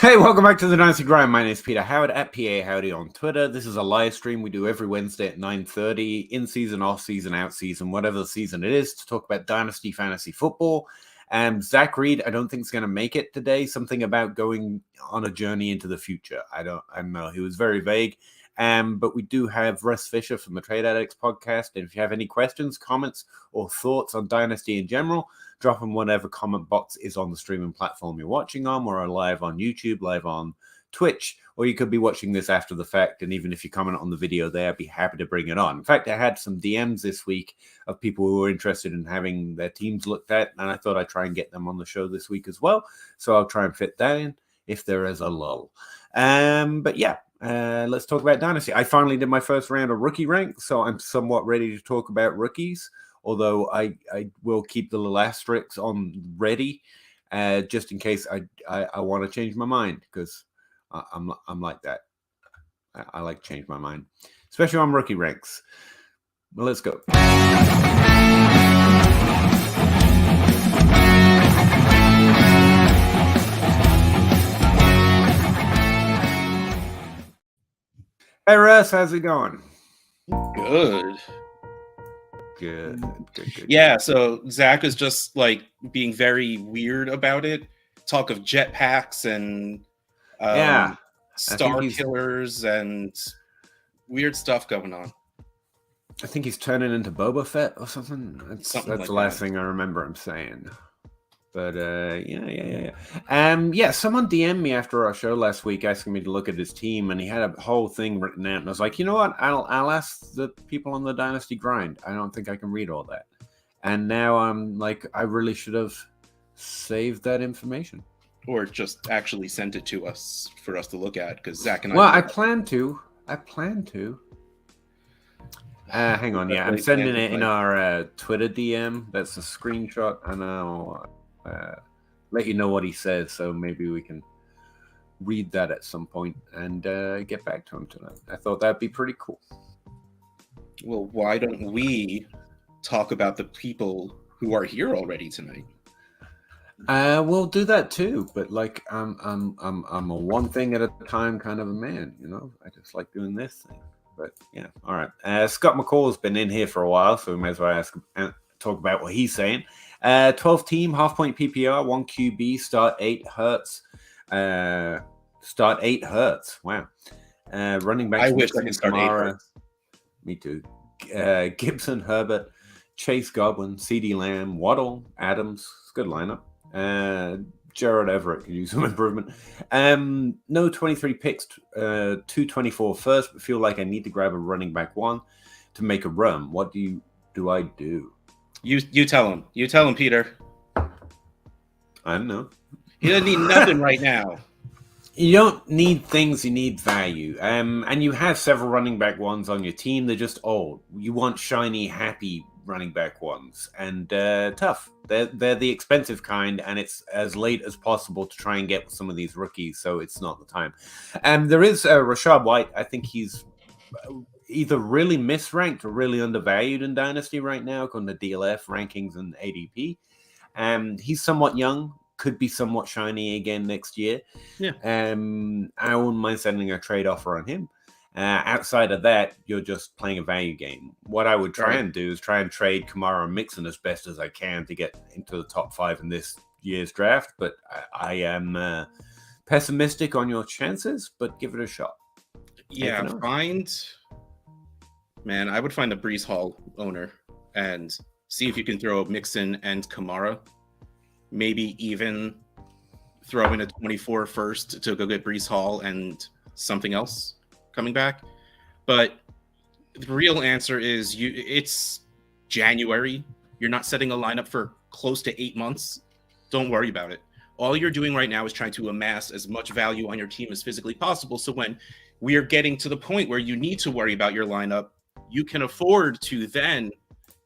Hey, welcome back to the Dynasty Grind. My name is Peter Howard at PA Howdy on Twitter. This is a live stream we do every Wednesday at 9:30, in season, off season, out season, whatever the season it is, to talk about Dynasty fantasy football. Zach Reed, I don't think is going to make it today. Something about going on a journey into the future. I don't know. He was very vague. But we do have Russ Fisher from the Trade Addicts podcast. And if you have any questions, comments, or thoughts on Dynasty in general, drop them whatever comment box is on the streaming platform you're watching on. We're live on YouTube, live on Twitch, or you could be watching this after the fact. And even if you comment on the video there, I'd be happy to bring it on. In fact, I had some DMs this week of people who were interested in having their teams looked at, and I thought I'd try and get them on the show this week as well. So I'll try and fit that in if there is a lull. But yeah. Let's talk about Dynasty. I finally did my first round of rookie rank, so I'm somewhat ready to talk about rookies, although I will keep the little asterisks on ready just in case I want to change my mind, because I'm like that. I like to change my mind, especially on rookie ranks. Well, let's go. Hey Russ, how's it going? Good. Yeah, so Zach is just like being very weird about it. Talk of jetpacks and star killers and weird stuff going on. I think he's turning into Boba Fett or something. That's the last thing I remember him saying. But someone DM'd me after our show last week asking me to look at his team, and he had a whole thing written out, and I was like, you know what? I'll ask the people on the Dynasty Grind. I don't think I can read all that. And now I'm like, I really should have saved that information. Or just actually sent it to us for us to look at, because Zach and I... Well, I plan to. Hang on, I'm sending it in our Twitter DM. That's a screenshot, and I'll... let you know what he says, so maybe we can read that at some point and get back to him tonight. I thought that'd be pretty cool. Well, why don't we talk about the people who are here already tonight? We'll do that too, but like I'm a one thing at a time kind of a man, you know. I just like doing this thing. But yeah, all right. Scott McCall's been in here for a while, so we may as well talk about what he's saying. 12 team, half point PPR, 1 QB, start 8 Hurts. Wow. Running back. I wish I could start 8 Hurts. Me too. Gibson, Herbert, Chase, Godwin, CD Lamb, Waddle, Adams. It's a good lineup. Gerald Everett could use some improvement. No 23 picks, 224 first, but feel like I need to grab a running back one to make a run. What do I do? You tell him. You tell him, Peter. I don't know. He doesn't need nothing right now. You don't need things, you need value. And you have several running back ones on your team. They're just old. You want shiny, happy running back ones. And tough. They're the expensive kind, and it's as late as possible to try and get some of these rookies, so it's not the time. There is Rashad White. I think he's... either really misranked or really undervalued in Dynasty right now, according to DLF rankings and ADP. He's somewhat young, could be somewhat shiny again next year. Yeah. I wouldn't mind sending a trade offer on him. Outside of that, you're just playing a value game. What I would try and do is try and trade Kamara and Mixon as best as I can to get into the top 5 in this year's draft. But I am pessimistic on your chances, but give it a shot. Yeah, Man, I would find a Breece Hall owner and see if you can throw Mixon and Kamara. Maybe even throw in a 24 first to go get Breece Hall and something else coming back. But the real answer is it's January. You're not setting a lineup for close to 8 months. Don't worry about it. All you're doing right now is trying to amass as much value on your team as physically possible. So when we are getting to the point where you need to worry about your lineup, you can afford to then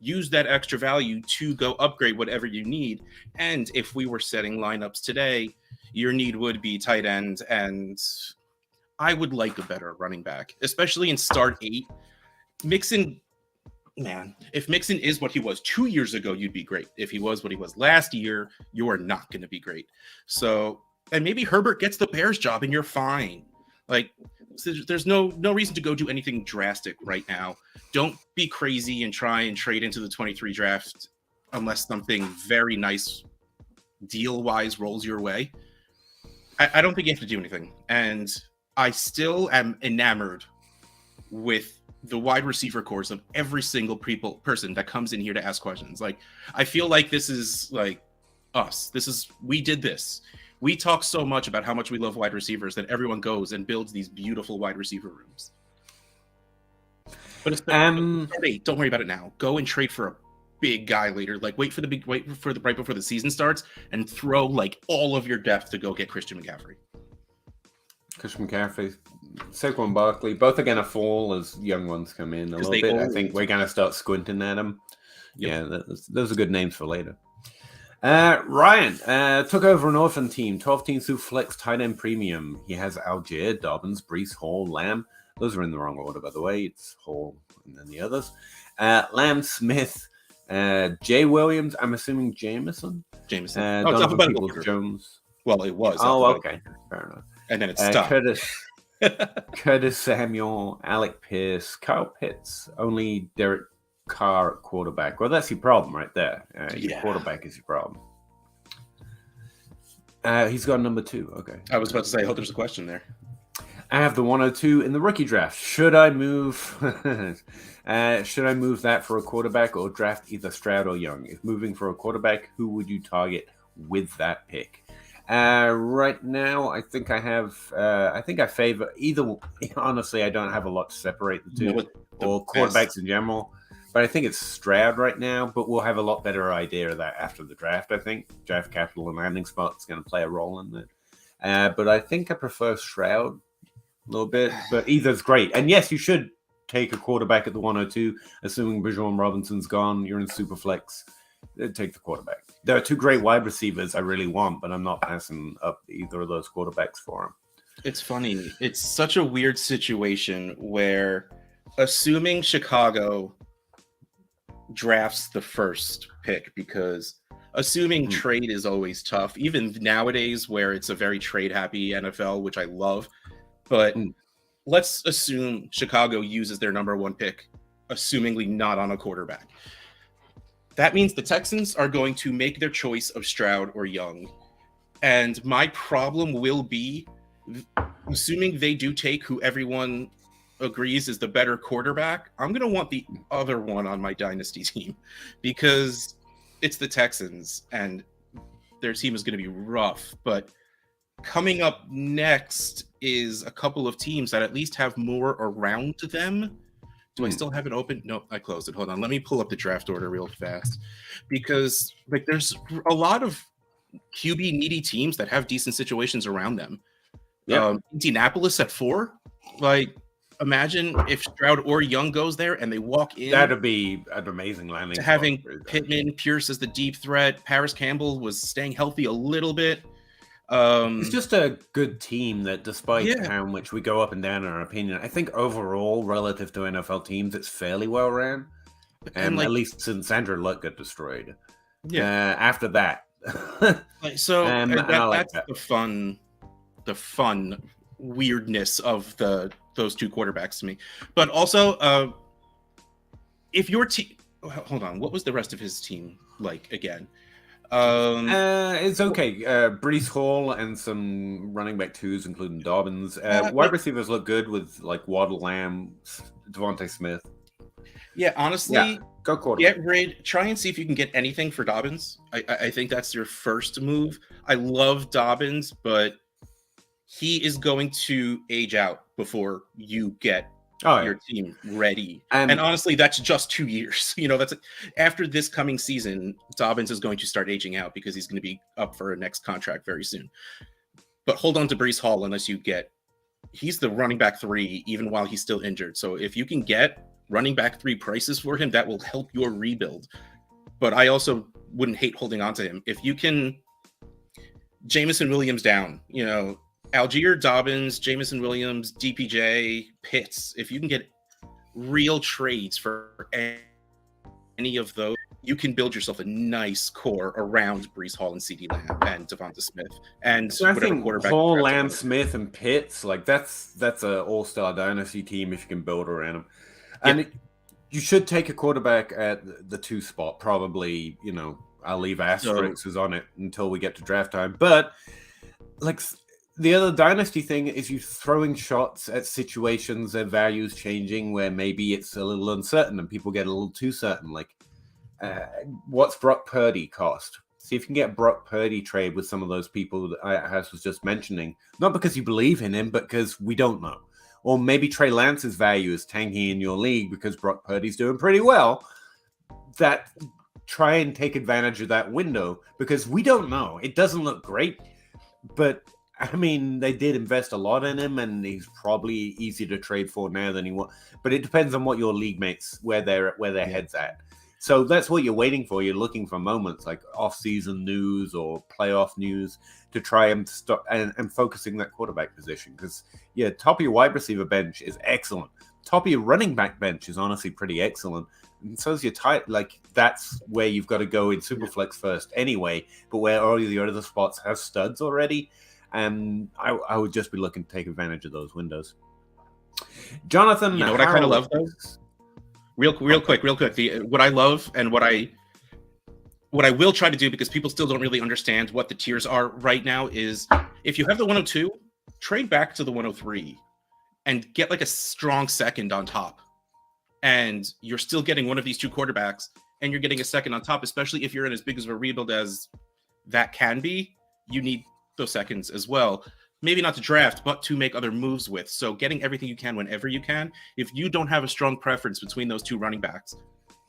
use that extra value to go upgrade whatever you need. And if we were setting lineups today, your need would be tight end, and I would like a better running back, especially in start 8. Mixon, man, if Mixon is what he was 2 years ago, you'd be great. If he was what he was last year, you are not going to be great. So and maybe Herbert gets the Bears job, and you're fine. Like, there's no reason to go do anything drastic right now. Don't be crazy and try and trade into the 23 draft unless something very nice deal-wise rolls your way. I don't think you have to do anything. And I still am enamored with the wide receiver course of every single person that comes in here to ask questions. Like, I feel like this is like us. We did this. We talk so much about how much we love wide receivers that everyone goes and builds these beautiful wide receiver rooms. But it's don't worry about it now. Go and trade for a big guy later. Like, wait for right before the season starts and throw like all of your depth to go get Christian McCaffrey. Saquon Barkley, both are going to fall as young ones come in a little bit. I think we're going to start squinting at them. Yep. Yeah, those are good names for later. Ryan took over an orphan team, 12-team Superflex tight end premium. He has Algier, Dobbins, Breece Hall, Lamb. Those are in the wrong order, by the way. It's Hall and then the others. Lamb, Smith, Jay Williams. I'm assuming Jameson. Donovan Jones. Well, it was. Oh, okay, fair enough. And then it stopped. Curtis Samuel, Alec Pierce, Kyle Pitts. Only Derek Carr at quarterback. Well, that's your problem right there. Your quarterback is your problem. He's got number 2. Okay. I was about to say, I hope there's a question there. I have the 102 in the rookie draft. Should I move? Should I move that for a quarterback or draft either Stroud or Young? If moving for a quarterback, who would you target with that pick? Right now, I think I have. I think I favor either. Honestly, I don't have a lot to separate the two, or quarterbacks in general. But I think it's Stroud right now. But we'll have a lot better idea of that after the draft. I think draft capital and landing spot is going to play a role in that. But I think I prefer Stroud a little bit. But either's great. And yes, you should take a quarterback at the 102, assuming Bijan Robinson's gone. You're in Superflex. Take the quarterback. There are 2 great wide receivers I really want, but I'm not passing up either of those quarterbacks for them. It's funny. It's such a weird situation where, assuming Chicago drafts the first pick, because assuming trade is always tough, even nowadays where it's a very trade-happy NFL, which I love. But let's assume Chicago uses their number 1 pick, assumingly not on a quarterback. That means the Texans are going to make their choice of Stroud or Young. And my problem will be, assuming they do take who everyone agrees is the better quarterback, I'm going to want the other one on my Dynasty team because it's the Texans and their team is going to be rough. But coming up next is a couple of teams that at least have more around them. Do I still have it open? No, I closed it. Hold on. Let me pull up the draft order real fast because like there's a lot of QB needy teams that have decent situations around them. Yeah. Indianapolis at 4. Like, imagine if Stroud or Young goes there and they walk in. That'd be an amazing landing. To having Pittman, Pierce as the deep threat. Paris Campbell was staying healthy a little bit. It's just a good team that, despite how much we go up and down in our opinion, I think overall, relative to NFL teams, it's fairly well ran. And like, at least since Andrew Luck got destroyed. Yeah. After that. That's the fun weirdness of those 2 quarterbacks to me. But also, if your team, hold on, what was the rest of his team like again? It's okay. Breece Hall and some running back 2s, including Dobbins. Wide receivers look good with like Waddle, Lamb, Devontae Smith. Yeah, honestly, go quarterback. Try and see if you can get anything for Dobbins. I think that's your first move. I love Dobbins, but he is going to age out before you get your team ready. And honestly, that's just 2 years. That's after this coming season, Dobbins is going to start aging out because he's going to be up for a next contract very soon. But hold on to Breece Hall unless he's the running back 3 even while he's still injured. So if you can get running back 3 prices for him, that will help your rebuild. But I also wouldn't hate holding on to him. If you can Jameson Williams down, Algier, Dobbins, Jameson Williams, DPJ, Pitts. If you can get real trades for any of those, you can build yourself a nice core around Breece Hall and CeeDee Lamb and Devonta Smith and So I whatever think quarterback. Hall, Lamb, Smith, and Pitts, like that's a all-star dynasty team if you can build around them. And you should take a quarterback at the 2 spot, probably. I'll leave asterisks on it until we get to draft time. But like the other dynasty thing is you throwing shots at situations their values changing where maybe it's a little uncertain and people get a little too certain. Like, what's Brock Purdy cost? See if you can get Brock Purdy trade with some of those people that I was just mentioning. Not because you believe in him, but because we don't know. Or maybe Trey Lance's value is tanking in your league because Brock Purdy's doing pretty well. That try and take advantage of that window because we don't know. It doesn't look great, but I mean, they did invest a lot in him, and he's probably easier to trade for now than he was. But it depends on what your league mates where their heads at. So that's what you're waiting for. You're looking for moments like off-season news or playoff news to try and stop and focusing that quarterback position. Because top of your wide receiver bench is excellent. Top of your running back bench is honestly pretty excellent. And so is your tight. Like that's where you've got to go in Superflex first anyway. But where all the other spots have studs already, and I would just be looking to take advantage of those windows. Jonathan, you know what I kind of love though? Real quick. What I love and what I will try to do, because people still don't really understand what the tiers are right now, is if you have the 102, trade back to the 103 and get like a strong second on top. And you're still getting one of these 2 quarterbacks and you're getting a second on top, especially if you're in as big of a rebuild as that can be. You need those seconds as well. Maybe not to draft, but to make other moves with. So getting everything you can whenever you can. If you don't have a strong preference between those 2 running backs,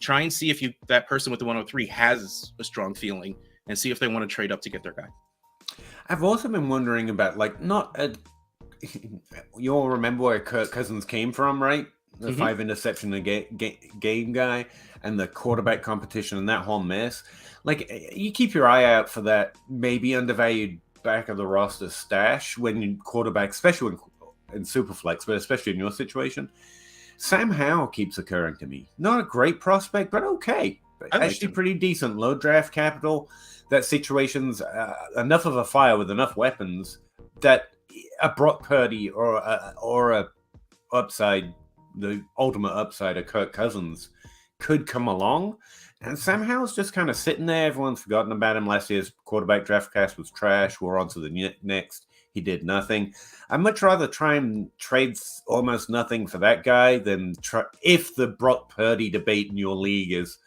try and see if that person with the 103 has a strong feeling and see if they want to trade up to get their guy. I've also been wondering about, you all remember where Kirk Cousins came from, right? The 5 interception game guy and the quarterback competition and that whole mess. Like, you keep your eye out for that maybe undervalued back of the roster stash when quarterback, especially in Superflex, but especially in your situation. Sam Howell keeps occurring to me. Not a great prospect, but okay. Actually pretty decent. Low draft capital. That situation's enough of a fire with enough weapons that a Brock Purdy or a upside, the ultimate upside of Kirk Cousins could come along. And Sam Howell's just kind of sitting there. Everyone's forgotten about him. Last year's quarterback draft class was trash. We're on to the next. He did nothing. I'd much rather try and trade almost nothing for that guy than if the Brock Purdy debate in your league is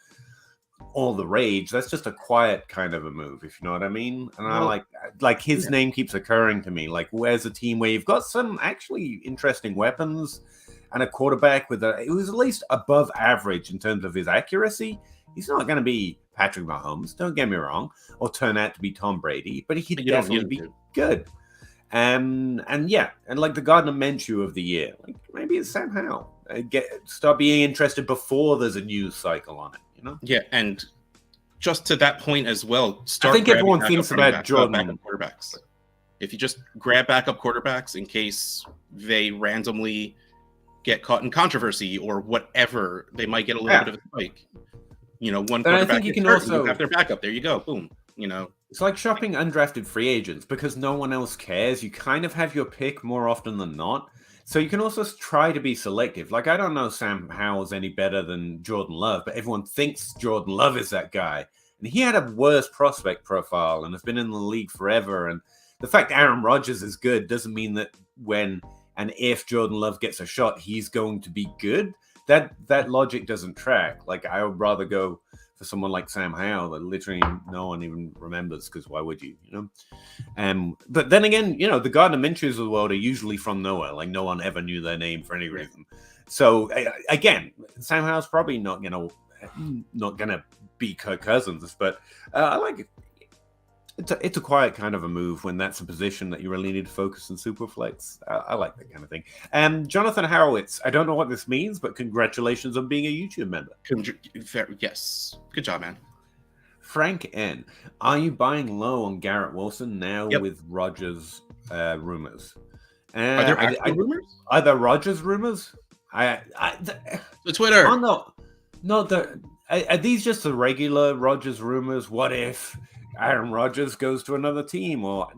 all the rage. That's just a quiet kind of a move, if you know what I mean. And I like his name keeps occurring to me. Like, where's a team where you've got some actually interesting weapons and a quarterback who's at least above average in terms of his accuracy? He's not going to be Patrick Mahomes, don't get me wrong, or turn out to be Tom Brady, but he could definitely be good. And like the Gardner Minshew of the year, like maybe it's Sam Howell. Start being interested before there's a news cycle on it, you know? Yeah, and just to that point as well, I think everyone thinks about Jordan quarterbacks. If you just grab backup quarterbacks in case they randomly get caught in controversy or whatever, they might get a little bit of a spike. One quarterback, I think you can also have their backup. There you go. Boom. It's like shopping undrafted free agents because no one else cares. You kind of have your pick more often than not. So you can also try to be selective. Like, I don't know Sam Howell's any better than Jordan Love, but everyone thinks Jordan Love is that guy. And he had a worse prospect profile and has been in the league forever. And the fact Aaron Rodgers is good doesn't mean that when and if Jordan Love gets a shot, he's going to be good. That logic doesn't track. Like, I would rather go for someone like Sam Howell that literally no one even remembers, because why would you, But then again, the Gardner Minshews of the world are usually from nowhere. Like, no one ever knew their name for any reason. So, again, Sam Howell's probably not gonna be Kirk Cousins, but I like it. It's a quiet kind of a move when that's a position that you really need to focus on Superflex. I like that kind of thing. Jonathan Horowitz, I don't know what this means, but congratulations on being a YouTube member. Yes. Good job, man. Frank N. Are you buying low on Garrett Wilson now with Rodgers rumors? Are there actual rumors? Are there Rodgers rumors? The Twitter. Oh, no. Are these just the regular Rodgers rumors? What if Aaron Rodgers goes to another team or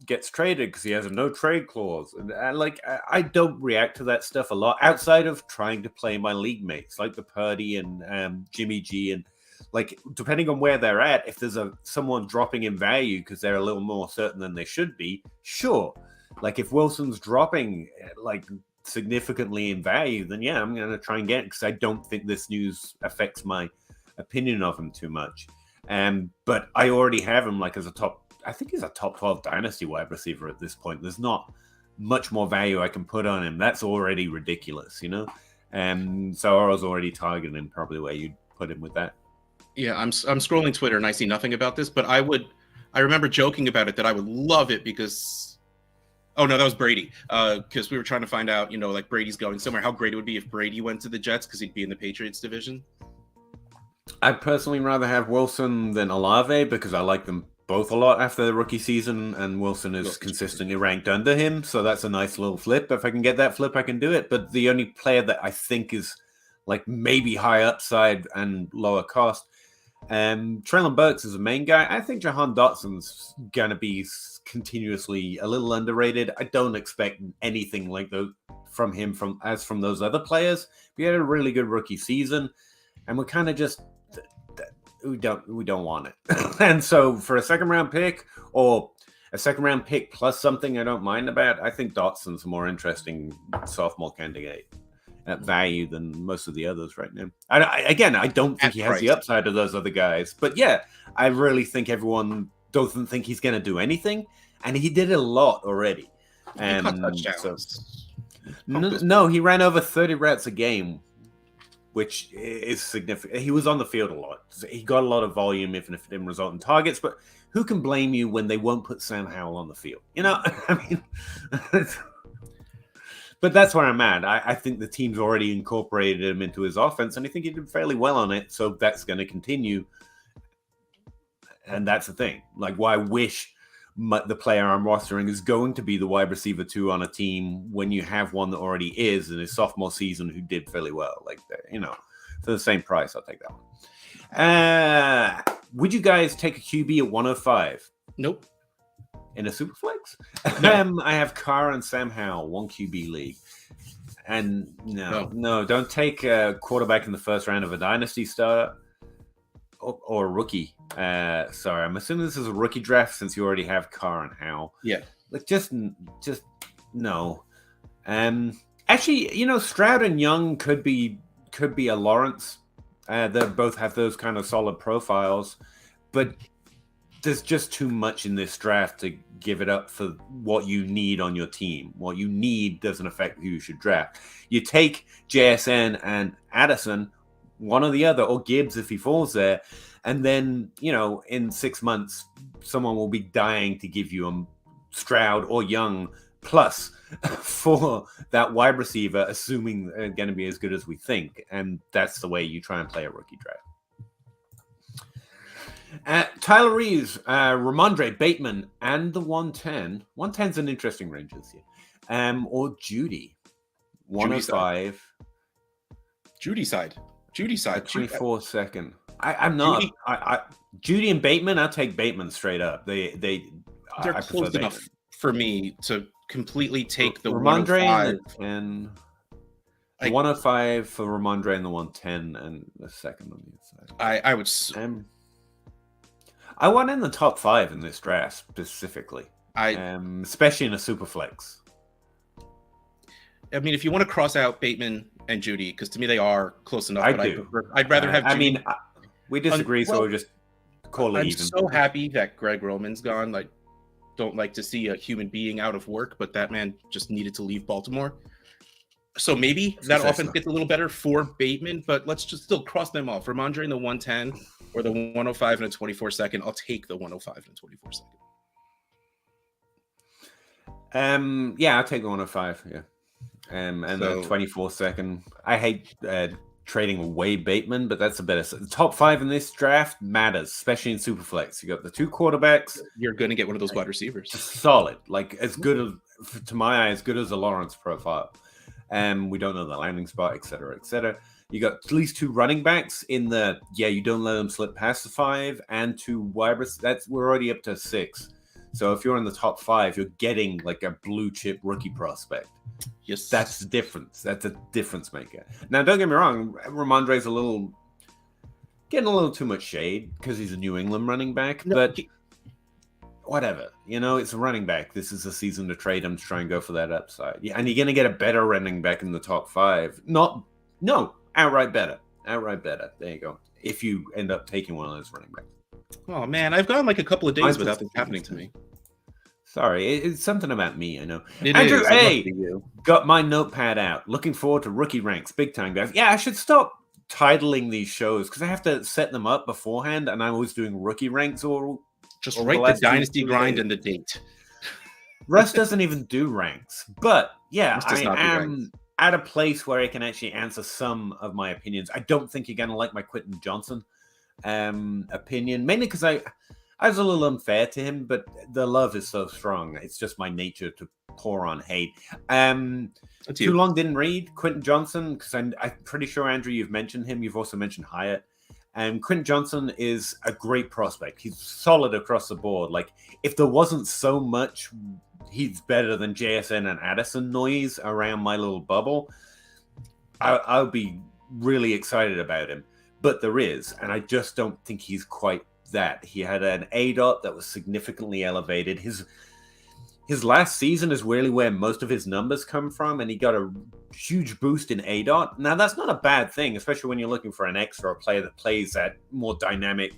gets traded because he has a no trade clause? And I don't react to that stuff a lot outside of trying to play my league mates like the Purdy and Jimmy G, and like depending on where they're at, if there's someone dropping in value because they're a little more certain than they should be, sure. Like if Wilson's dropping like significantly in value, then yeah, I'm going to try and get it because I don't think this news affects my opinion of him too much. But I already have him like as a top, I think he's a top 12 dynasty wide receiver at this point. There's not much more value I can put on him. That's already ridiculous, you know? So I was already targeting probably where you'd put him with that. Yeah, I'm scrolling Twitter and I see nothing about this, but I remember joking about it that I would love it because oh no, that was Brady. Because we were trying to find out, you know, like Brady's going somewhere, how great it would be if Brady went to the Jets because he'd be in the Patriots division. I'd personally rather have Wilson than Olave because I like them both a lot after the rookie season, and Wilson is consistently ranked under him, so that's a nice little flip. If I can get that flip, I can do it. But the only player that I think is like maybe high upside and lower cost, Treylon Burks is the main guy. I think Jahan Dotson's gonna be continuously a little underrated. I don't expect anything like those from him from those other players. We had a really good rookie season, and we're kind of just we don't want it. And so for a second round pick or a second round pick plus something I don't mind about, I think Dotson's a more interesting sophomore candidate at value than most of the others right now. I don't think he has the upside of those other guys, but yeah, I really think everyone doesn't think he's going to do anything, and he did a lot already. No, he ran over 30 routes a game, which is significant. He was on the field a lot. He got a lot of volume, even if it didn't result in targets. But who can blame you when they won't put Sam Howell on the field? You know, I mean. But that's where I'm at. I think the team's already incorporated him into his offense, and I think he did fairly well on it. So that's going to continue. And that's the thing. Like, why wish the player I'm rostering is going to be the wide receiver 2 on a team when you have one that already is in his sophomore season who did fairly well? Like, you know, for the same price, I'll take that one. Would you guys take a QB at 105? Nope. In a Superflex? No. I have Carr and Sam Howell, 1 QB league. And no, don't take a quarterback in the first round of a Dynasty starter or a rookie. Sorry, I'm assuming this is a rookie draft since you already have Carr and Howell. Yeah. Like, just no. Actually, you know, Stroud and Young could be a Lawrence. They both have those kind of solid profiles, but there's just too much in this draft to give it up for what you need on your team. What you need doesn't affect who you should draft. You take JSN and Addison, one or the other, or Gibbs if he falls there, and then, you know, in 6 months, someone will be dying to give you a Stroud or Young plus for that wide receiver, assuming they're going to be as good as we think. And that's the way you try and play a rookie draft. Tyler Reeves, Ramondre Bateman, and the 110. 110's an interesting range this year. Or Judy. 105. Judy side. 24 second. I'm not. Judy and Bateman, I'll take Bateman straight up. They're close enough for me to completely take the Ramondre 105 and the 105 for Ramondre and the 110 and the second on the side. I would. I want in the top 5 in this draft specifically. Especially in a super flex. I mean, if you want to cross out Bateman and Judy, because to me they are close enough. I'd rather have. Judy. I mean, we disagree, so we'll just call it even. I'm so happy that Greg Roman's gone. Like, don't like to see a human being out of work, but that man just needed to leave Baltimore. So maybe that offense gets a little better for Bateman, but let's just still cross them off. Ramondre in the 110 or the 105 and a 24 second. I'll take the 105 and a 24 second. Yeah, I'll take the 105. Yeah. And the 24 second. I hate trading away Bateman, but that's a better. The top 5 in this draft matters, especially in Superflex. You got the 2 quarterbacks. You're going to get one of those wide receivers. Solid, like as good as, to my eye, as good as a Lawrence profile. We don't know the landing spot, et cetera, et cetera. You got at least 2 running backs in the you don't let them slip past the 5, and 2 wide receivers. We're already up to 6. So if you're in the top 5, you're getting like a blue chip rookie prospect. Yes, that's the difference. That's a difference maker. Now, don't get me wrong, Ramondre's getting a little too much shade because he's a New England running back, but whatever. It's a running back. This is a season to trade him to try and go for that upside. Yeah, and you're going to get a better running back in the top 5. Outright better. Outright better. There you go. If you end up taking one of those running backs. Oh, man. I've gone like a couple of days without this happening to me. Sorry. It's something about me, I know. It Andrew, is. hey, got my notepad out. Looking forward to rookie ranks. Big time, guys. Yeah, I should stop titling these shows because I have to set them up beforehand, and I'm always doing rookie ranks or just write the Dynasty grind and the date. Russ doesn't even do ranks, but yeah, I am at a place where I can actually answer some of my opinions. I don't think you're going to like my Quentin Johnson opinion, mainly because I was a little unfair to him, but the love is so strong. It's just my nature to pour on hate. Too long didn't read Quentin Johnson because I'm pretty sure, Andrew, you've mentioned him. You've also mentioned Hyatt. Quentin Johnson is a great prospect. He's solid across the board. Like, if there wasn't so much, he's better than JSN and Addison noise around my little bubble, I'll be really excited about him. But there is, and I just don't think he's quite that. He had an ADOT that was significantly elevated. His last season is really where most of his numbers come from, and he got a huge boost in ADOT. Now, that's not a bad thing, especially when you're looking for an extra player that plays that more dynamic,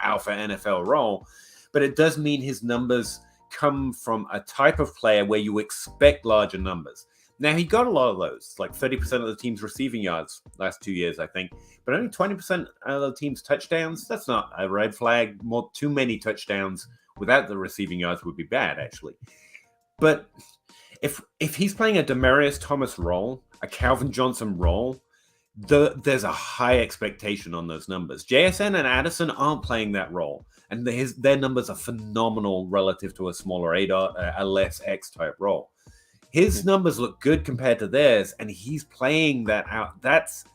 alpha NFL role. But it does mean his numbers come from a type of player where you expect larger numbers. Now, he got a lot of those, like 30% of the team's receiving yards last 2 years, I think, but only 20% of the team's touchdowns. That's not a red flag. Too many touchdowns without the receiving yards would be bad, actually. But if he's playing a Demaryius Thomas role, a Calvin Johnson role, there's a high expectation on those numbers. JSN and Addison aren't playing that role, and their numbers are phenomenal relative to a smaller ADOT, a less X-type role. His numbers look good compared to theirs, and he's playing that out. That's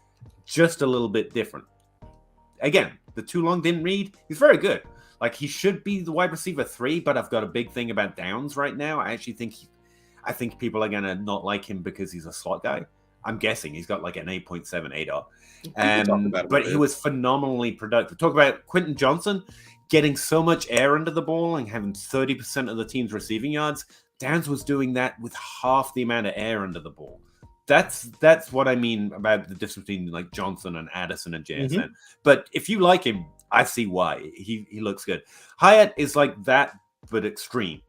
just a little bit different. Again, the too long didn't read. He's very good. Like, he should be the wide receiver 3, but I've got a big thing about Downs right now. I think people are going to not like him because he's a slot guy. I'm guessing he's got like an 8.7 ADOT. But he was phenomenally productive. Talk about Quentin Johnson getting so much air under the ball and having 30% of the team's receiving yards. Downs was doing that with half the amount of air under the ball. That's what I mean about the difference between like Johnson and Addison and JSN. Mm-hmm. But if you like him, I see why. He looks good. Hyatt is like that, but extreme.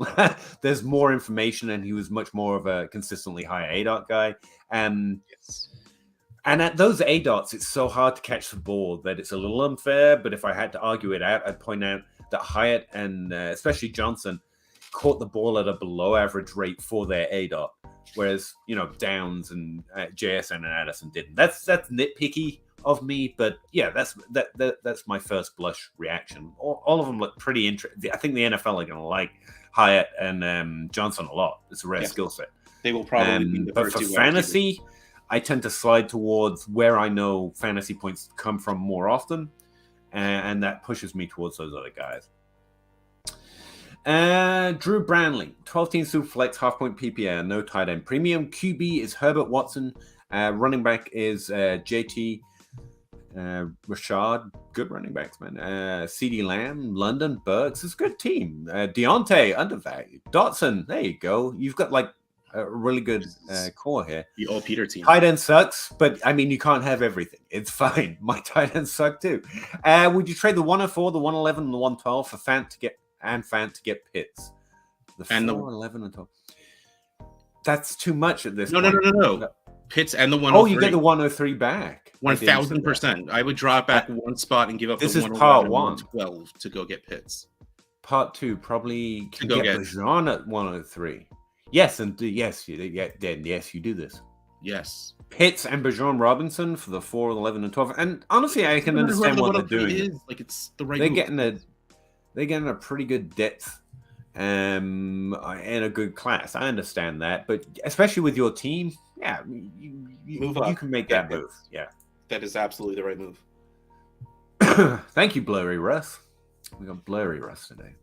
There's more information, and he was much more of a consistently high ADOT guy. Yes. And at those ADOTs, it's so hard to catch the ball that it's a little unfair. But if I had to argue it out, I'd point out that Hyatt and especially Johnson caught the ball at a below average rate for their ADOT, whereas Downs and JSN and Addison didn't. That's nitpicky of me, but yeah, that's my first blush reaction. All of them look pretty interesting. I think the NFL are going to like Hyatt and Johnson a lot. It's a rare skill set. They will probably be the but for fantasy, I tend to slide towards where I know fantasy points come from more often, and that pushes me towards those other guys. Drew Branley, 12-team Superflex, half-point PPR, no tight end. Premium QB is Herbert Watson. Running back is JT Rashad. Good running backs, man. CeeDee Lamb, London, Burks. It's a good team. Deontay, undervalued. Dotson, there you go. You've got like a really good core here. The all Peter team. Tight end sucks, but I mean, you can't have everything. It's fine. My tight ends suck too. Would you trade the 104, the 111, and the 112 for Fant to get Pitts? The 4, 11, and 12. That's too much at this point. No. Pitts and the 103. Oh, you get the 103 back. 1,000%. I would drop back one spot and give up this the 111 112 to go get Pitts. Part 2 probably can get Bijan at 103. Yes, and yes, you do this. Yes. Pitts and Bijan Robinson for the 4, 11, and 12. And honestly, I can understand what they're doing. Like, it's the right. They're getting a pretty good depth in a good class. I understand that, but especially with your team, yeah, you can make that move. Yeah. That is absolutely the right move. Thank you, Blurry Russ. We got Blurry Russ today.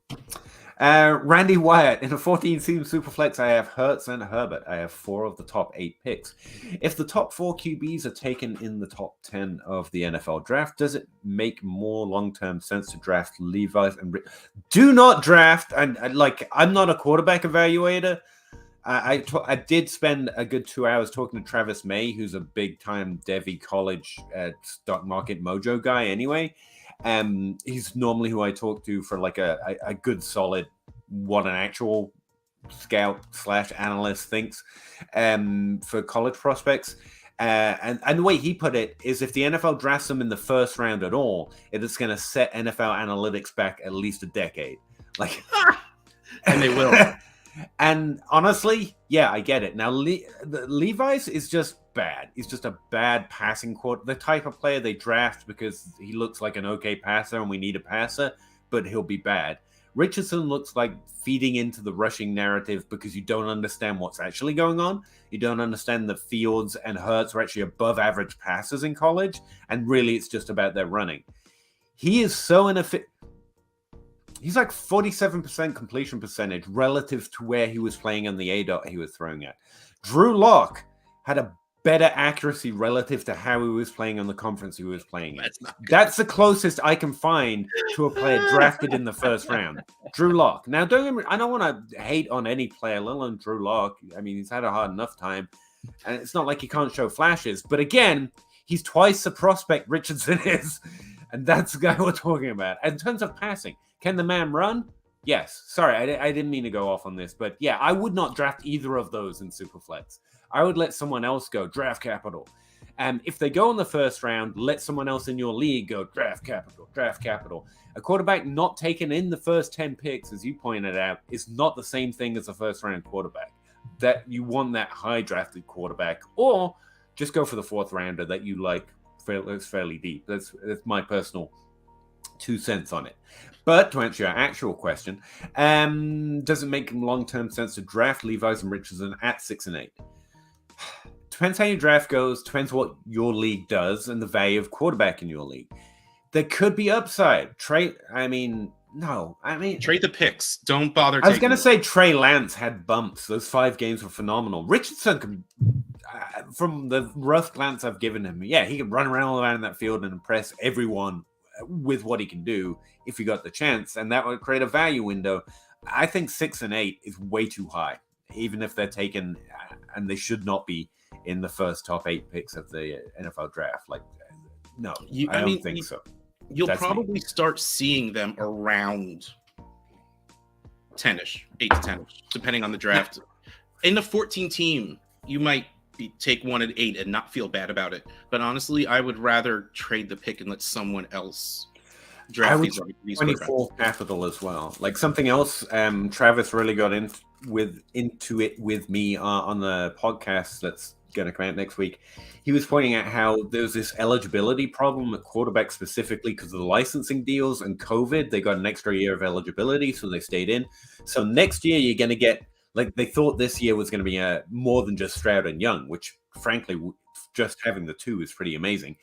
Randy Wyatt, in a 14-team Superflex, I have Hurts and Herbert. I have 4 of the top 8 picks. If the top 4 QBs are taken in the top 10 of the NFL draft, does it make more long-term sense to draft Levi's and do not draft? And I'm not a quarterback evaluator. I did spend a good 2 hours talking to Travis May, who's a big-time Devi College stock market mojo guy anyway. He's normally who I talk to for like a good solid what an actual scout / analyst thinks for college prospects. And the way he put it is if the NFL drafts them in the first round at all, it is going to set NFL analytics back at least a decade. Like, and they will. And honestly, yeah, I get it. Now, Levi's is just bad. He's just a bad passing quarter. The type of player they draft because he looks like an okay passer and we need a passer, but he'll be bad. Richardson looks like feeding into the rushing narrative because you don't understand what's actually going on. You don't understand that Fields and Hurts are actually above average passers in college, and really it's just about their running. He is so inefficient. He's like 47% completion percentage relative to where he was playing on the A-dot he was throwing at. Drew Lock had a better accuracy relative to how he was playing on the conference he was playing in. That's the closest I can find to a player drafted in the first round. Drew Lock. Now, I don't want to hate on any player, let alone Drew Lock. I mean, he's had a hard enough time, and it's not like he can't show flashes. But again, he's twice the prospect Richardson is, and that's the guy we're talking about. In terms of passing, can the man run? Yes. Sorry, I didn't mean to go off on this, but yeah, I would not draft either of those in Superflex. I would let someone else go, draft capital. If they go in the first round, let someone else in your league go, draft capital, draft capital. A quarterback not taken in the first 10 picks, as you pointed out, is not the same thing as a first-round quarterback. That you want that high-drafted quarterback, or just go for the fourth rounder that you like fairly deep. That's my personal 2 cents on it. But to answer your actual question, does it make long-term sense to draft Levi's and Richardson at 6 and 8? Depends how your draft goes, depends what your league does, and the value of quarterback in your league. There could be upside. Trade the picks. Don't bother. I was going to say Trey Lance had bumps. Those 5 games were phenomenal. Richardson can, from the rough glance I've given him, yeah, he can run around all around that field and impress everyone with what he can do if he got the chance, and that would create a value window. I think 6 and 8 is way too high, even if they're taken, and they should not be in the first top 8 picks of the NFL draft. Like, no, I don't think so. You'll probably start seeing them around 10-ish, 8 to 10-ish, depending on the draft. In the 14 team, you might take 1 at 8 and not feel bad about it. But honestly, I would rather trade the pick and let someone else draft these 24 capital as well. Like something else, Travis really got into it with me on the podcast that's going to come out next week. He was pointing out how there's this eligibility problem at quarterback specifically because of the licensing deals and COVID. They got an extra year of eligibility, so they stayed in. So next year you're going to get, like they thought this year was going to be more than just Stroud and Young, which frankly, just having the 2 is pretty amazing.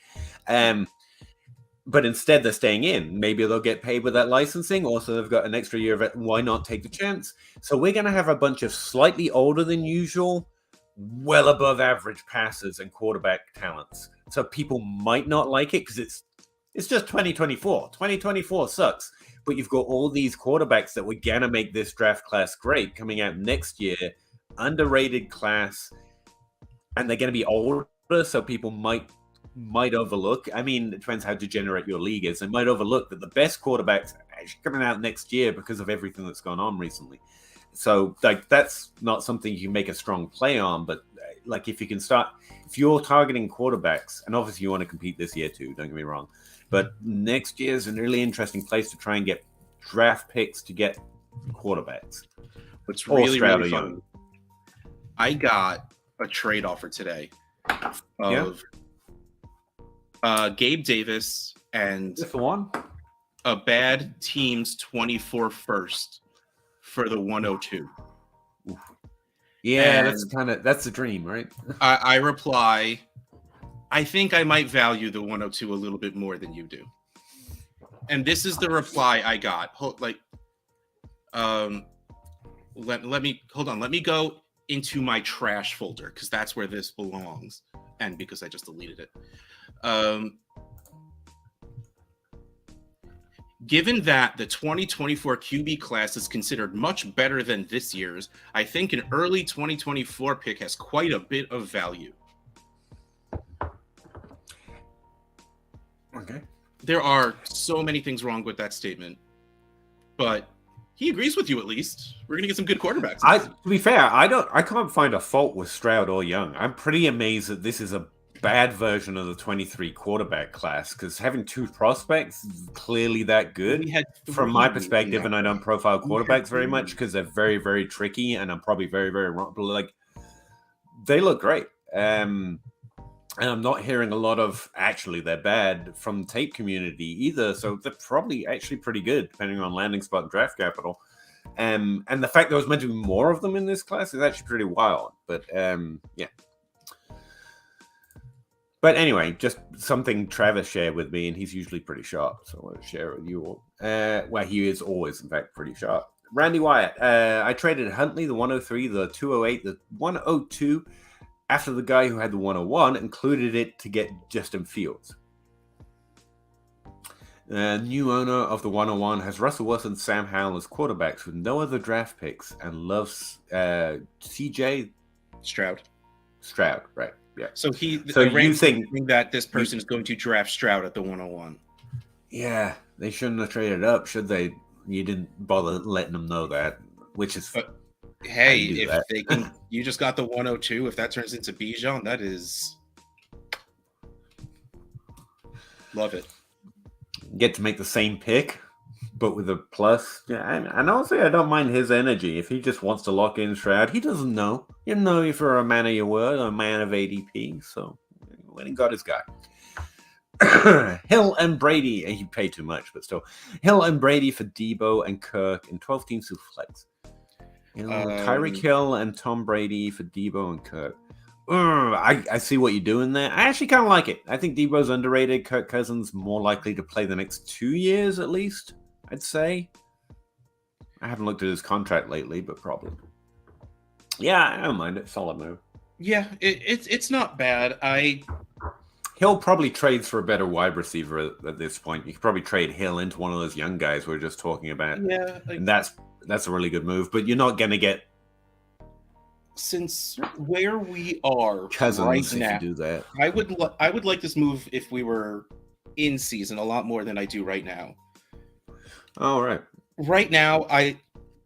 But instead they're staying in. Maybe they'll get paid with that licensing. Also, they've got an extra year of it. Why not take the chance? So we're going to have a bunch of slightly older than usual, well above average passers and quarterback talents. So people might not like it because it's just 2024. 2024 sucks. But you've got all these quarterbacks that were going to make this draft class great coming out next year, underrated class, and they're going to be older, so people might overlook. I mean, it depends how degenerate your league is. They might overlook that the best quarterbacks are actually coming out next year because of everything that's gone on recently. So, like, that's not something you can make a strong play on. But, like, if you're targeting quarterbacks, and obviously you want to compete this year too, don't get me wrong. But next year is a really interesting place to try and get draft picks to get quarterbacks. What's really fun, I got a trade offer today of Gabe Davis and a bad team's 24 first for the 102. Yeah, and that's the dream, right? I reply, I think I might value the 102 a little bit more than you do. And this is the reply I got. Let me hold on. Let me go into my trash folder because that's where this belongs, and because I just deleted it. Given that the 2024 QB class is considered much better than this year's, I think an early 2024 pick has quite a bit of value. Okay. There are so many things wrong with that statement, but he agrees with you at least. We're going to get some good quarterbacks. To be fair, I can't find a fault with Stroud or Young. I'm pretty amazed that this is a bad version of the 23 quarterback class because having two prospects is clearly that good from my perspective, and I don't profile quarterbacks very much because they're very, very tricky, and I'm probably very, very wrong. But like, they look great. And I'm not hearing a lot of actually they're bad from the tape community either. So they're probably actually pretty good depending on landing spot and draft capital. And the fact there was meant to be more of them in this class is actually pretty wild. But yeah. But anyway, just something Travis shared with me, and he's usually pretty sharp. So I want to share it with you all. Well, he is always, in fact, pretty sharp. Randy Wyatt. I traded Huntley, the 103, the 208, the 102, after the guy who had the 101 included it to get Justin Fields. New owner of the 101 has Russell Wilson, Sam Howell as quarterbacks with no other draft picks and loves CJ Stroud, right? Yeah. So you think that this person is going to draft Stroud at the 101? Yeah, they shouldn't have traded up, should they? You didn't bother letting them know that, which is. Hey, if they can, you just got the 102. If that turns into Bijan, that is. Love it. Get to make the same pick, but with a plus. Yeah, and honestly, I don't mind his energy. If he just wants to lock in Stroud, he doesn't know. You know if you're a man of your word, a man of ADP. So, when he got his guy. Hill and Brady, he paid too much, but still. Hill and Brady for Debo and Kirk in 12 team super flex. Tyreek Hill and Tom Brady for Debo and Kirk. I see what you're doing there. I actually kind of like it. I think Debo's underrated. Kirk Cousins more likely to play the next 2 years at least, I'd say. I haven't looked at his contract lately, but probably. Yeah, I don't mind it. Solid move. Yeah, it's not bad. Hill probably trades for a better wide receiver at this point. You could probably trade Hill into one of those young guys we were just talking about. Yeah, and that's a really good move. But you're not going to get since where we are Cousins right if now. You do that. I would like this move if we were in season a lot more than I do right now. Oh, right. Right now,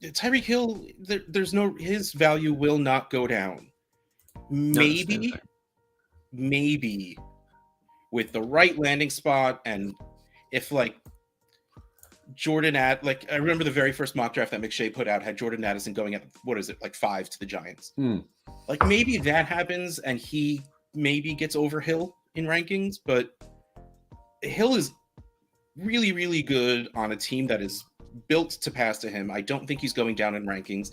Tyreek Hill, there's no his value will not go down. Maybe with the right landing spot, and if like Jordan I remember the very first mock draft that McShay put out had Jordan Addison going at 5 to the Giants. Like maybe that happens and he maybe gets over Hill in rankings, but Hill is really, really good on a team that is built to pass to him. I don't think he's going down in rankings.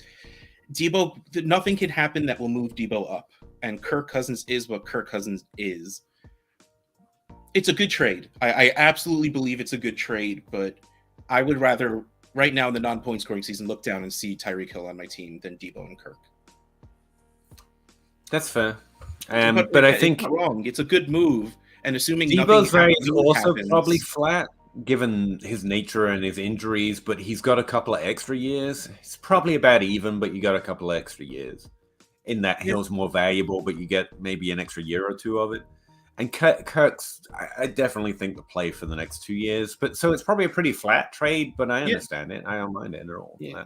Debo, nothing can happen that will move Debo up, and Kirk Cousins is what Kirk Cousins is. It's a good trade. I absolutely believe it's a good trade, but I would rather, right now in the non-point scoring season, look down and see Tyreek Hill on my team than Debo and Kirk. That's fair. But I think it's not wrong. It's a good move, and assuming Debo's value is also happens, probably flat given his nature and his injuries, but he's got a couple of extra years. It's probably about even, but you got a couple of extra years. In that Hill's more valuable, but you get maybe an extra year or two of it. And Kirk's, I definitely think the play for the next 2 years. But so it's probably a pretty flat trade, but I understand it. I don't mind it at all. Yeah.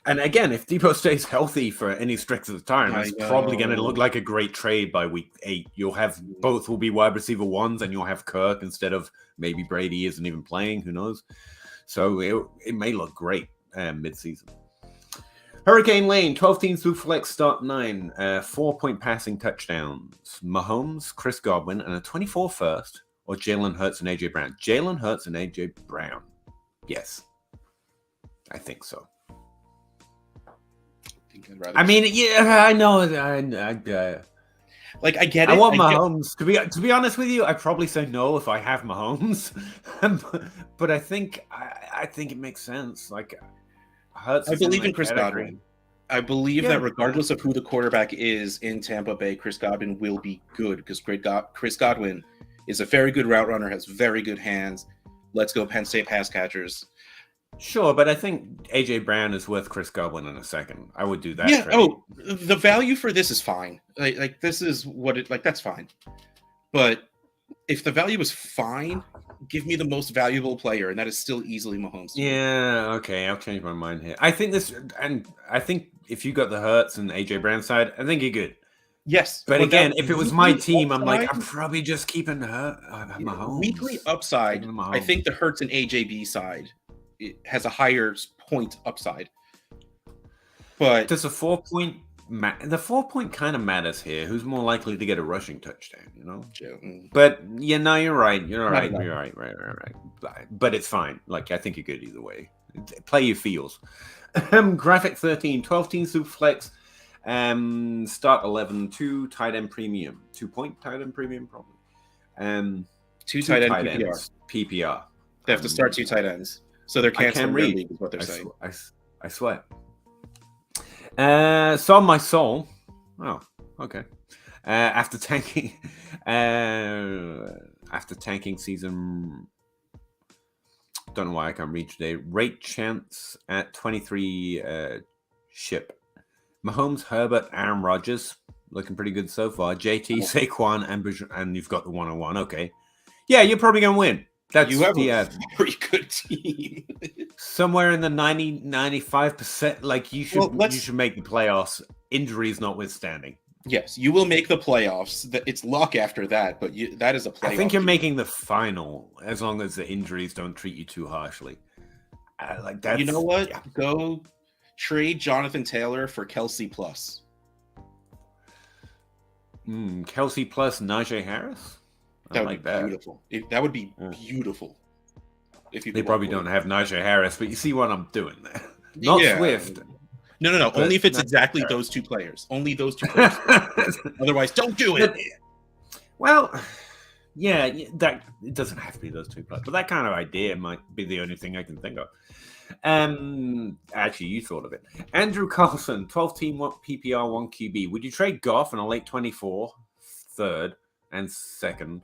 And again, if Debo stays healthy for any stretch of the time, it's probably going to look like a great trade by week 8. You'll have both will be wide receiver ones, and you'll have Kirk instead of maybe Brady isn't even playing. Who knows? So it may look great mid-season. Hurricane Lane, 12 team Superflex start 9, 4-point passing touchdowns. Mahomes, Chris Godwin, and a 24 first, or Jalen Hurts and AJ Brown. Jalen Hurts and AJ Brown. Yes, I think so. I mean, yeah, I know. Like, I get I it. want I get, Mahomes. To be honest with you, I'd probably say no if I have Mahomes, but I think it makes sense. Like Hurts I is in believe in that Chris category. Godwin. I believe that Yeah, regardless of who the quarterback is in Tampa Bay, Chris Godwin will be good because Chris Godwin is a very good route runner, has very good hands. Let's go Penn State pass catchers. sure, but I think AJ Brown is worth Chris Godwin in a second. I would do that Yeah. trade. Oh, the value for this is fine. Like this is what it like. That's fine. But if the value is fine, give me the most valuable player, and that is still easily Mahomes. Yeah, okay, I'll change my mind here. I think if you got the Hurts and AJ Brown side, I think you're good. Yes, But again, if it was my team, I'm like, upside, I'm probably just keeping Mahomes. weekly upside. Keeping I Mahomes. think the Hurts and AJB side it has a higher point upside. But does the 4-point the 4-point kind of matters here? Who's more likely to get a rushing touchdown? You know. But yeah, no, you're right. You're right. You're right. But it's fine. Like I think you're good either way. Play your feels. Graphic 13, 12-team Superflex. Start 11, 2 tight end premium, 2-point tight end premium probably. Two tight end PPR. They have to start 2 tight ends, so they're canceling their league. Is what they're saying. I swear. Sold my soul. Oh, okay. After tanking season. Don't know why I can't read today. Rate chance at 23 ship. Mahomes, Herbert, Aaron Rodgers looking pretty good so far. JT, Saquon, and you've got the 101. Okay. Yeah, you're probably going to win. You have a very good team. Somewhere in the 90-95%. Like you should make the playoffs, injuries notwithstanding. Yes, you will make the playoffs. It's luck after that, but that is a playoff. I think you're making the final as long as the injuries don't treat you too harshly. Like that. You know what? Yeah. Go trade Jonathan Taylor for Kelsey plus. Kelsey plus Najee Harris. That would be beautiful. That would be beautiful. They probably don't have Najee Harris, but you see what I'm doing there. Not Swift. No. Only if it's exactly those 2 players. Only those 2 players. Otherwise, don't do it. Well, yeah, that it doesn't have to be those 2 players, but that kind of idea might be the only thing I can think of. Actually, you thought of it. Andrew Carlson, 12-team PPR 1 QB. Would you trade Goff in a late 24, third, and second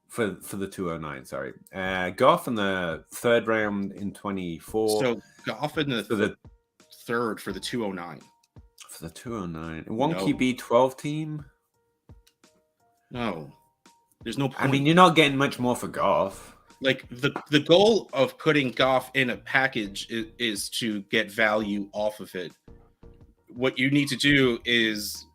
for the 209? Sorry, Goff in the 3rd round in 24. So Goff in the 3rd for the 209. For the 209, 1 QB 12-team. No, there's no point. I mean, you're not getting much more for Goff. Like the goal of putting Goff in a package is to get value off of it. What you need to do is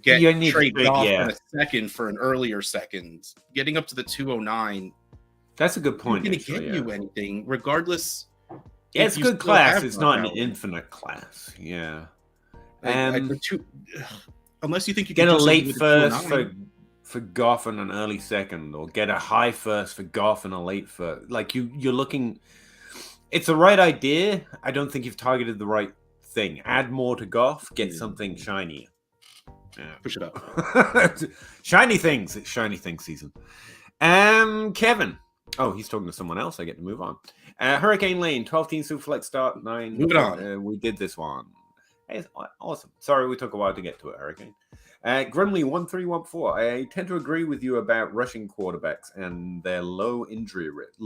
trade Goff in a second for an earlier second. Getting up to the 209. That's a good point. Not going to get you anything, regardless. Yeah, it's a good class. It's not an infinite class. Yeah. Unless you think you get can a late first for Goff and an early second, or get a high first for Goff and a late first. Like you're looking. It's the right idea. I don't think you've targeted the right thing. Add more to Goff. Get something shiny. Yeah, push it up. Shiny things. It's shiny things season. Kevin. Oh, he's talking to someone else. I get to move on. Hurricane Lane, 12-team Superflex start 9. Move it on. We did this one. Hey, awesome. Sorry, we took a while to get to it, Hurricane. Grimley 1314. I tend to agree with you about rushing quarterbacks and their low injury risk.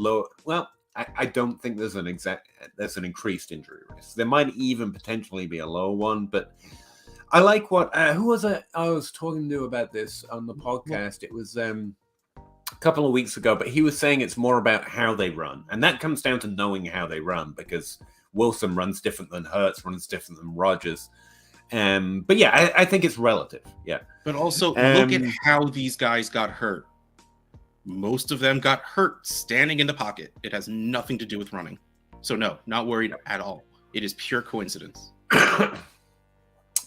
I don't think there's an increased injury risk. There might even potentially be a low one, but I like what who was I was talking to about this on the podcast. It was a couple of weeks ago, but he was saying it's more about how they run, and that comes down to knowing how they run, because Wilson runs different than Hurts, runs different than Rodgers. But yeah, I think it's relative. Yeah, but also look at how these guys got hurt. Most of them got hurt standing in the pocket. It has nothing to do with running. So no, not worried at all. It is pure coincidence.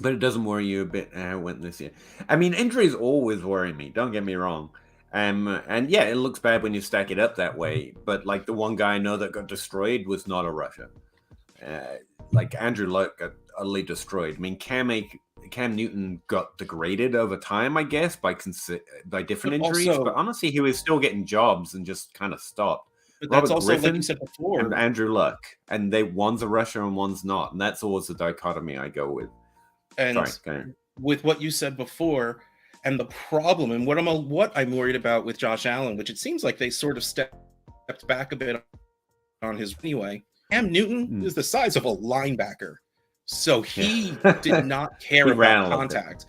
But it doesn't worry you a bit how it went this year. I mean, injuries always worry me. Don't get me wrong. And yeah, it looks bad when you stack it up that way. But like the one guy I know that got destroyed was not a rusher. Like Andrew Luck got utterly destroyed. I mean, Cam Cam Newton got degraded over time, I guess, by different injuries. Also, but honestly, he was still getting jobs and just kind of stopped. but that's Robert also, like Griffin you said before, and Andrew Luck, and one's a rusher and one's not, and that's always the dichotomy I go with. and Sorry, with what you said before, and the problem, and what I'm worried about with Josh Allen, which it seems like they sort of stepped back a bit on his anyway. Cam Newton is the size of a linebacker, so he did not care about contact.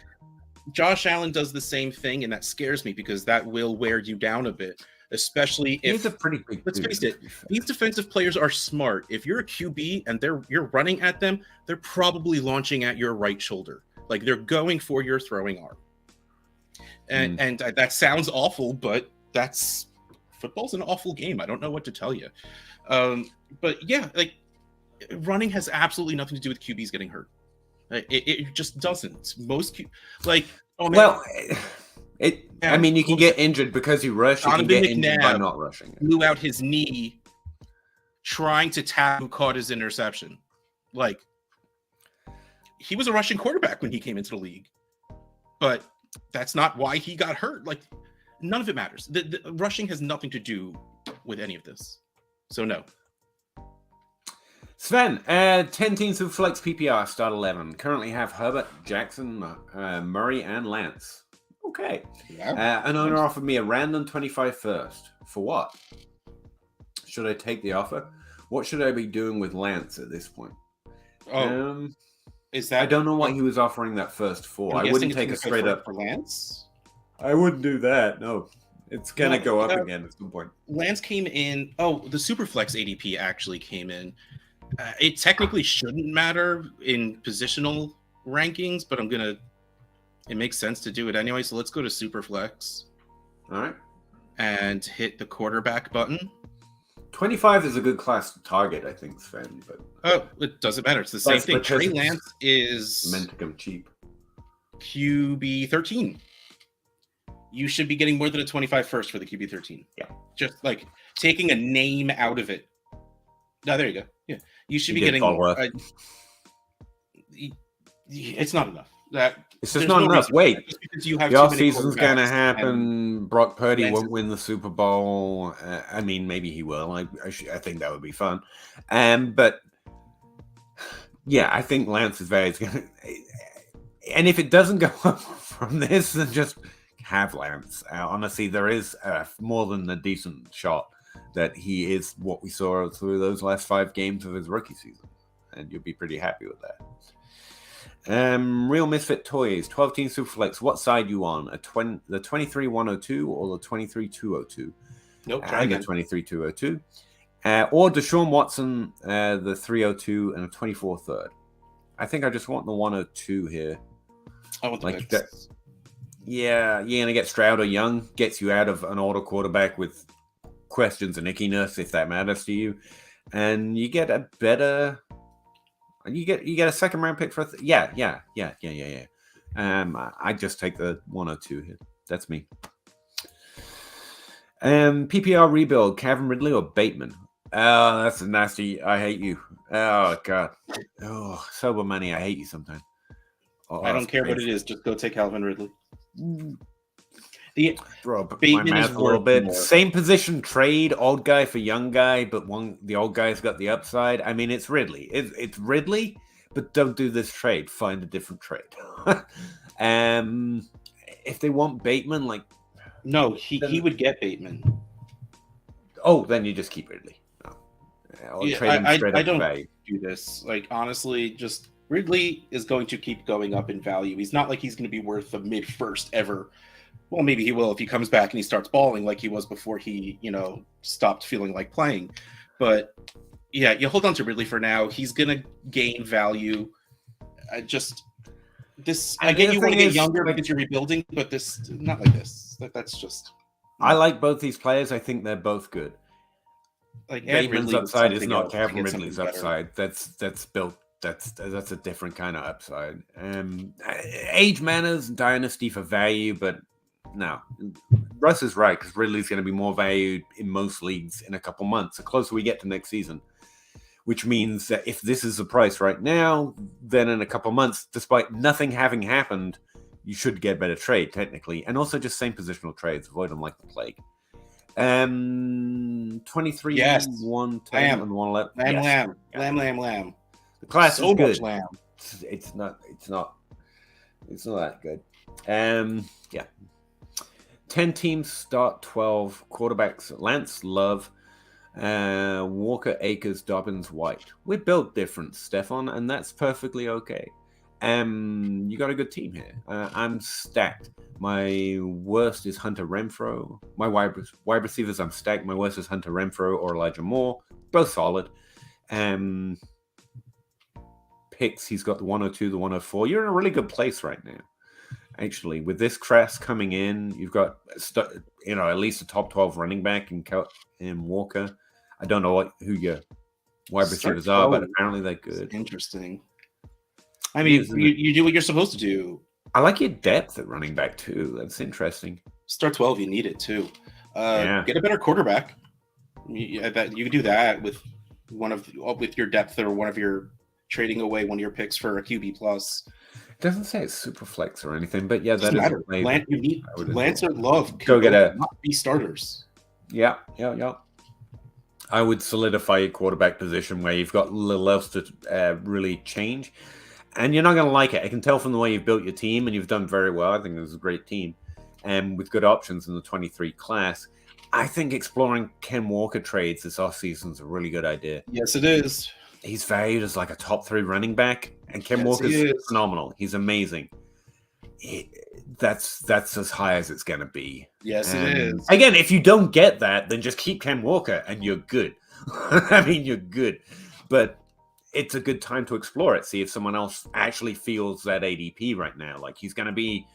Josh Allen does the same thing, and that scares me because that will wear you down a bit, especially if he's a pretty big. Let's face it, these defensive players are smart. If you're a QB and you're running at them, they're probably launching at your right shoulder, like they're going for your throwing arm. And that sounds awful, but football's an awful game. I don't know what to tell you. But yeah, like running has absolutely nothing to do with QBs getting hurt. It just doesn't. I mean, you can get injured because you rush. You can get injured by not rushing. Blew out his knee trying to tackle who caught his interception. Like, he was a rushing quarterback when he came into the league, but that's not why he got hurt. Like, none of it matters. The rushing has nothing to do with any of this. So no. Sven, 10 teams with flex PPR, start 11. Currently have Herbert, Jackson, Murray, and Lance. Okay. Yeah. An owner offered me a random 25 first. For what? Should I take the offer? What should I be doing with Lance at this point? Is that? I don't know what he was offering that first for. I wouldn't take it straight up for Lance. I wouldn't do that. No, it's gonna go up again at some point. Lance came in. Oh, the Superflex ADP actually came in. It technically shouldn't matter in positional rankings, but it makes sense to do it anyway. So let's go to Superflex. All right. And hit the quarterback button. 25 is a good class to target, I think, Sven. But it doesn't matter. It's the same thing. Trey Lance is meant to come cheap. QB 13. You should be getting more than a 25 first for the QB 13. Yeah. Just like taking a name out of it. No, there you go. Yeah. You should be getting more. It's not enough. It's just not enough. Wait, just because you have the offseason's going to happen. Brock Purdy won't win the Super Bowl. I mean, maybe he will. I think that would be fun. But yeah, I think Lance is very going to. And if it doesn't go up from this, then just have Lance. Honestly, there is more than a decent shot that he is what we saw through those last 5 games of his rookie season, and you'll be pretty happy with that. Real Misfit Toys, 12 team Superflex. What side you on? The 23-102 or the 23-202? Nope, I get 23-202. Or Deshaun Watson, the 302 and a 24 third. I think I just want the 102 here. I want the picks. Yeah, you're going to get Stroud or Young, gets you out of an older quarterback with questions and ickiness, if that matters to you. And you get a better... You get a second round pick for yeah. I just take the 102 here. That's me. PPR rebuild, Calvin Ridley or Bateman? Oh, that's nasty. I hate you. Oh god. Oh, sober money. I hate you sometimes. Oh, I don't care what it is. Just go take Calvin Ridley. Rob, my mouth a little bit. More. Same position trade, old guy for young guy, but the old guy's got the upside. I mean, it's Ridley. It's Ridley, but don't do this trade. Find a different trade. If they want Bateman, no, he would get Bateman. Oh, then you just keep Ridley. No. I don't do this. Honestly, just Ridley is going to keep going up in value. He's not like he's going to be worth the mid-first ever. Well, maybe he will if he comes back and he starts balling like he was before he, stopped feeling like playing. But yeah, you hold on to Ridley for now. He's gonna gain value. I get you want to get younger because you're rebuilding, but this not like this. That's just. I like both these players. I think they're both good. Bateman's upside is not Calvin Ridley's upside. That's built. That's a different kind of upside. Age matters, Dynasty for value, but. No, Russ is right because Ridley's going to be more valued in most leagues in a couple months. The closer we get to next season, which means that if this is the price right now, then in a couple of months, despite nothing having happened, you should get a better trade technically, and also just same positional trades. Avoid them like the plague. 23, Yes. 110, and 111. Lamb. The class So is good. much lamb. It's not that good. 10 teams start 12 quarterbacks: Lance, Love, Walker, Akers, Dobbins, White. We're built different, Stefan, and that's perfectly okay. You got a good team here. I'm stacked. My worst is Hunter Renfrow. My wide receivers, I'm stacked. My worst is Hunter Renfrow or Elijah Moore. Both solid. Picks, he's got the 102, the 104. You're in a really good place right now. Actually, with this Crest coming in, you've got at least a top 12 running back in Walker. I don't know who your wide receivers are, but apparently they're good. Interesting. I mean, you do what you're supposed to do. I like your depth at running back too. That's interesting. Start 12, you need it too. Get a better quarterback. I bet you can do that with with your depth or one of your trading away one of your picks for a QB plus. It doesn't say it's super flex or anything, but yeah, that is matter. You need Lance or Love. Go get not be starters. Yeah. I would solidify your quarterback position where you've got little else to really change, and you're not going to like it. I can tell from the way you've built your team, and you've done very well. I think this is a great team, and with good options in the 23 class. I think exploring Ken Walker trades this offseason is a really good idea. Yes, it is. He's valued as like a top 3 running back, and Ken Walker's phenomenal. He's amazing. That's as high as it's going to be. Yes, it is. Again, if you don't get that, then just keep Ken Walker, and you're good. I mean, you're good. But it's a good time to explore it. See if someone else actually feels that ADP right now. Like he's going to be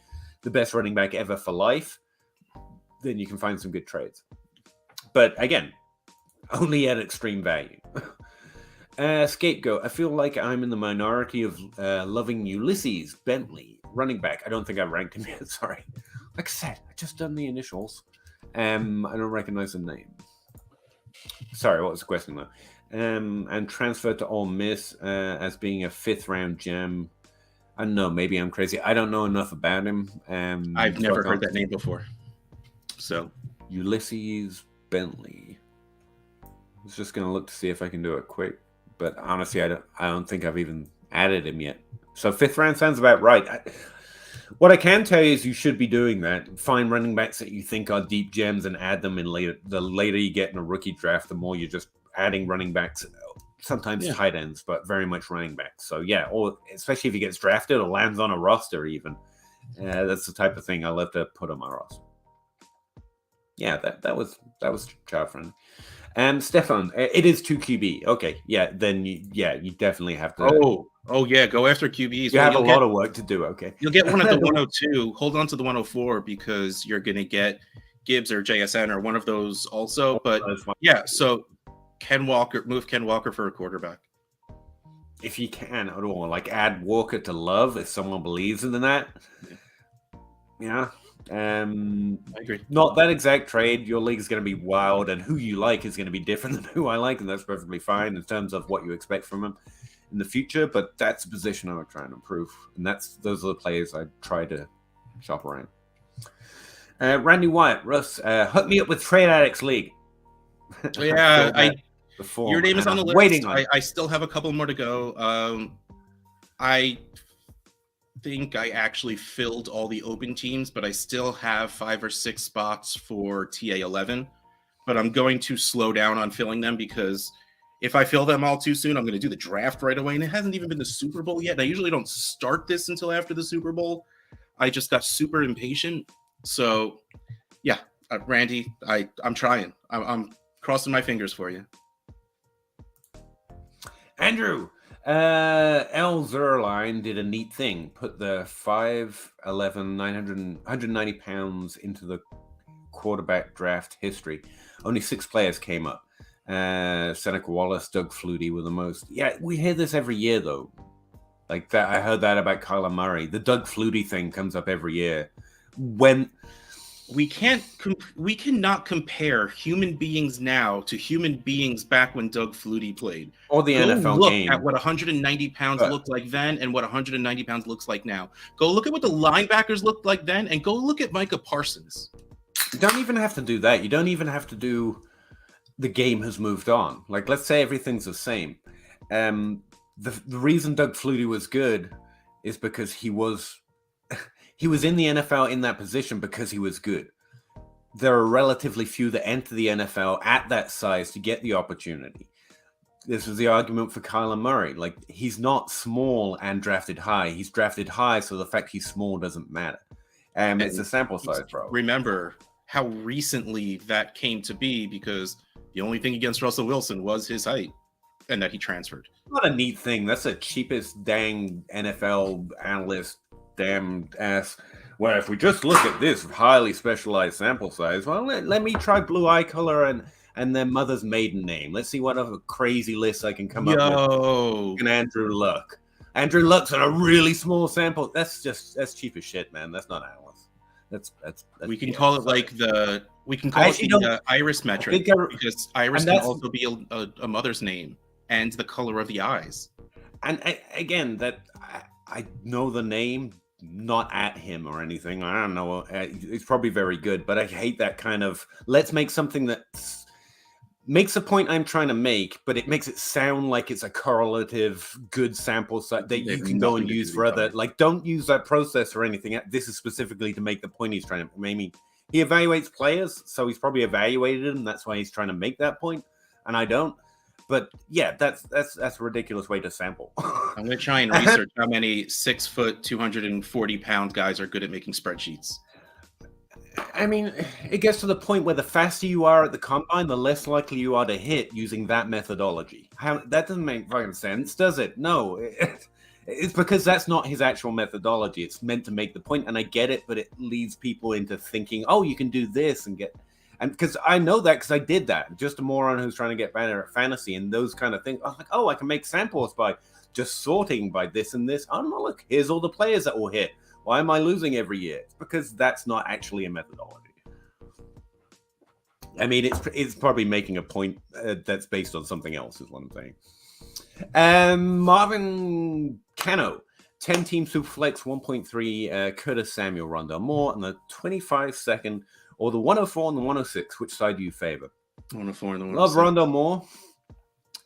the best running back ever for life. Then you can find some good trades. But again, only at extreme value. Scapegoat. I feel like I'm in the minority of loving Ulysses Bentley, running back. I don't think I ranked him yet. Sorry. Like I said, I just done the initials. I don't recognize the name. Sorry, what was the question though? And transferred to Ole Miss as being a 5th round gem. I don't know. Maybe I'm crazy. I don't know enough about him. I've never heard that name before. So Ulysses Bentley. I was just gonna look to see if I can do it quick. But honestly, I don't think I've even added him yet. So 5th round sounds about right. What I can tell you is you should be doing that. Find running backs that you think are deep gems and add them in later. The later you get in a rookie draft, the more you're just adding running backs. Sometimes tight ends, but very much running backs. So yeah, or especially if he gets drafted or lands on a roster even. That's the type of thing I love to put on my roster. Yeah, that was child friendly. Stefan, it is 2 QB. Okay, yeah, then you definitely have to. Oh yeah, go after QBs. You have a lot of work to do. Okay, you'll get one at the 102. Hold on to the 104 because you're going to get Gibbs or JSN or one of those also. But yeah, so move Ken Walker for a quarterback. If you can, I don't want like add Walker to Love if someone believes in that. Yeah. I agree. Not that exact trade. Your league is going to be wild, and who you like is going to be different than who I like, and that's perfectly fine in terms of what you expect from him in the future. But that's a position I would try and improve, and those are the players I try to shop around. Randy Wyatt, Russ, hook me up with Trade Addicts League. Yeah, your name is on the list. Waiting on I still have a couple more to go. I think I actually filled all the open teams, but I still have 5 or 6 spots for TA11. But I'm going to slow down on filling them because if I fill them all too soon, I'm going to do the draft right away. And it hasn't even been the Super Bowl yet. And I usually don't start this until after the Super Bowl. I just got super impatient. So, yeah, Randy, I'm trying. I'm crossing my fingers for you. Andrew. L. Zerline did a neat thing. Put the 5'11", 190 pounds into the quarterback draft history. Only 6 players came up. Seneca Wallace, Doug Flutie were the most. Yeah, we hear this every year, though. Like that, I heard that about Kyler Murray. The Doug Flutie thing comes up every year. When we cannot compare human beings now to human beings back when Doug Flutie played. Or the Go NFL look game. at what 190 pounds But- looked like then and what 190 pounds looks like now. Go look at what the linebackers looked like then and go look at Micah Parsons. You don't even have to do that. You don't even have to do the game has moved on. Like, let's say everything's the same. The reason Doug Flutie was good is because he was in the NFL in that position because he was good. There are relatively few that enter the NFL at that size to get the opportunity. This was the argument for Kyler Murray. Like, he's not small and drafted high. He's drafted high, so the fact he's small doesn't matter. It's a sample size, bro. Remember how recently that came to be, because the only thing against Russell Wilson was his height and that he transferred. Not a neat thing. That's the cheapest dang NFL analyst damn ass. Well, if we just look at this highly specialized sample size, well, let me try blue eye color and their mother's maiden name. Let's see what other crazy list I can come up with. And Andrew Luck. Andrew Luck's on a really small sample. That's cheap as shit, man. That's not analyst. That's we can call it like the iris metric, because iris can also be a mother's name and the color of the eyes. And again, I know the name, not at him or anything. I don't know. It's probably very good, but I hate that kind of, let's make something that makes a point I'm trying to make, but it makes it sound like it's a correlative good sample set that you can go and use for other, like, don't use that process or anything. This is specifically to make the point he's trying to make. I mean, he evaluates players, so he's probably evaluated them. That's why he's trying to make that point, and I don't. But yeah, that's a ridiculous way to sample. I'm going to try and research how many 6 foot, 240-pound guys are good at making spreadsheets. I mean, it gets to the point where the faster you are at the combine, the less likely you are to hit using that methodology. That doesn't make fucking sense, does it? No. It's because that's not his actual methodology. It's meant to make the point, and I get it, but it leads people into thinking, oh, you can do this and because I know that because I did that. Just a moron who's trying to get better at fantasy and those kind of things. I was like, oh, I can make samples by just sorting by this and this. Oh, no, look, here's all the players that will hit. Why am I losing every year? It's because that's not actually a methodology. I mean, it's probably making a point that's based on something else, is what I'm saying. Marvin Cano, 10-team Superflex, 1.3, Curtis Samuel, Rondell Moore, and the 25-second, or the 104 and the 106. Which side do you favor? 104 and the 106. Love Rondell Moore.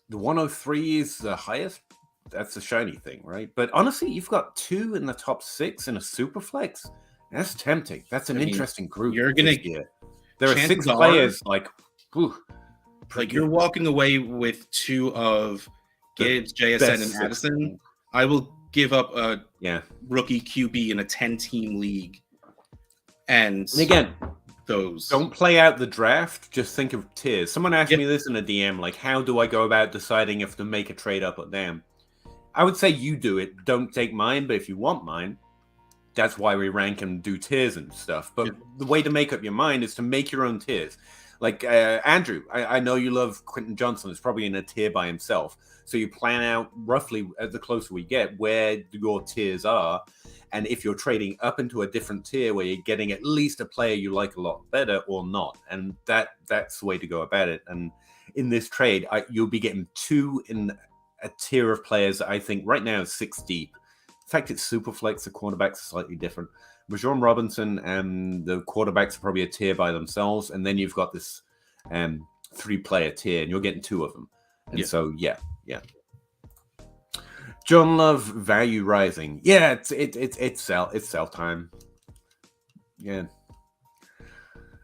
The 103 is the highest. That's the shiny thing, right? But honestly, you've got 2 in the top 6 in a Superflex. That's tempting. That's an interesting group. You're gonna get. There are 6 players like. Whew, like you're walking away with 2 of Gibbs, JSN, and Addison. I will give up a rookie QB in a 10-team league. And again, those don't play out the draft. Just think of tiers. Someone asked me this in a DM, like, how do I go about deciding if to make a trade up or down? I would say you do it. Don't take mine, but if you want mine, that's why we rank and do tiers and stuff. But the way to make up your mind is to make your own tiers. Like Andrew, I know you love Quentin Johnson. It's probably in a tier by himself. So you plan out roughly, as the closer we get, where your tiers are. And if you're trading up into a different tier where you're getting at least a player you like a lot better or not. And that's the way to go about it. And in this trade, you'll be getting 2 in a tier of players that I think right now is 6 deep. In fact, it's Superflex. The quarterbacks are slightly different. Bijan Robinson and the quarterbacks are probably a tier by themselves. And then you've got this 3-player tier, and you're getting 2 of them. And so, yeah. John Love, value rising. Yeah, it's sell time. Yeah.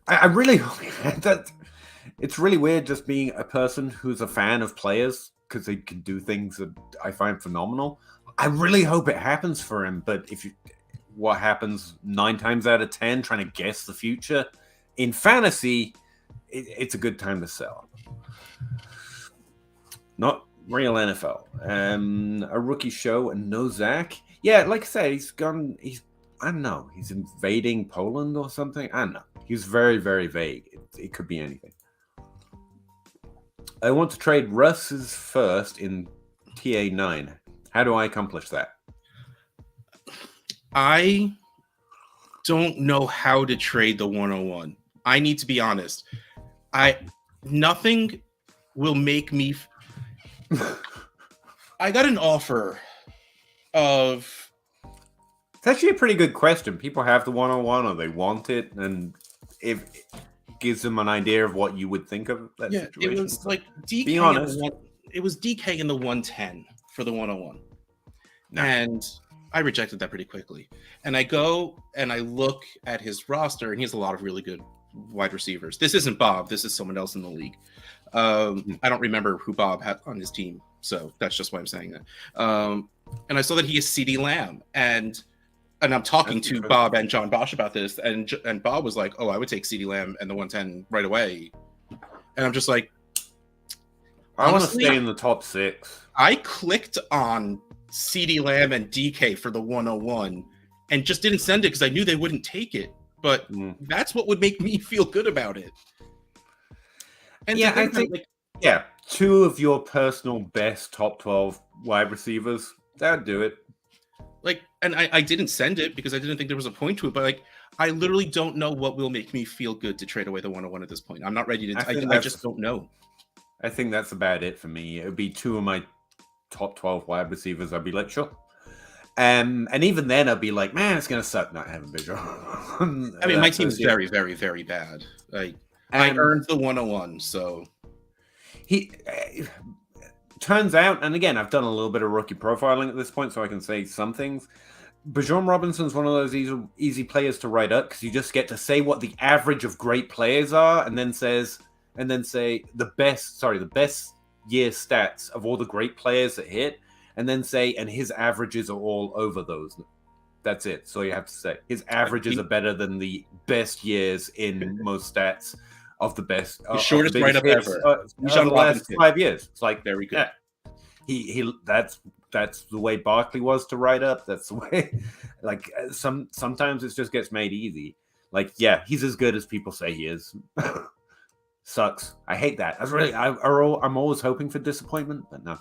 I really hope that it's really weird just being a person who's a fan of players because they can do things that I find phenomenal. I really hope it happens for him, but what happens 9 times out of 10 trying to guess the future in fantasy, it's a good time to sell. Not real NFL. A rookie show and no Zach. Yeah, like I said, I don't know, he's invading Poland or something. I don't know. He's very, very vague. It could be anything. I want to trade Russ's first in TA9. How do I accomplish that? I don't know how to trade the 101. I need to be honest. Nothing will make me. I got an offer of. It's actually a pretty good question. People have the 101 or they want it, and if it gives them an idea of what you would think of that situation. It was like DK. Be honest. It was DK in the 110 for the 101. No. And I rejected that pretty quickly. And I go and I look at his roster, and he has a lot of really good wide receivers. This isn't Bob. This is someone else in the league. I don't remember who Bob had on his team, so that's just why I'm saying that. And I saw that he is CeeDee Lamb, and I'm talking to Bob and John Bosch about this, and Bob was like, "Oh, I would take CeeDee Lamb and the 110 right away," and I'm just like, I want to stay in the top 6. I clicked on CeeDee Lamb and DK for the 101 and just didn't send it because I knew they wouldn't take it. But that's what would make me feel good about it. And yeah, I think, like, 2 of your personal best top 12 wide receivers, that'd do it. Like, and I didn't send it because I didn't think there was a point to it, but like, I literally don't know what will make me feel good to trade away the 101 at this point. I'm not ready to. I just don't know. I think that's about it for me. It would be 2 of my top 12 wide receivers. I'd be like, sure. And even then, I'd be like, man, it's gonna suck not having Bijan. I mean, my team's very, very, very bad. Like, I earned the 101, so he turns out, and again, I've done a little bit of rookie profiling at this point, so I can say some things. Bijan Robinson's one of those easy players to write up because you just get to say what the average of great players are, and then say the best year stats of all the great players that hit, and then say, and his averages are all over those. That's it. So you have to say his averages are better than the best years in most stats of the best. The shortest write-up ever. The last 5 years. It's like very good. He that's the way Barkley was to write up. That's the way. Like sometimes it just gets made easy. Like, yeah, he's as good as people say he is. Sucks. I hate that. I'm always hoping for disappointment, but no.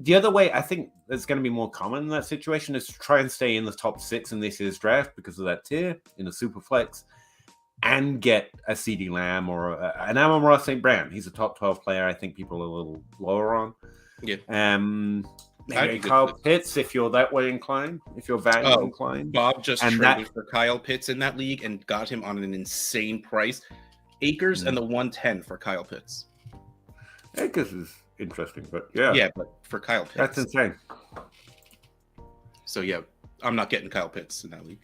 The other way I think that's going to be more common in that situation is to try and stay in the top 6 in this year's draft because of that tier in a super flex and get a CeeDee Lamb or an Amon-Ra St. Brown. He's a top 12 player. I think people are a little lower on. Yeah. Maybe Kyle Pitts if you're that way inclined, if you're value inclined. Bob just traded for Kyle Pitts in that league and got him on an insane price. Akers and the 110 for Kyle Pitts. Akers is interesting, but yeah. Yeah, but for Kyle Pitts. That's insane. So yeah, I'm not getting Kyle Pitts in that league.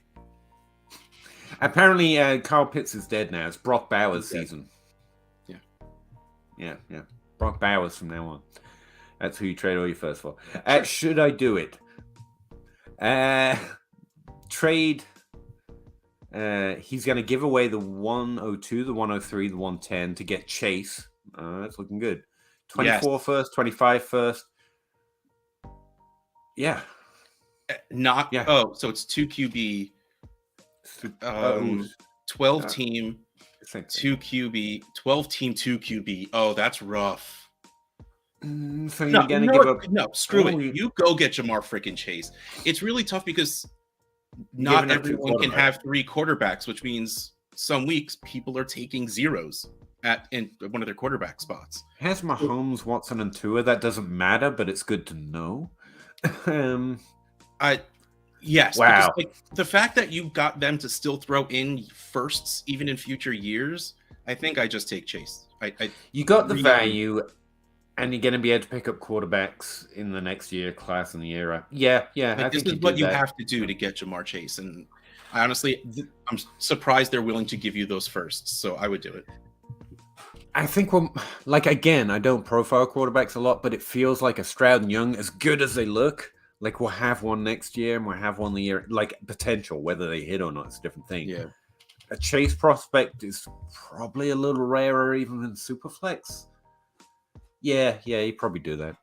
Apparently, Kyle Pitts is dead now. It's Brock Bowers' season. Yeah. Brock Bowers from now on. That's who you trade all your first for. Should I do it? Trade. He's going to give away the 102, the 103, the 110 to get Chase. That's looking good. 24 first, 25 first. Yeah. So it's 2 QB, 12 team, 2 QB, 12 team, 2 QB. Oh, that's rough. So you're going to give up. No, screw it. You go get Jamar freaking Chase. It's really tough because not everyone can have 3 quarterbacks, which means some weeks people are taking zeros in one of their quarterback spots. Has Mahomes, Watson, and Tua? That doesn't matter, but it's good to know. Yes. Wow. Because, the fact that you got them to still throw in firsts even in future years, I think I just take Chase. You got the value, and you're going to be able to pick up quarterbacks in the next year class and the era. Yeah. This is what you have to do to get Jamar Chase, and I'm surprised they're willing to give you those firsts. So I would do it. I think again, I don't profile quarterbacks a lot, but it feels like a Stroud and Young, as good as they look, like we'll have one next year and we'll have one the year, like potential, whether they hit or not, it's a different thing. Yeah. A Chase prospect is probably a little rarer even in Superflex. Yeah, you probably do that.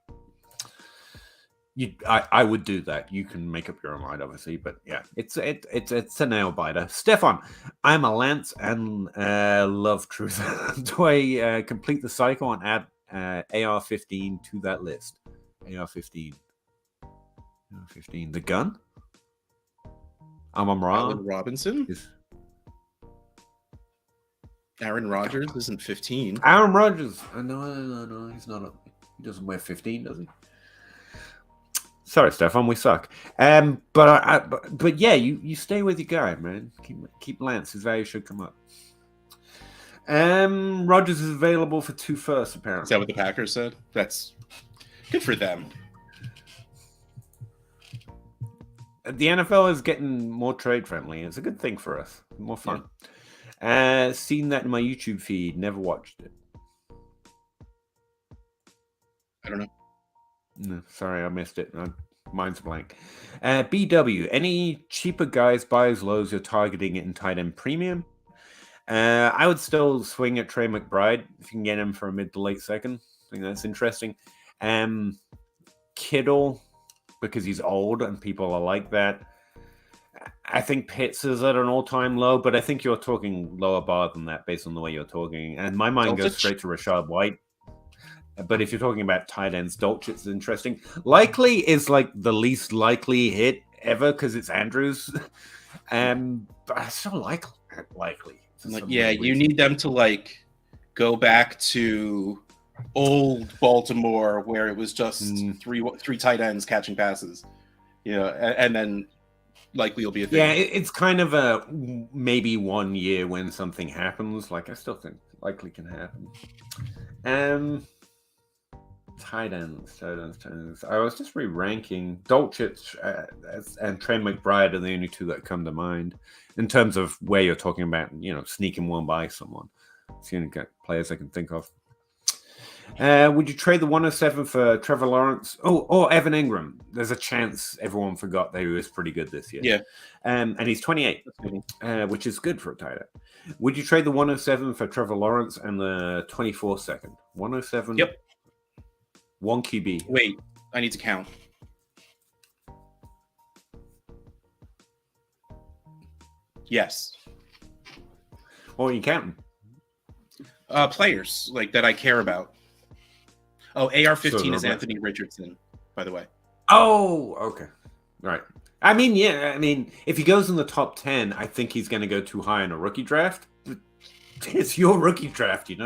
I would do that. You can make up your own mind, obviously, but yeah, it's a nail biter. Stefan, I'm a Lance and love Truth. Do I complete the cycle and add AR-15 to that list? AR-15, the gun. Amon Ra. Allen Robinson. Aaron Rodgers isn't 15. Aaron Rodgers. No, he's not. He doesn't wear 15, does he? Sorry, Stefan, we suck. But yeah, you stay with your guy, man. Keep Lance. His value should come up. Rodgers is available for 2 firsts, apparently. Is that what the Packers said? That's good for them. The NFL is getting more trade friendly. It's a good thing for us. More fun. Yeah. Seen that in my YouTube feed. Never watched it. I don't know. No, sorry, I missed it. Mine's blank. BW. Any cheaper guys, buys, lows you're targeting in tight end premium? I would still swing at Trey McBride if you can get him for a mid to late second. I think that's interesting. Kittle, because he's old and people are like that. I think Pitts is at an all-time low, but I think you're talking lower bar than that based on the way you're talking. And my mind goes straight to Rashad White. But if you're talking about tight ends, Dolchitz is interesting. Likely is like the least likely hit ever because it's Andrews. But I still likely. You need them to like go back to old Baltimore where it was just three tight ends catching passes, and then likely you'll be a thing. Yeah, it's kind of a maybe 1 year when something happens. Like I still think likely can happen. Tight ends. I was just re-ranking. Dolchich and Trey McBride are the only 2 that come to mind in terms of where you're talking about, sneaking one by someone. It's the only players I can think of. Would you trade the 107 for Trevor Lawrence? Or Evan Ingram? There's a chance everyone forgot that he was pretty good this year. Yeah. And he's 28, which is good for a tight end. Would you trade the 107 for Trevor Lawrence and the 24 second? 107? Yep. 1 QB. Wait, I need to count. Yes. What are you counting? Players like that I care about. Oh, AR-15 is Anthony Richardson, by the way. Oh, okay. Right. I mean, if he goes in the top 10, I think he's going to go too high in a rookie draft. It's your rookie draft, you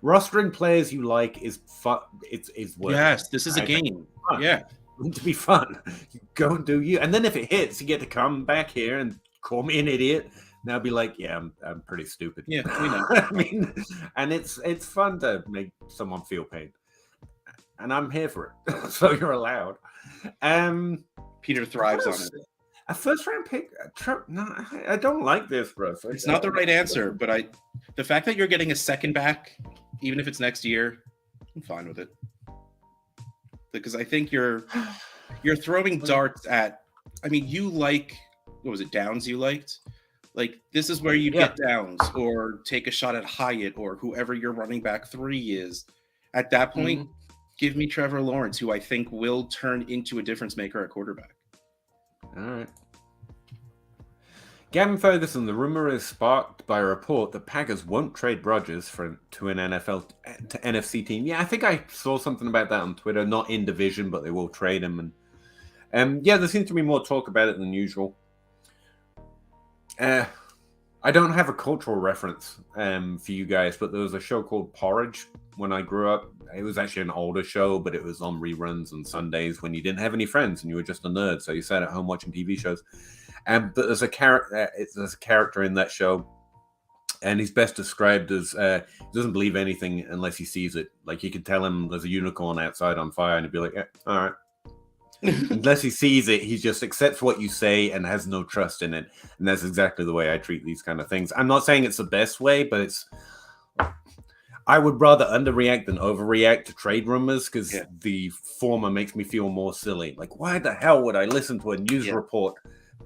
rostering players you like is fun. It's worth. Yes, this is a game. Yeah, to be fun. Go and do you, and then if it hits, you get to come back here and call me an idiot. And I'll be like, yeah, I'm pretty stupid. Yeah, we know. And it's fun to make someone feel pain, and I'm here for it. So you're allowed. Peter thrives on it. A first round pick? No, I don't like this, bro. It's not the right answer, but the fact that you're getting a second back, even if it's next year, I'm fine with it. Because I think you're throwing darts at. I mean, you like what was it? Downs you liked? Like this is where you get Downs or take a shot at Hyatt or whoever your running back 3 is. At that point, give me Trevor Lawrence, who I think will turn into a difference maker at quarterback. All right. Gavin Ferguson, the rumor is sparked by a report that Packers won't trade Rodgers to an NFC team. Yeah, I think I saw something about that on Twitter. Not in division, but they will trade him. And there seems to be more talk about it than usual. I don't have a cultural reference for you guys, but there was a show called Porridge when I grew up. It was actually an older show, but it was on reruns on Sundays when you didn't have any friends and you were just a nerd, so you sat at home watching TV shows. But there's a character in that show, and he's best described as he doesn't believe anything unless he sees it. Like you could tell him there's a unicorn outside on fire, and he'd be like, "Yeah, all right." Unless he sees it, he just accepts what you say and has no trust in it. And that's exactly the way I treat these kind of things. I'm not saying it's the best way, but I would rather underreact than overreact to trade rumors because the former makes me feel more silly. Like, why the hell would I listen to a news report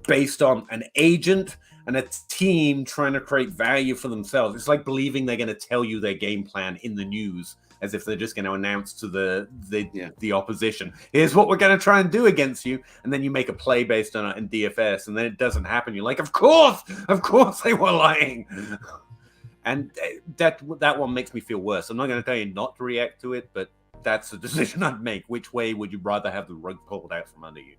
based on an agent and a team trying to create value for themselves? It's like believing they're going to tell you their game plan in the news as if they're just going to announce to the opposition, here's what we're going to try and do against you. And then you make a play based on it in DFS and then it doesn't happen. You're like, of course they were lying. And that one makes me feel worse. I'm not going to tell you not to react to it, but that's a decision I'd make. Which way would you rather have the rug pulled out from under you?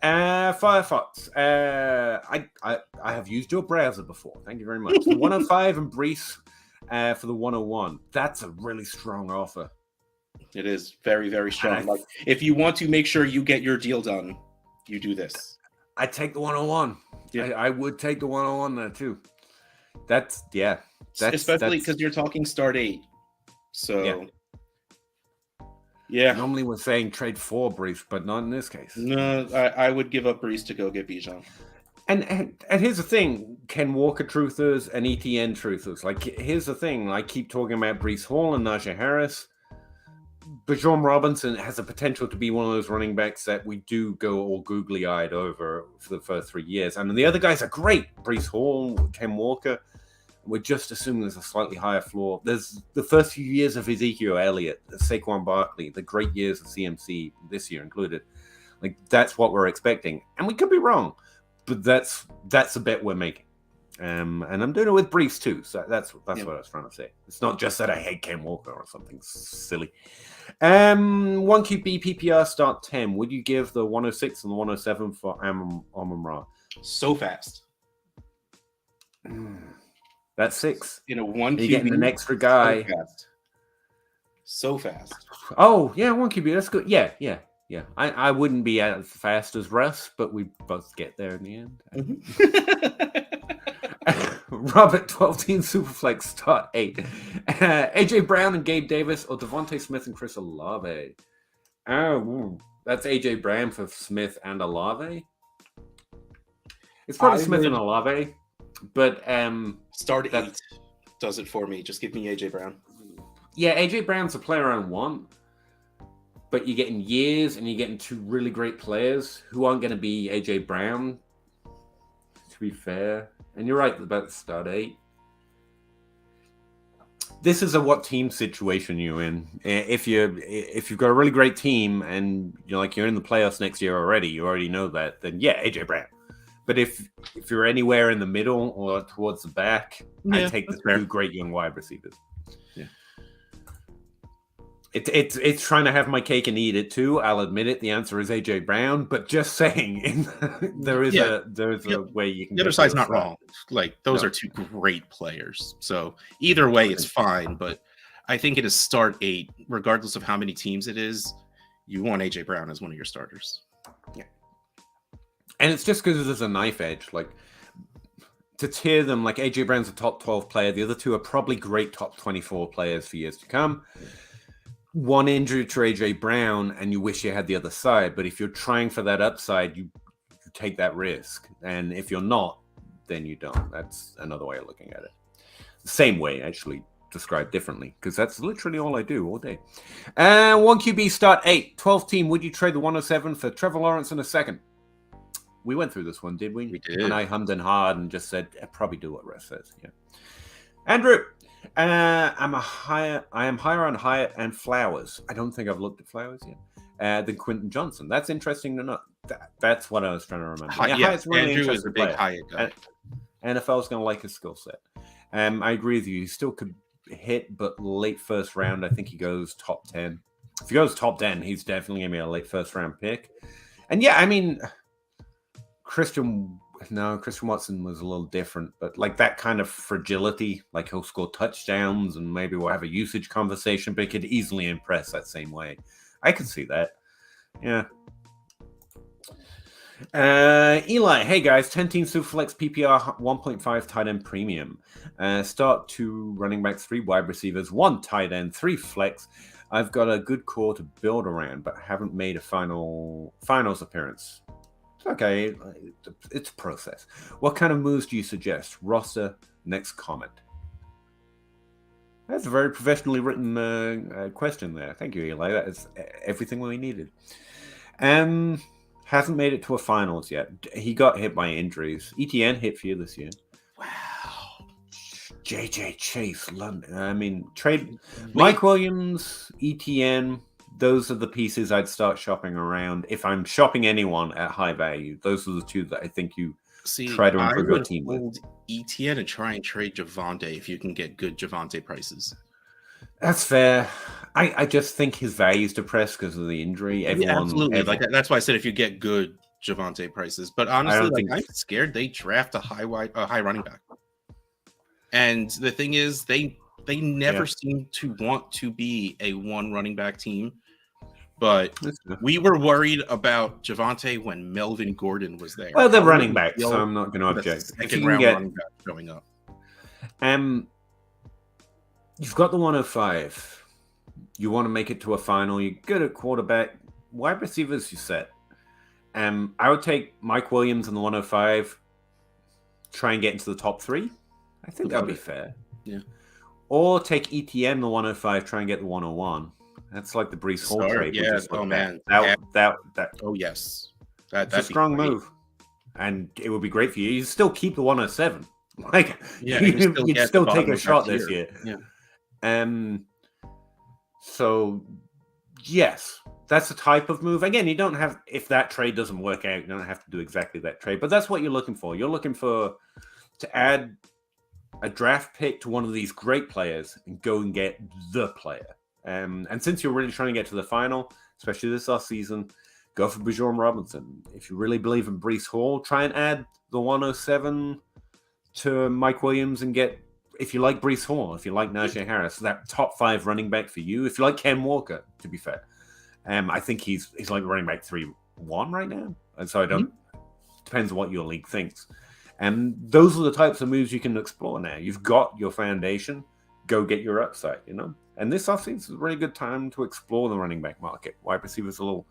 Firefox. I have used your browser before. Thank you very much. The 105 and Brees for the 101. That's a really strong offer. It is very, very strong. Like, if you want to make sure you get your deal done, you do this. I take the 101. Yeah. I would take the 101 there too. That's especially because you're talking start 8. So yeah. Normally we're saying trade for Brees, but not in this case. No, I would give up Brees to go get Bijan. And here's the thing: Ken Walker truthers and ETN truthers. Like, here's the thing: I keep talking about Brees Hall and Najee Harris. Bijan Robinson has the potential to be one of those running backs that we do go all googly-eyed over for the first 3 years. And the other guys are great. Brees Hall, Ken Walker. We're just assuming there's a slightly higher floor. There's the first few years of Ezekiel Elliott, Saquon Barkley, the great years of CMC this year included. Like, that's what we're expecting. And we could be wrong, but that's a bet we're making. And I'm doing it with Brees too. So that's what I was trying to say. It's not just that I hate Ken Walker or something silly. 1 QB PPR start 10. Would you give the 106 and the 107 for Amon-Ra? So fast. That's 6. In a 1 QB. You're getting an extra guy. So fast. Oh, yeah, 1 QB. That's good. Yeah. I wouldn't be as fast as Russ, but we both get there in the end. Mm-hmm. Robert, 12-team Superflex, start 8. AJ Brown and Gabe Davis, or Devontae Smith and Chris Olave? Oh, that's AJ Brown for Smith and Olave. It's probably Smith and Olave, but start 8 does it for me. Just give me AJ Brown. Yeah, AJ Brown's a player I want, but you're getting years and you're getting 2 really great players who aren't going to be AJ Brown, to be fair. And you're right about the start 8. This is a what team situation you're in. If you've got a really great team and you're in the playoffs next year already, you already know that, then yeah, AJ Brown. But if you're anywhere in the middle or towards the back, I take the 2 great young wide receivers. Yeah. It's trying to have my cake and eat it too. I'll admit it. The answer is AJ Brown, but just saying, there is a way you can. The other side's not wrong. Like, those are 2 great players. So either way, it's fine. But I think it is start 8, regardless of how many teams it is. You want AJ Brown as one of your starters. Yeah, and it's just because there's a knife edge. Like, to tier them, like AJ Brown's a top 12 player. The other 2 are probably great top 24 players for years to come. One injury to AJ Brown and you wish you had the other side, but if you're trying for that upside, you take that risk, and if you're not, then you don't. That's another way of looking at it. The same way, actually, described differently, because that's literally all I do all day. 1 QB start 8, 12 team. Would you trade the 107 for Trevor Lawrence in a second? We went through this one, did we? We did. And I hummed and hawed and just said, probably do what Russ says. Yeah. Andrew, I am higher on Hyatt and Flowers. I don't think I've looked at Flowers yet. Than Quentin Johnson. That's interesting to know. That's what I was trying to remember. Hyatt's really Andrew is a big Hyatt guy. NFL's going to like his skill set. I agree with you. He still could hit, but late first round, I think he goes top 10. If he goes top 10, he's definitely going to be a late first round pick. And yeah, I mean, Christian Watson was a little different, but like that kind of fragility, like he'll score touchdowns and maybe we'll have a usage conversation, but he could easily impress that same way. I can see that. Yeah. Eli, hey guys, 10-team Superflex PPR 1.5 tight end premium. Start 2 running backs, 3 wide receivers, 1 tight end, 3 flex. I've got a good core to build around, but haven't made a finals appearance. Okay, it's a process. What kind of moves do you suggest? Roster, next comment. That's a very professionally written question there. Thank you, Eli. That is everything we needed. Hasn't made it to a finals yet. He got hit by injuries. ETN hit for you this year. Wow. JJ Chase, London. I mean, trade Mike Williams, ETN. Those are the pieces I'd start shopping around. If I'm shopping anyone at high value, those are the 2 that I think you try to improve your team with. ETN and try and trade Javonte if you can get good Javonte prices. That's fair. I just think his value is depressed because of the injury. Absolutely. Like that's why I said if you get good Javonte prices. But I honestly, don't think I'm scared they draft a high running back. And the thing is, they never seem to want to be a one running back team. But we were worried about Javonte when Melvin Gordon was there. Well, they're running back, so I'm not going to object. If you can get running back showing up. You've got the 105. You want to make it to a final. You're good at quarterback. Wide receivers, you set. I would take Mike Williams in the 105. Try and get into the top 3. I think that'd be fair. Yeah. Or take ETN the 105. Try and get the 101. That's like the Brees Hall trade. Yeah. Oh man. That. Oh yes. That's a strong move, and it would be great for you. You still keep the 107. Like, you'd still take a shot this year. Yeah. So, yes, that's the type of move. Again, you don't have, if that trade doesn't work out, you don't have to do exactly that trade. But that's what you're looking for. You're looking to add a draft pick to one of these great players and go and get the player. And since you're really trying to get to the final, especially this offseason, go for Bijan Robinson. If you really believe in Brees Hall, try and add the 107 to Mike Williams and get, if you like Brees Hall, if you like Najee Harris, that top 5 running back for you. If you like Ken Walker, to be fair, I think he's like running back 3-1 right now. And so I don't, depends on what your league thinks. And those are the types of moves you can explore now. You've got your foundation, go get your upside, And this offseason is a really good time to explore the running back market. Wide receivers a little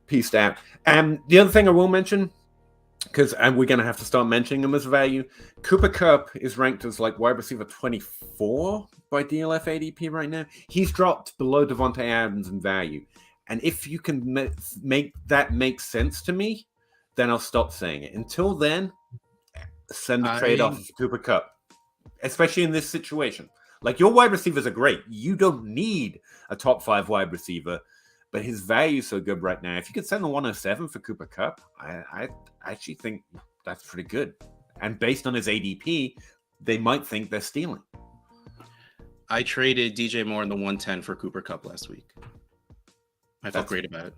pieced out. And the other thing I will mention, because we're going to have to start mentioning him as a value, Cooper Kupp is ranked as like wide receiver 24 by DLF ADP right now. He's dropped below Devontae Adams in value. And if you can make that make sense to me, then I'll stop saying it. Until then, send the trade off of Cooper Kupp, especially in this situation. Like, your wide receivers are great. You don't need a top 5 wide receiver, but his value is so good right now. If you could send the 107 for Cooper Kupp, I actually think that's pretty good. And based on his ADP, they might think they're stealing. I traded DJ Moore in the 110 for Cooper Kupp last week. I felt great about it.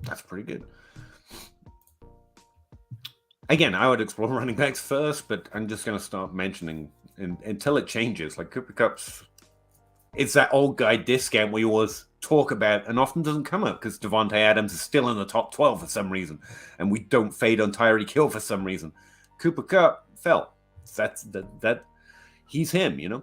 That's pretty good. Again, I would explore running backs first, but I'm just going to start mentioning until it changes. Like, Cooper Kupp's, it's that old guy discount we always talk about and often doesn't come up because Devontae Adams is still in the top 12 for some reason, and we don't fade on Tyreek Hill for some reason. Cooper Kupp fell. That's that. He's him,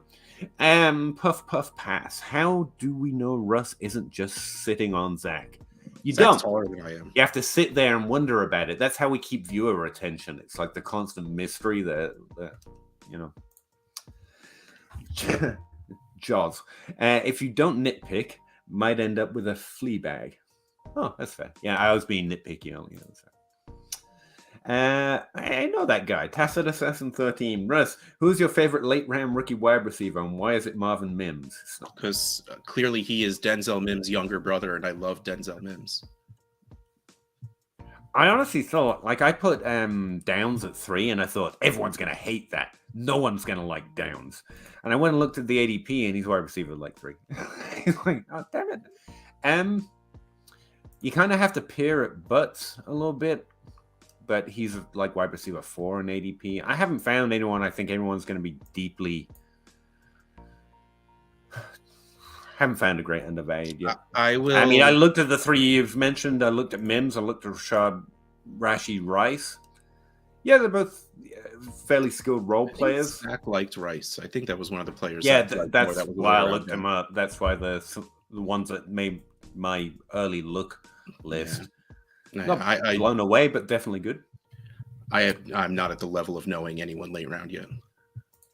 Puff puff pass. How do we know Russ isn't just sitting on Zach? You Zach's don't. Taller than I am. You have to sit there and wonder about it. That's how we keep viewer attention. It's like the constant mystery that Jaws. If you don't nitpick, might end up with a flea bag. Oh, that's fair. Yeah, I was being nitpicky earlier. I know that guy, Tacit Assassin 13. Russ, who's your favorite late round rookie wide receiver, and why is it Marvin Mims? Because clearly he is Denzel Mims' younger brother, and I love Denzel Mims. I honestly thought, I put Downs at 3, and I thought everyone's going to hate that. No one's going to like Downs. And I went and looked at the ADP, and he's wide receiver 3. He's like, oh, damn it. You kind of have to peer at Butts a little bit, but he's like wide receiver 4 in ADP. I haven't found anyone. I think everyone's going to be deeply. Haven't found a great undervalued yet. I will. I mean, I looked at the 3 you've mentioned. I looked at Mims. I looked at Rashee Rice. Yeah, they're both fairly skilled role players. Zach liked Rice. I think that was one of the players. Yeah, that's why I looked him up. That's why the ones that made my early look list. Yeah. Not blown away, but definitely good. I'm not at the level of knowing anyone late round yet.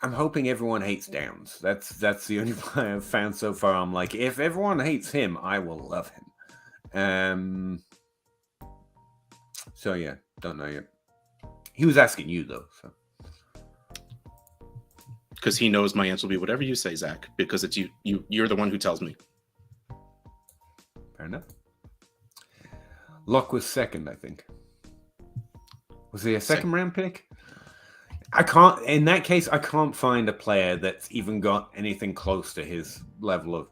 I'm hoping everyone hates Downs. That's the only player I've found so far. I'm like, if everyone hates him, I will love him. So yeah, don't know yet. He was asking you though, so because he knows my answer will be whatever you say, Zach. Because it's you're the one who tells me. Fair enough. Locke was second, I think. Was he a second round pick? In that case, I can't find a player that's even got anything close to his level of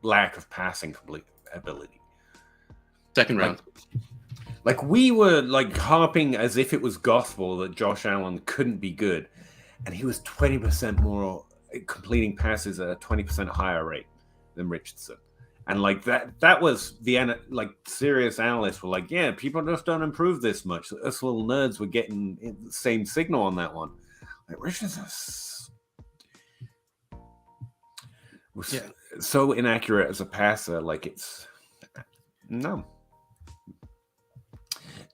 lack of passing ability. Second round. Like, we were like harping as if it was gospel that Josh Allen couldn't be good, and he was 20% more completing passes at a 20% higher rate than Richardson. And like that was like serious analysts were like, yeah, people just don't improve this much. Us little nerds were getting the same signal on that one. Like, Richardson was so inaccurate as a passer. Like, it's no.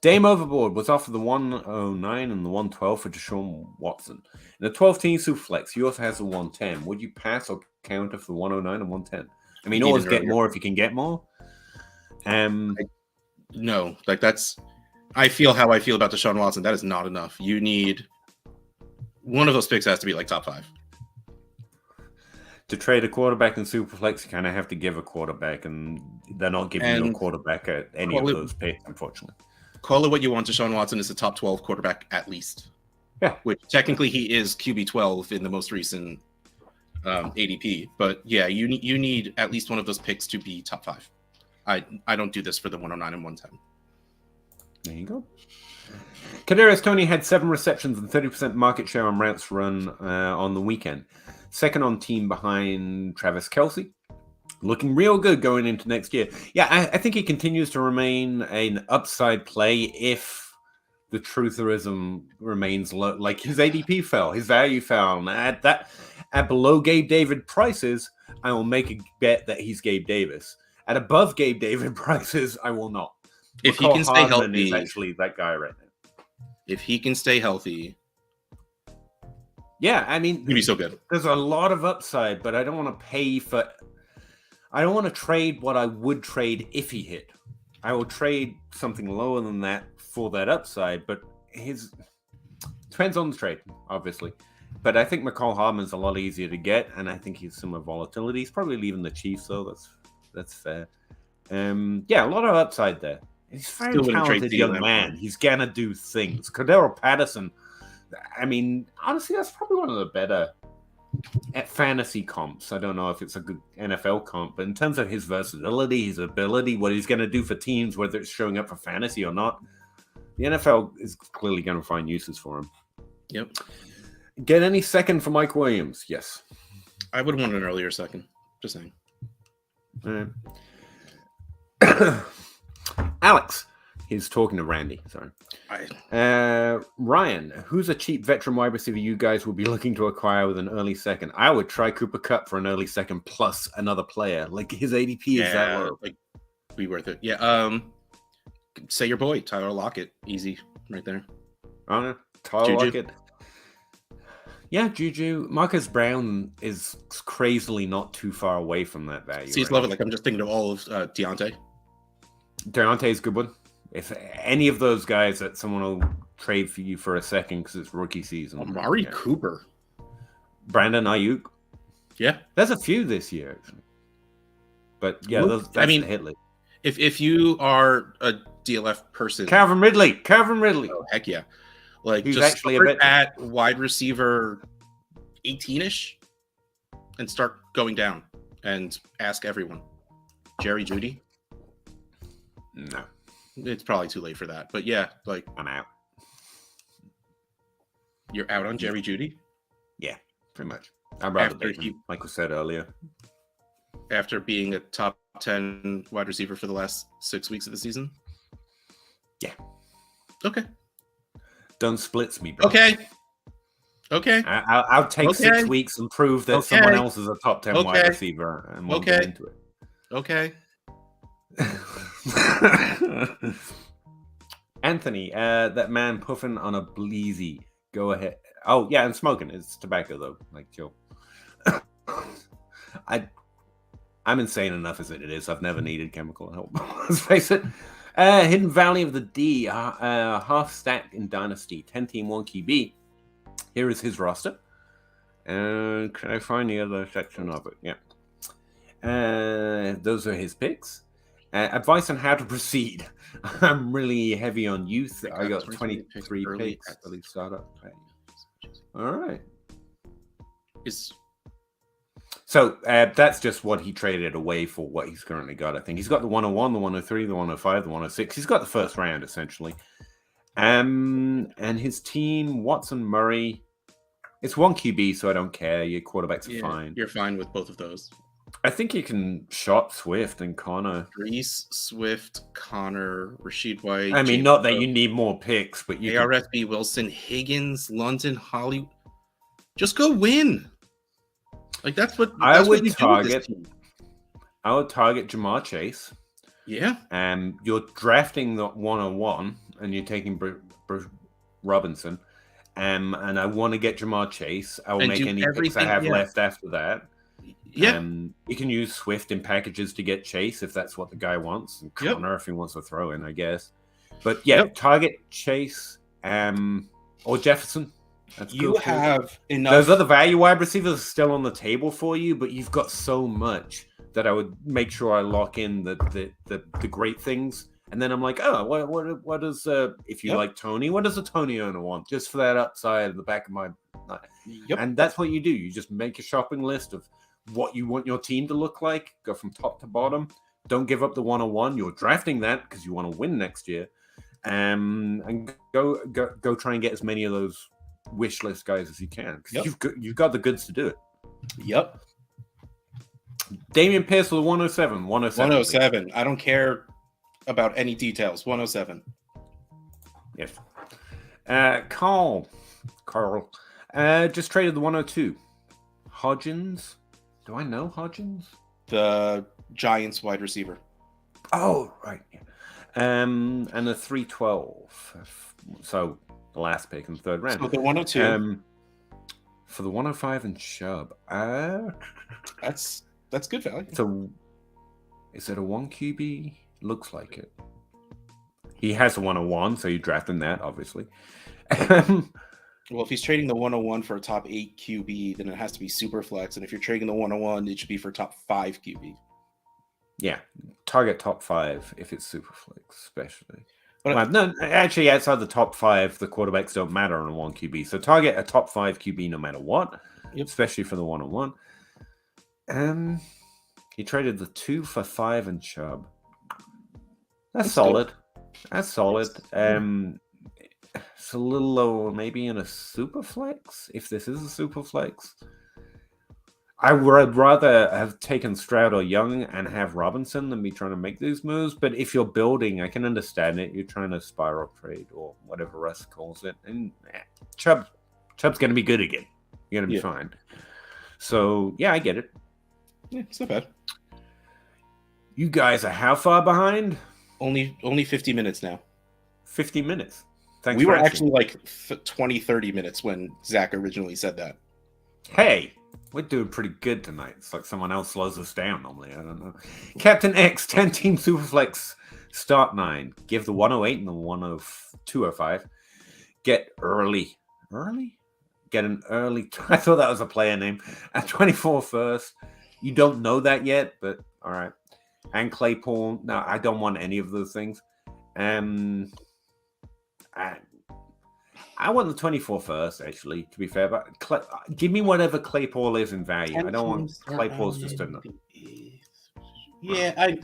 Dame Overboard was offered the 109 and the 112 for Deshaun Watson. In the 12-team Superflex, he also has the 110. Would you pass or counter for the 109 and 110? I mean, always get more if you can get more. No, like that's. I feel how I feel about Deshaun Watson. That is not enough. You need one of those picks has to be like top 5. To trade a quarterback in Superflex, you kind of have to give a quarterback, and they're not giving you a quarterback at any of those picks, unfortunately. Call it what you want. Deshaun Watson is a top 12 quarterback at least. Yeah, which technically he is QB 12 in the most recent ADP. But yeah, you need at least one of those picks to be top 5. I don't do this for the 109 and 110. There you go. Kadarius Toney had 7 receptions and 30% market share on routes run on the weekend. Second on team behind Travis Kelce. Looking real good going into next year. Yeah, I think he continues to remain an upside play if the trutherism remains low. Like, his ADP fell, his value fell. At below Gabe David prices, I will make a bet that he's Gabe Davis. At above Gabe David prices, I will not. If he can stay healthy, is actually that guy right now. If he can stay healthy, yeah, I mean, he'd be so good. There's a lot of upside, but I don't want to pay for. I don't want to trade what I would trade if he hit. I will trade something lower than that for that upside, but his depends on the trade, obviously. But I think McCall Hardman's a lot easier to get, and I think he's similar volatility. He's probably leaving the Chiefs, though. That's fair. Yeah, a lot of upside there. He's a very talented young man. He's gonna do things. Cordero Patterson. I mean, honestly, that's probably one of the better at fantasy comps. I don't know if it's a good NFL comp, but in terms of his versatility, his ability, what he's going to do for teams, whether it's showing up for fantasy or not, the NFL is clearly going to find uses for him. Yep. Get any second for Mike Williams? Yes. I would want an earlier second. Just saying. Alex. He's talking to Randy. Sorry. Ryan, who's a cheap veteran wide receiver you guys would be looking to acquire with an early second? I would try Cooper Kupp for an early second plus another player. Like, his ADP is that low. Like, be worth it. Yeah. Say your boy, Tyler Lockett. Easy right there. Tyler Lockett. Yeah, Juju. Marcus Brown is crazily not too far away from that value. See, love it. Like, I'm just thinking of all of Deontay. Deontay's a good one. If any of those guys that someone will trade for you for a second because it's rookie season. Amari Cooper. Brandon Ayuk. Yeah. There's a few this year, actually. But yeah, that's the hit list. If you are a DLF person. Calvin Ridley. Oh, heck yeah. Like, he's just actually start at wide receiver 18-ish and start going down and ask everyone. Jerry Jeudy? No. It's probably too late for that. But yeah, like, I'm out. You're out on Jerry Jeudy? Yeah, pretty much. I'd rather like we said earlier. After being a top 10 wide receiver for the last 6 weeks of the season? Yeah. Okay. Don't splits me, bro. Okay. I'll take 6 weeks and prove that someone else is a top 10 wide receiver and we'll get into it. Okay. Anthony, that man puffing on a bleezy. Go ahead. Oh yeah, and smoking. It's tobacco though. Like, chill. I'm insane enough as it is. I've never needed chemical help. Let's face it. Hidden Valley of the D, half stacked in Dynasty, 10-team 1 QB. Here is his roster. Can I find the other section of it? Yeah. Those are his picks. Advice on how to proceed. I'm really heavy on youth. I got 23 picks. Early startup. All right. So that's just what he traded away for what he's currently got. I think he's got the 101, the 103, the 105, the 106. He's got the first round essentially. And his team, Watson, Murray. It's one QB, so I don't care. Your quarterbacks are fine. You're fine with both of those. I think you can shop Swift and Connor. Brees, Swift, Connor, Rashid White. I mean, not that you need more picks, but you ARSB, Wilson, Higgins, London, Hollywood. Just go win. Like that's what I would target. I would target Jamar Chase. Yeah. You're drafting the 101 and you're taking Robinson. And I want to get Jamar Chase. I will make any picks I have left after that. Yeah. You can use Swift in packages to get Chase if that's what the guy wants. And Connor if he wants to throw in, I guess. But target Chase or Jefferson. That's you have enough. Those other value wide receivers are still on the table for you, but you've got so much that I would make sure I lock in the great things. And then I'm like, oh, what does if you like Tony, what does a Tony owner want? Just for that upside at the back of my and that's what you do. You just make a shopping list of what you want your team to look like, go from top to bottom. Don't give up the 101. You're drafting that because you want to win next year. And go try and get as many of those wish list guys as you can. You've got the goods to do it. Yep. Damian Pierce with 107. 107. I don't care about any details. 107. Yes. Carl just traded the 102. Hodgins. Do I know Hodgins? The Giants wide receiver. Oh, right. And a 312. So the last pick in the third round. So the 102. For the 105 and Chubb. That's good value. So is it a 1 QB? Looks like it. He has a 101, so you're drafting that, obviously. Well, if he's trading the 101 for a top 8 QB, then it has to be super flex. And if you're trading the 101, it should be for top 5 QB. Yeah, target top 5 if it's super flex, especially. No, actually, outside the top 5, the quarterbacks don't matter on a 1 QB. So target a top 5 QB no matter what, especially for the 101. He traded the 2 for 5 and Chubb. That's solid. That's solid. It's a little lower, maybe in a super flex, if this is a super flex. I would rather have taken Stroud or Young and have Robinson than be trying to make these moves. But if you're building, I can understand it. You're trying to spiral trade or whatever Russ calls it. And Chubb's going to be good again. You're going to be fine. So, yeah, I get it. Yeah, it's not bad. You guys are how far behind? Only 50 minutes now. 50 minutes. Thanks. We were actually like 20, 30 minutes when Zach originally said that. Hey, we're doing pretty good tonight. It's like someone else slows us down normally. I don't know. Captain X, 10-team Superflex, start 9. Give the 108 and the 205. Get early. Early? Get an early. I thought that was a player name. At 24 first. You don't know that yet, but all right. And Claypool. No, I don't want any of those things. I want the 24 first, actually, to be fair. But give me whatever Claypool is in value. I don't want Claypool's just enough. Yeah,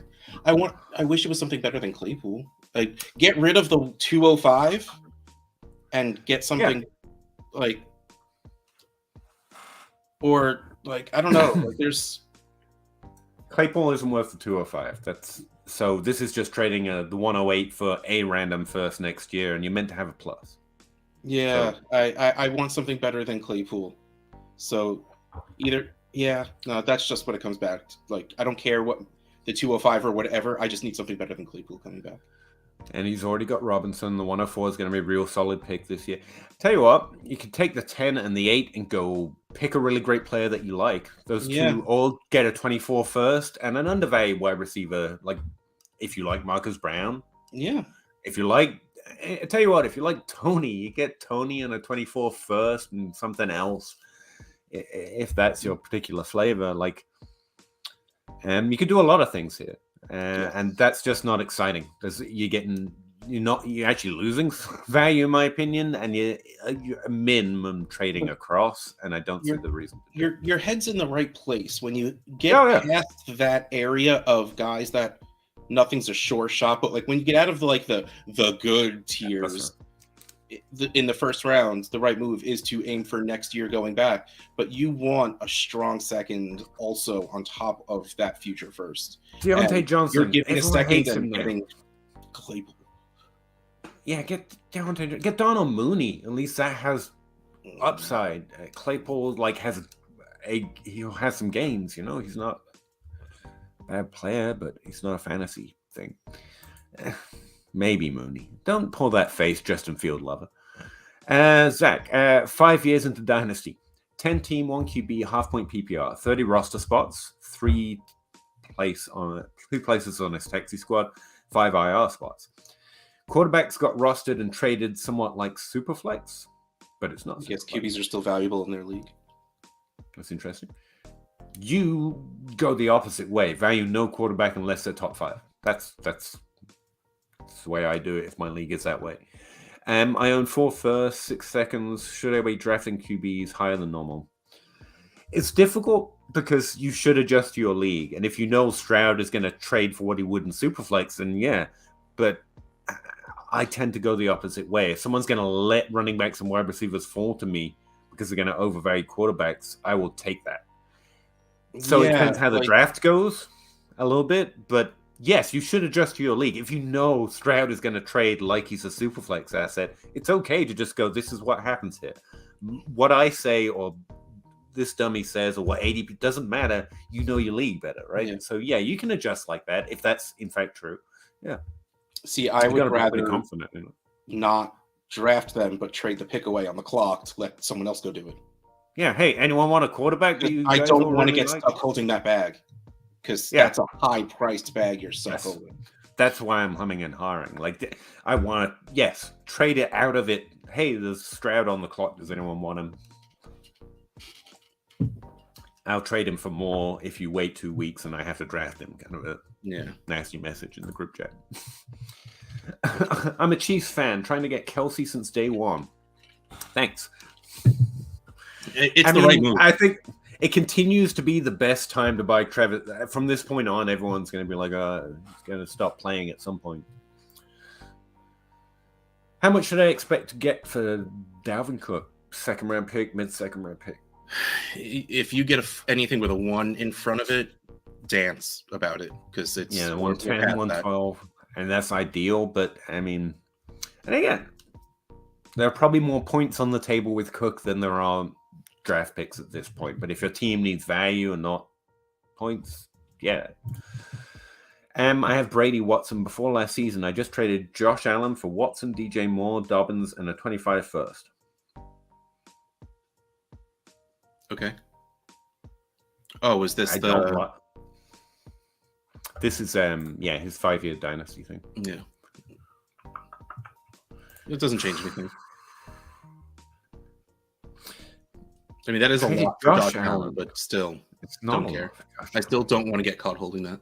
I wish it was something better than Claypool. Like, get rid of the 205 and get something like, or like, I don't know. Like, there's Claypool isn't worth the 205. So this is just trading the 108 for a random first next year, and you're meant to have a plus. Yeah, so, I want something better than Claypool. So that's just what it comes back to. Like, I don't care what the 205 or whatever. I just need something better than Claypool coming back. And he's already got Robinson. The 104 is going to be a real solid pick this year. Tell you what, you can take the 10 and the 8 and go pick a really great player that you like. Those two all get a 24 first and an undervalued wide receiver. Like, if you like Marcus Brown. Yeah. If you like, I tell you what, if you like Tony, you get Tony and a 24 first and something else. If that's your particular flavor, like, you could do a lot of things here. And that's just not exciting because you're you're actually losing value in my opinion, and you're minimum trading across, and I don't see the reason to do it. Your head's in the right place when you get past that area of guys that nothing's a sure shot, but like when you get out of the good tiers in the first round, the right move is to aim for next year going back, but you want a strong second also on top of that future first. Deontay Johnson, you're giving a second and getting Claypool. Yeah, get Donald Mooney. At least that has upside. Claypool he'll have some gains. He's not a bad player, but he's not a fantasy thing. Maybe Mooney. Don't pull that face, Justin Field lover. Zach, 5 years into Dynasty, 10 team, 1 QB, half-point PPR, 30 roster spots, 2 places on his taxi squad, 5 IR spots. Quarterbacks got rostered and traded somewhat like Superflex, but it's not. Yes, QBs are still valuable in their league. That's interesting. You go the opposite way. Value no quarterback unless they're top 5. That's the way I do it if my league is that way. I own 4 firsts, 6 seconds. Should I be drafting QBs higher than normal? It's difficult because you should adjust your league. And if you know Stroud is going to trade for what he would in Superflex, then yeah. But I tend to go the opposite way. If someone's going to let running backs and wide receivers fall to me because they're going to overvalue quarterbacks, I will take that. So it depends how the draft goes a little bit. But yes, you should adjust to your league. If you know Stroud is going to trade like he's a Superflex asset, it's okay to just go, this is what happens here. What I say or this dummy says or what ADP, doesn't matter. You know your league better, right? Yeah. So yeah, you can adjust like that if that's in fact true. Yeah. See, I would rather not draft them, but trade the pick away on the clock to let someone else go do it. Yeah. Hey, anyone want a quarterback? I don't want to get stuck holding that bag because that's a high-priced bag you're stuck holding. That's why I'm humming and hawing. Like, I want to, trade it out of it. Hey, there's Stroud on the clock. Does anyone want him? I'll trade him for more if you wait 2 weeks and I have to draft him. Kind of a nasty message in the group chat. I'm a Chiefs fan, trying to get Kelsey since day one. Thanks. It's the right move. I think it continues to be the best time to buy Travis. From this point on, everyone's going to be like, he's going to stop playing at some point. How much should I expect to get for Dalvin Cook? Second round pick, mid-second round pick? If you get anything with a 1 in front of it, dance about it because it's 110, 112, and that's ideal. But I mean, and again, there are probably more points on the table with Cook than there are draft picks at this point. But if your team needs value and not points, I have Brady, Watson. Before last season, I just traded Josh Allen for Watson, DJ Moore, Dobbins, and a 25 first. Okay. Oh, was this This is his 5-year dynasty thing. Yeah. It doesn't change anything. I mean, that is a lot for Josh Allen, but still, it's not don't care. I still don't want to get caught holding that.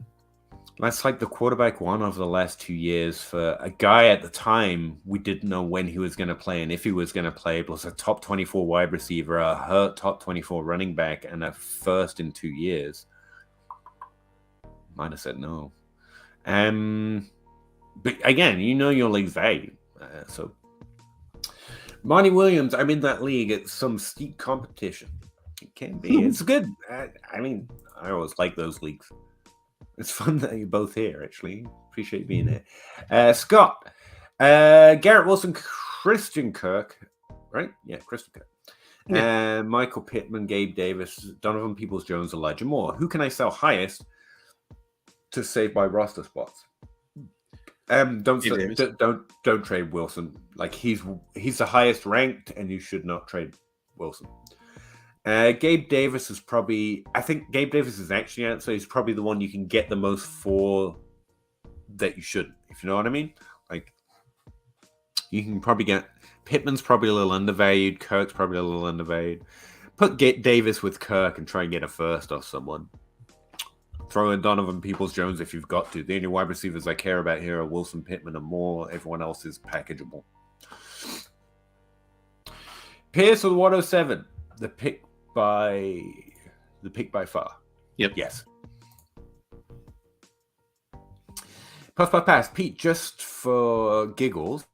That's like the quarterback 1 over the last 2 years for a guy at the time we didn't know when he was going to play and if he was going to play. Plus a top 24 wide receiver, a hurt top 24 running back, and a first in 2 years. Might have said no. But again, you know your league's value. So Monty Williams, I'm in that league. It's some steep competition. It can be. It's good. I mean, I always like those leagues. It's fun that you're both here, actually. Appreciate being here. Scott, Garrett Wilson, Christian Kirk, right? Yeah, Christian Kirk. Yeah. Michael Pittman, Gabe Davis, Donovan Peoples-Jones, Elijah Moore. Who can I sell highest to save my roster spots? Don't trade Wilson. Like he's the highest ranked, and you should not trade Wilson. Gabe Davis is probably. I think Gabe Davis is actually out, so he's probably the one you can get the most for that you shouldn't. If you know what I mean. Like you can probably get Pittman's probably a little undervalued. Kirk's probably a little undervalued. Put Davis with Kirk and try and get a first off someone. throw in Donovan Peoples-Jones if you've got to. The only wide receivers I care about here are Wilson, Pittman, and Moore. Everyone else is packageable. Pierce with 107. The pick by far. Yep. Yes. Pass. Pete, just for giggles.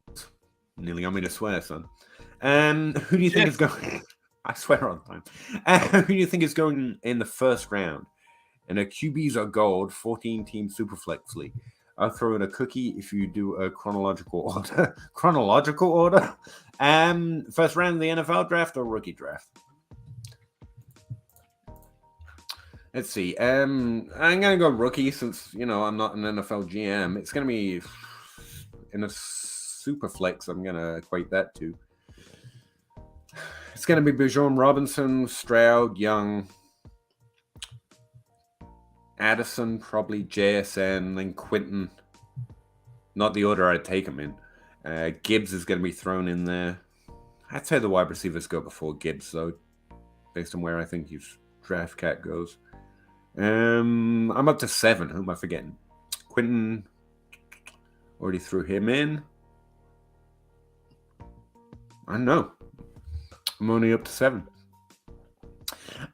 Nearly got me to swear, son. Who do you think is going... I swear on time. Who do you think is going in the first round? In a QBs are gold 14-team Superflex league. I'll throw in a cookie if you do a chronological order. Chronological order? First round of the NFL draft or rookie draft? Let's see. I'm going to go rookie since, I'm not an NFL GM. It's going to be in a Superflex. I'm going to equate that to. It's going to be Bijan Robinson, Stroud, Young, Addison, probably JSN, then Quinton. Not the order I'd take him in. Gibbs is going to be thrown in there. I'd say the wide receivers go before Gibbs, though, based on where I think his draft cat goes. I'm up to 7. Who am I forgetting? Quinton, already threw him in. I don't know. I'm only up to 7.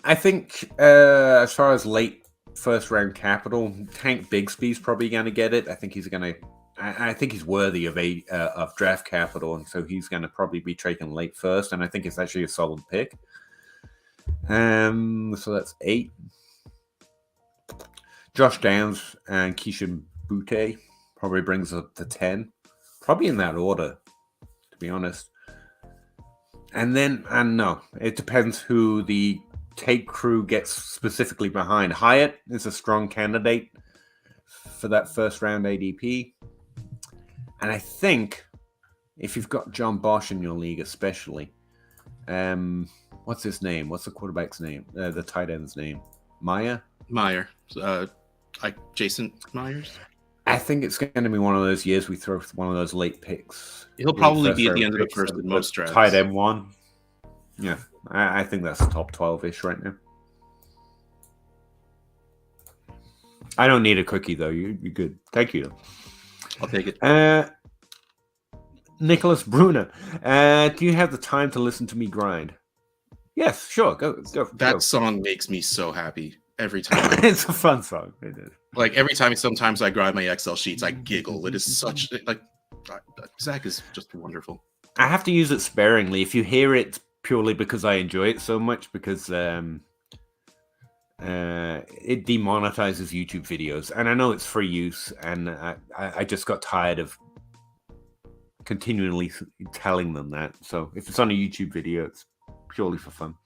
I think as far as late first round capital, Tank Bigsby's probably going to get it. I think he's going to. I think he's worthy of draft capital, and so he's going to probably be taken late first. And I think it's actually a solid pick. So that's 8. Josh Downs and Keisha Butte probably brings up to 10. Probably in that order, to be honest. And then, no, it depends who the taek crew gets specifically behind. Hyatt is a strong candidate for that first round ADP. And I think if you've got John Bosch in your league, especially, what's his name? What's the quarterback's name? The tight end's name? Meyer. Jason Myers. I think it's going to be one of those years we throw one of those late picks. He'll probably be at the end of the first in most drafts. Tight end 1. Yeah, I think that's top 12-ish right now. I don't need a cookie, though. You're good. Thank you. I'll take it. Nicholas Bruner. Do you have the time to listen to me grind? Yes, sure. Go. That song makes me so happy every time. It's a fun song. It is. Like every time, sometimes I grind my Excel sheets, I giggle. It is such Zach is just wonderful. I have to use it sparingly. If you hear it purely because I enjoy it so much, because it demonetizes YouTube videos, and I know it's free use, and I just got tired of continually telling them that. So if it's on a YouTube video, it's purely for fun.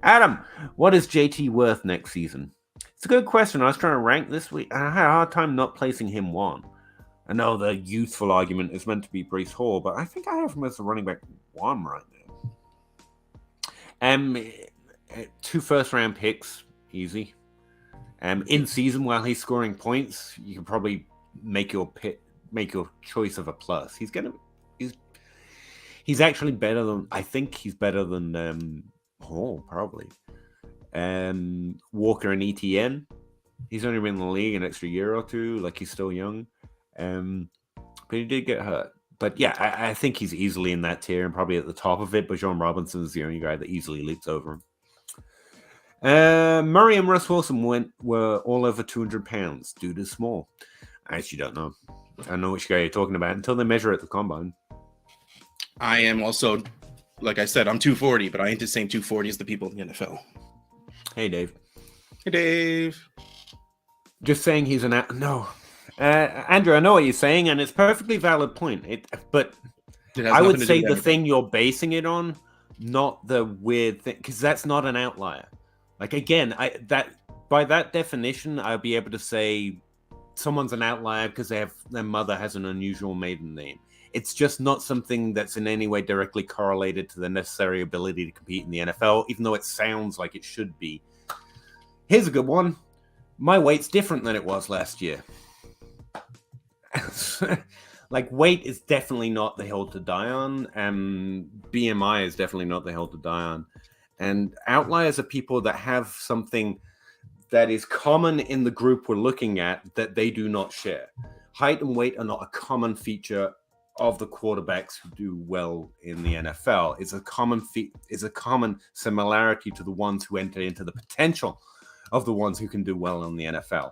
Adam, what is JT worth next season? It's a good question. I was trying to rank this week, and I had a hard time not placing him 1. I know the youthful argument is meant to be Breece Hall, but I think I have him as a running back 1 right now. 2 first-round picks, easy. In season, while he's scoring points, you can probably make your choice of a plus. He's actually better than, I think he's better than Hall, probably. Walker and ETN. He's only been in the league an extra year or 2, like he's still young. But he did get hurt. But yeah, I think he's easily in that tier and probably at the top of it. But Bijan Robinson is the only guy that easily leaps over him. Murray and Russ Wilson were all over 200 pounds. Dude is small. I actually don't know. I don't know which guy you're talking about until they measure at the combine. I am also, like I said, I'm 240, but I ain't the same 240 as the people in the NFL. Hey, Dave. Hey, Dave. Just saying he's an... No. Andrew, I know what you're saying, and it's a perfectly valid point. But I would say the thing you're basing it on, not the weird thing, because that's not an outlier. Like, again, by that definition, I'd be able to say someone's an outlier because their mother has an unusual maiden name. It's just not something that's in any way directly correlated to the necessary ability to compete in the NFL, even though it sounds like it should be. Here's a good one. My weight's different than it was last year. Like, weight is definitely not the hill to die on, and BMI is definitely not the hill to die on. And outliers are people that have something that is common in the group we're looking at that they do not share. Height and weight are not a common feature of the quarterbacks who do well in the NFL. It's a common similarity to the ones who enter into the potential of the ones who can do well in the NFL.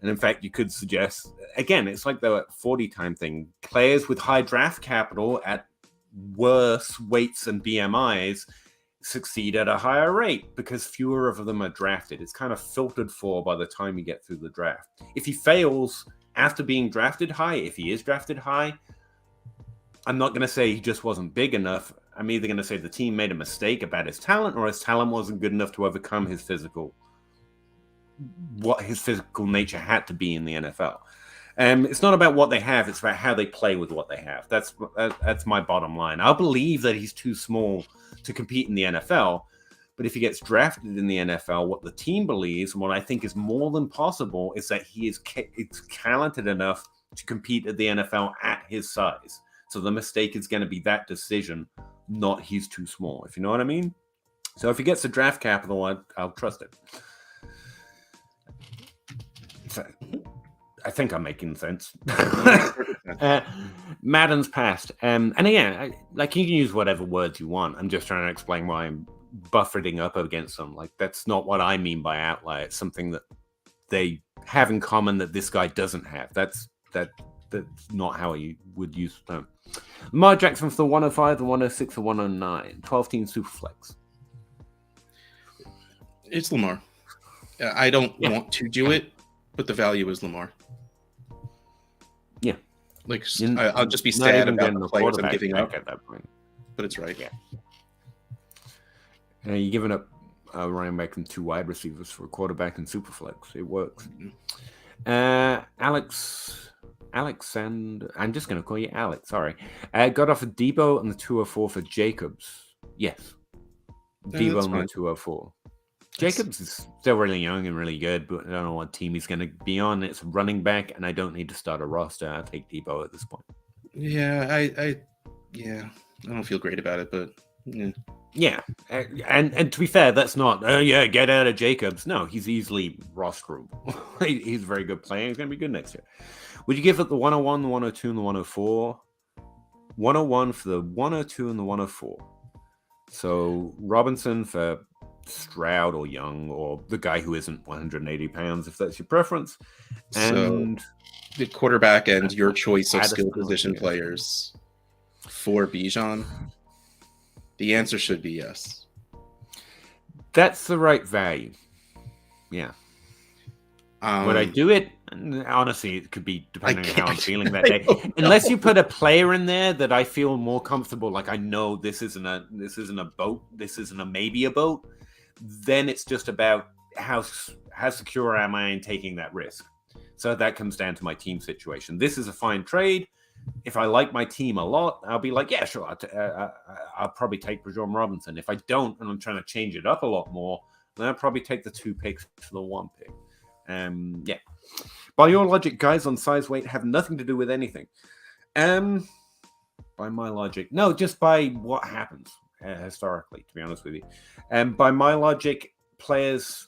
And in fact, you could suggest, again, it's like the 40-time thing. Players with high draft capital at worse weights and BMIs succeed at a higher rate because fewer of them are drafted. It's kind of filtered for by the time you get through the draft. If he fails after being drafted high, if he is drafted high, I'm not going to say he just wasn't big enough. I'm either going to say the team made a mistake about his talent or his talent wasn't good enough to overcome what his physical nature had to be in the NFL. It's not about what they have, it's about how they play with what they have. That's my bottom line. I'll believe that he's too small to compete in the NFL, but if he gets drafted in the NFL, what the team believes, and what I think is more than possible, is that he is talented enough to compete at the NFL at his size. So the mistake is going to be that decision, not he's too small, if you know what I mean. So if he gets the draft capital, I'll trust it. So, I think I'm making sense. Madden's passed. And again, you can use whatever words you want. I'm just trying to explain why I'm buffeting up against them. Like, that's not what I mean by outlier. It's something that they have in common that this guy doesn't have. That's not how you would use them. Lamar Jackson for the 105, the 106, the 109. 12-team Superflex. It's Lamar. I don't want to do it, but the value is Lamar. Yeah. Like, I'll just be sad about the players I'm giving up at that point. But it's right. Yeah. You're giving up running back and 2 wide receivers for a quarterback in Superflex. It works. Alexander, I'm just going to call you Alex, sorry. Got off of Debo and the 204 for Jacobs. Yes. Debo and the 204. Jacobs is still really young and really good, but I don't know what team he's going to be on. It's running back, and I don't need to start a roster. I'll take Debo at this point. Yeah, I don't feel great about it, but yeah. Yeah, and to be fair, that's not, get out of Jacobs. No, he's easily rosterable. He's a very good player. He's going to be good next year. Would you give it the 101, the 102, and the 104? 101 for the 102 and the 104. So Robinson for Stroud or Young or the guy who isn't 180 pounds, if that's your preference. And so the quarterback and your choice of skill position players for Bijan. The answer should be yes. That's the right value. Yeah. Would I do it? Honestly, it could be depending on how I'm feeling that day. Unless you put a player in there that I feel more comfortable, like I know this isn't a boat, this isn't a maybe a boat, then it's just about how secure am I in taking that risk. So that comes down to my team situation. This is a fine trade. If I like my team a lot, I'll be like, yeah, sure, I'll probably take Bijan Robinson. If I don't, and I'm trying to change it up a lot more, then I'll probably take the 2 picks for the 1 pick. Yeah. By your logic, guys on size weight have nothing to do with anything. By my logic, no, just by what happens historically, to be honest with you. By my logic, players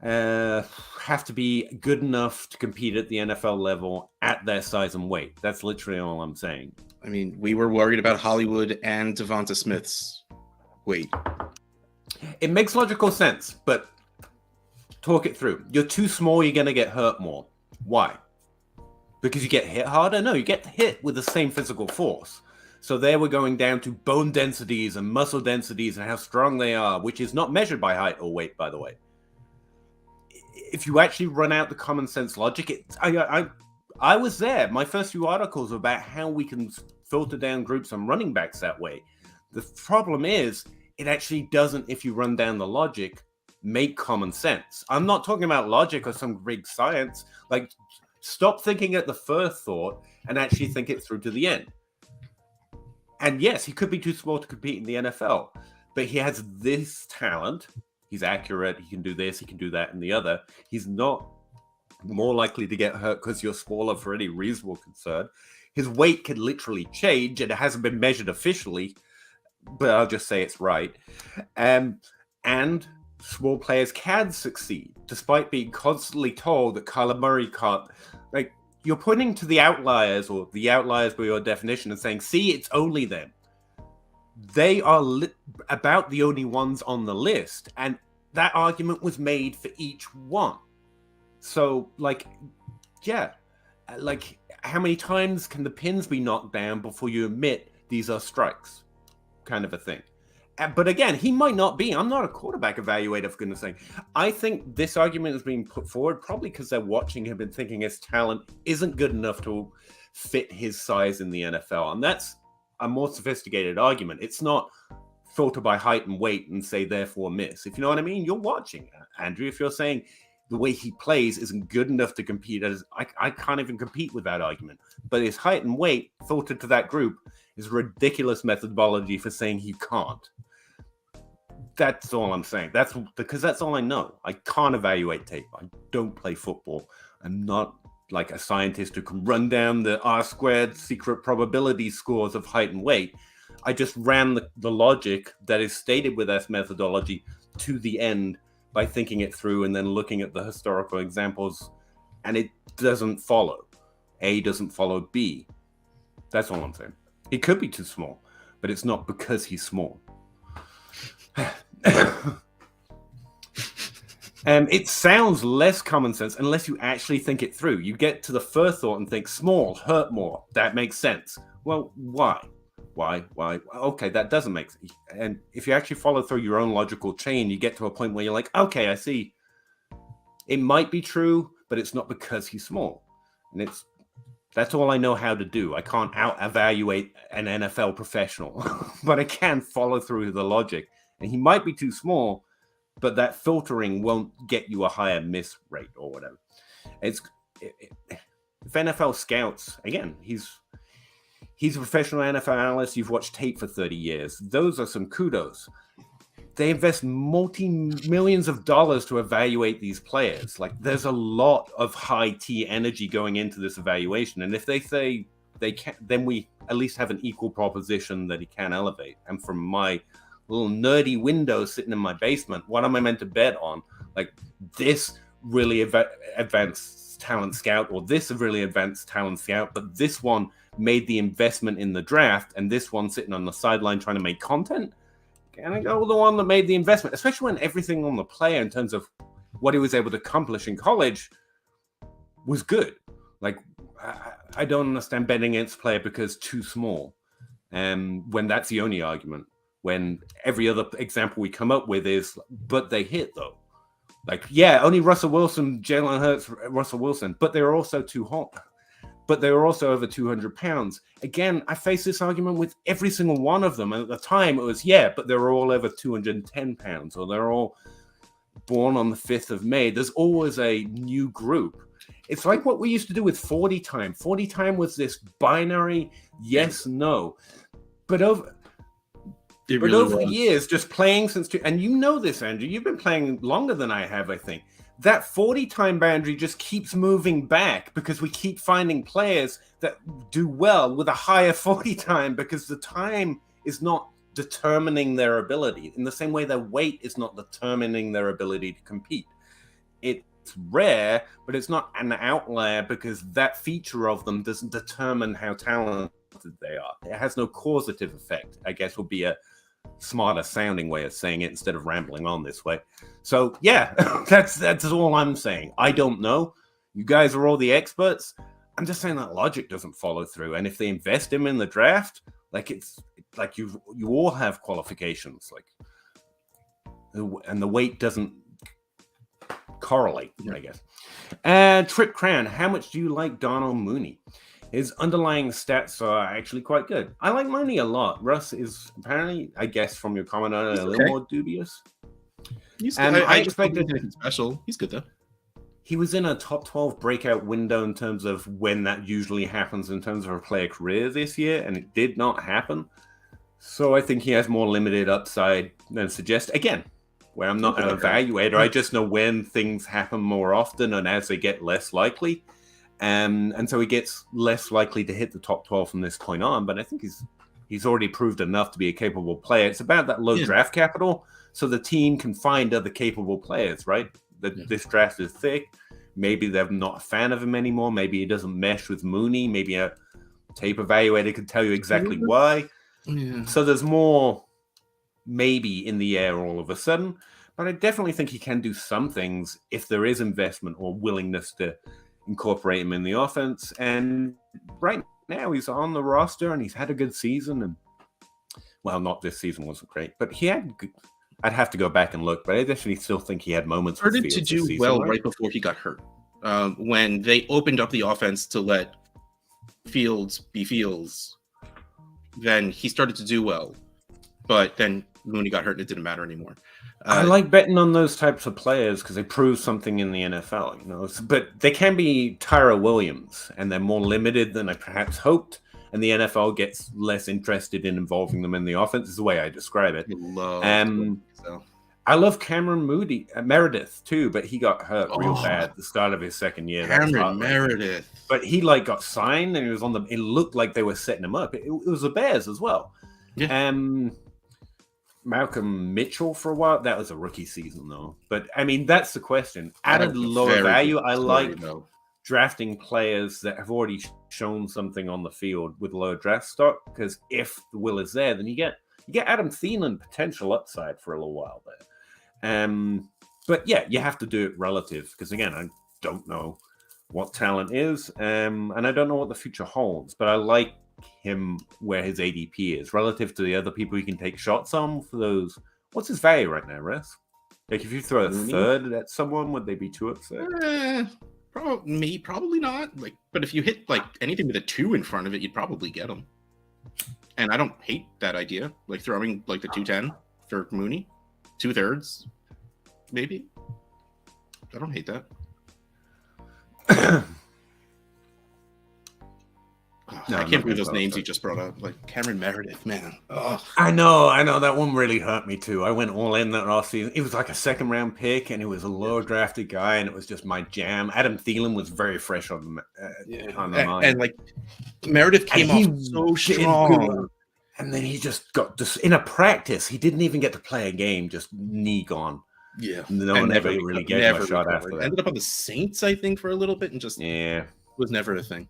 have to be good enough to compete at the NFL level at their size and weight. That's literally all I'm saying. I mean, we were worried about Hollywood and Devonta Smith's weight. It makes logical sense, but talk it through. You're too small, you're going to get hurt more. Why? Because you get hit harder? No, you get hit with the same physical force. So there we're going down to bone densities and muscle densities and how strong they are, which is not measured by height or weight, by the way. If you actually run out the common sense logic, I was there. My first few articles were about how we can filter down groups on running backs that way. The problem is, it actually doesn't, if you run down the logic, make common sense. I'm not talking about logic or some Greek science. Like, stop thinking at the first thought and actually think it through to the end. And yes, he could be too small to compete in the NFL, but he has this talent. He's accurate. He can do this. He can do that and the other. He's not more likely to get hurt because you're smaller for any reasonable concern. His weight can literally change, and it hasn't been measured officially, but I'll just say it's right. And small players can succeed, despite being constantly told that Kyler Murray can't. Like, you're pointing to the outliers, or the outliers by your definition, and saying, see, it's only them. They are about the only ones on the list, and that argument was made for each one. So, like, yeah, like, how many times can the pins be knocked down before you admit these are strikes? Kind of a thing. But again, he might not be. I'm not a quarterback evaluator, for goodness sake. I think this argument is being put forward probably because they're watching him and thinking his talent isn't good enough to fit his size in the NFL. And that's a more sophisticated argument. It's not filter by height and weight and say, therefore, miss. If you know what I mean, you're watching, Andrew. If you're saying the way he plays isn't good enough to compete, I can't even compete with that argument. But his height and weight filtered to that group is a ridiculous methodology for saying he can't. That's all I'm saying. That's because that's all I know. I can't evaluate tape. I don't play football. I'm not like a scientist who can run down the R-squared secret probability scores of height and weight. I just ran the logic that is stated with that methodology to the end by thinking it through and then looking at the historical examples, and it doesn't follow. A doesn't follow B. That's all I'm saying. He could be too small, but it's not because he's small. It sounds less common sense unless you actually think it through. You get to the first thought and think, small, hurt more. That makes sense. Well, why? Why? Okay, that doesn't make sense. And if you actually follow through your own logical chain, you get to a point where you're like, okay, I see. It might be true, but it's not because he's small. And that's all I know how to do. I can't out-evaluate an NFL professional, but I can follow through the logic. And he might be too small, but that filtering won't get you a higher miss rate or whatever. If NFL scouts, again, he's a professional NFL analyst. You've watched tape for 30 years. Those are some kudos. They invest multi-millions of dollars to evaluate these players. Like, there's a lot of high T energy going into this evaluation. And if they say they can, then we at least have an equal proposition that he can elevate. And from my little nerdy window sitting in my basement, what am I meant to bet on? Like, this really advanced talent scout, or this really advanced talent scout, but this one made the investment in the draft, and this one sitting on the sideline trying to make content. Can I go with the one that made the investment? Especially when everything on the player in terms of what he was able to accomplish in college was good. Like, I don't understand betting against a player because too small, when that's the only argument. When every other example we come up with is, but they hit though. Like, yeah, only Russell Wilson, Jalen Hurts, Russell Wilson, but they were also too hot. But they were also over 200 pounds. Again, I faced this argument with every single one of them. And at the time it was, yeah, but they were all over 210 pounds, or they're all born on the 5th of May. There's always a new group. It's like what we used to do with 40 time. 40 time was this binary yes, no. But over the years, just playing since and you know this, Andrew, you've been playing longer than I have, I think. That 40 time boundary just keeps moving back because we keep finding players that do well with a higher 40 time, because the time is not determining their ability in the same way their weight is not determining their ability to compete. It's rare, but it's not an outlier because that feature of them doesn't determine how talented they are. It has no causative effect, I guess would be a smarter sounding way of saying it instead of rambling on this way. So yeah, that's all I'm saying. I don't know. You guys are all the experts. I'm just saying that logic doesn't follow through. And if they invest him in the draft, like it's like you all have qualifications, like, and the weight doesn't correlate, I guess. And Trip Cran, how much do you like Darnell Mooney? His underlying stats are actually quite good. I like Mooney a lot. Russ is apparently, I guess, from your comment on it, a little more dubious. He's good. I expected anything special. He's good though. He was in a top 12 breakout window in terms of when that usually happens in terms of a player career this year, and it did not happen. So I think he has more limited upside than suggest. Again, where I'm not an evaluator, I just know when things happen more often and as they get less likely. And so he gets less likely to hit the top 12 from this point on. But I think he's He's already proved enough to be a capable player. It's about that low draft capital, so the team can find other capable players, right? This draft is thick. Maybe they're not a fan of him anymore. Maybe he doesn't mesh with Mooney. Maybe a tape evaluator could tell you exactly why. Yeah. So there's more maybe in the air all of a sudden. But I definitely think he can do some things if there is investment or willingness to incorporate him in the offense. And right now he's on the roster and he's had a good season. And well, not this season wasn't great, but he had good, I'd have to go back and look, but I definitely still think he had moments. Started to do well right before he got hurt. When they opened up the offense to let Fields be Fields, then he started to do well. But then Mooney got hurt and it didn't matter anymore. I like betting on those types of players because they prove something in the NFL, you know. But they can be Tyra Williams, and they're more limited than I perhaps hoped. And the NFL gets less interested in involving them in the offense, is the way I describe it. I love Cameron Meredith too, but he got hurt real bad at the start of his second year. Cameron Meredith, but he got signed, and he was on the. It looked like they were setting him up. It was the Bears as well. Yeah. Malcolm Mitchell for a while. That was a rookie season though. But I mean, that's the question. Added lower value. I like drafting players that have already shown something on the field with lower draft stock, because if the will is there, then you get Adam Thielen potential upside for a little while there. But yeah, you have to do it relative, because again, I don't know what talent is, and I don't know what the future holds. But I like him where his ADP is relative to the other people he can take shots on for those. What's his value right now, Russ? Like if you throw a third at someone, would they be too upset? Probably not. But if you hit anything with a 2 in front of it, you'd probably get him. And I don't hate that idea. Throwing the 210 for Mooney, 2/3, maybe. I don't hate that. I can't believe those names you just brought up, Cameron Meredith, man. Oh. I know that one really hurt me too. I went all in that offseason. It was like a second round pick, and it was a lower drafted guy, and it was just my jam. Adam Thielen was very fresh on the mind, and Meredith came off so strong, and then he just got in a practice. He didn't even get to play a game, just knee gone. Yeah, no one ever really gave him a shot after that. Ended up on the Saints, I think, for a little bit, and just was never a thing.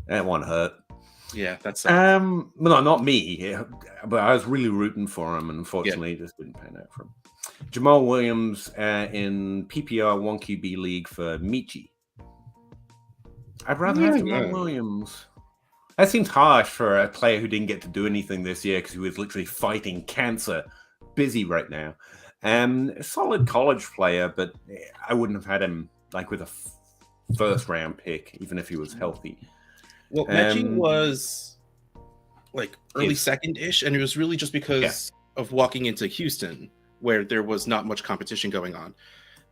That one hurt. Yeah, that's no, not me, but I was really rooting for him, and unfortunately, it just didn't pan out for him. Jamal Williams in PPR 1QB league for Michi. I'd rather have Jamal Williams. That seems harsh for a player who didn't get to do anything this year because he was literally fighting cancer, busy right now. A solid college player, but I wouldn't have had him with a first round pick, even if he was healthy. Well, Mechie was early second-ish, and it was really just because of walking into Houston, where there was not much competition going on.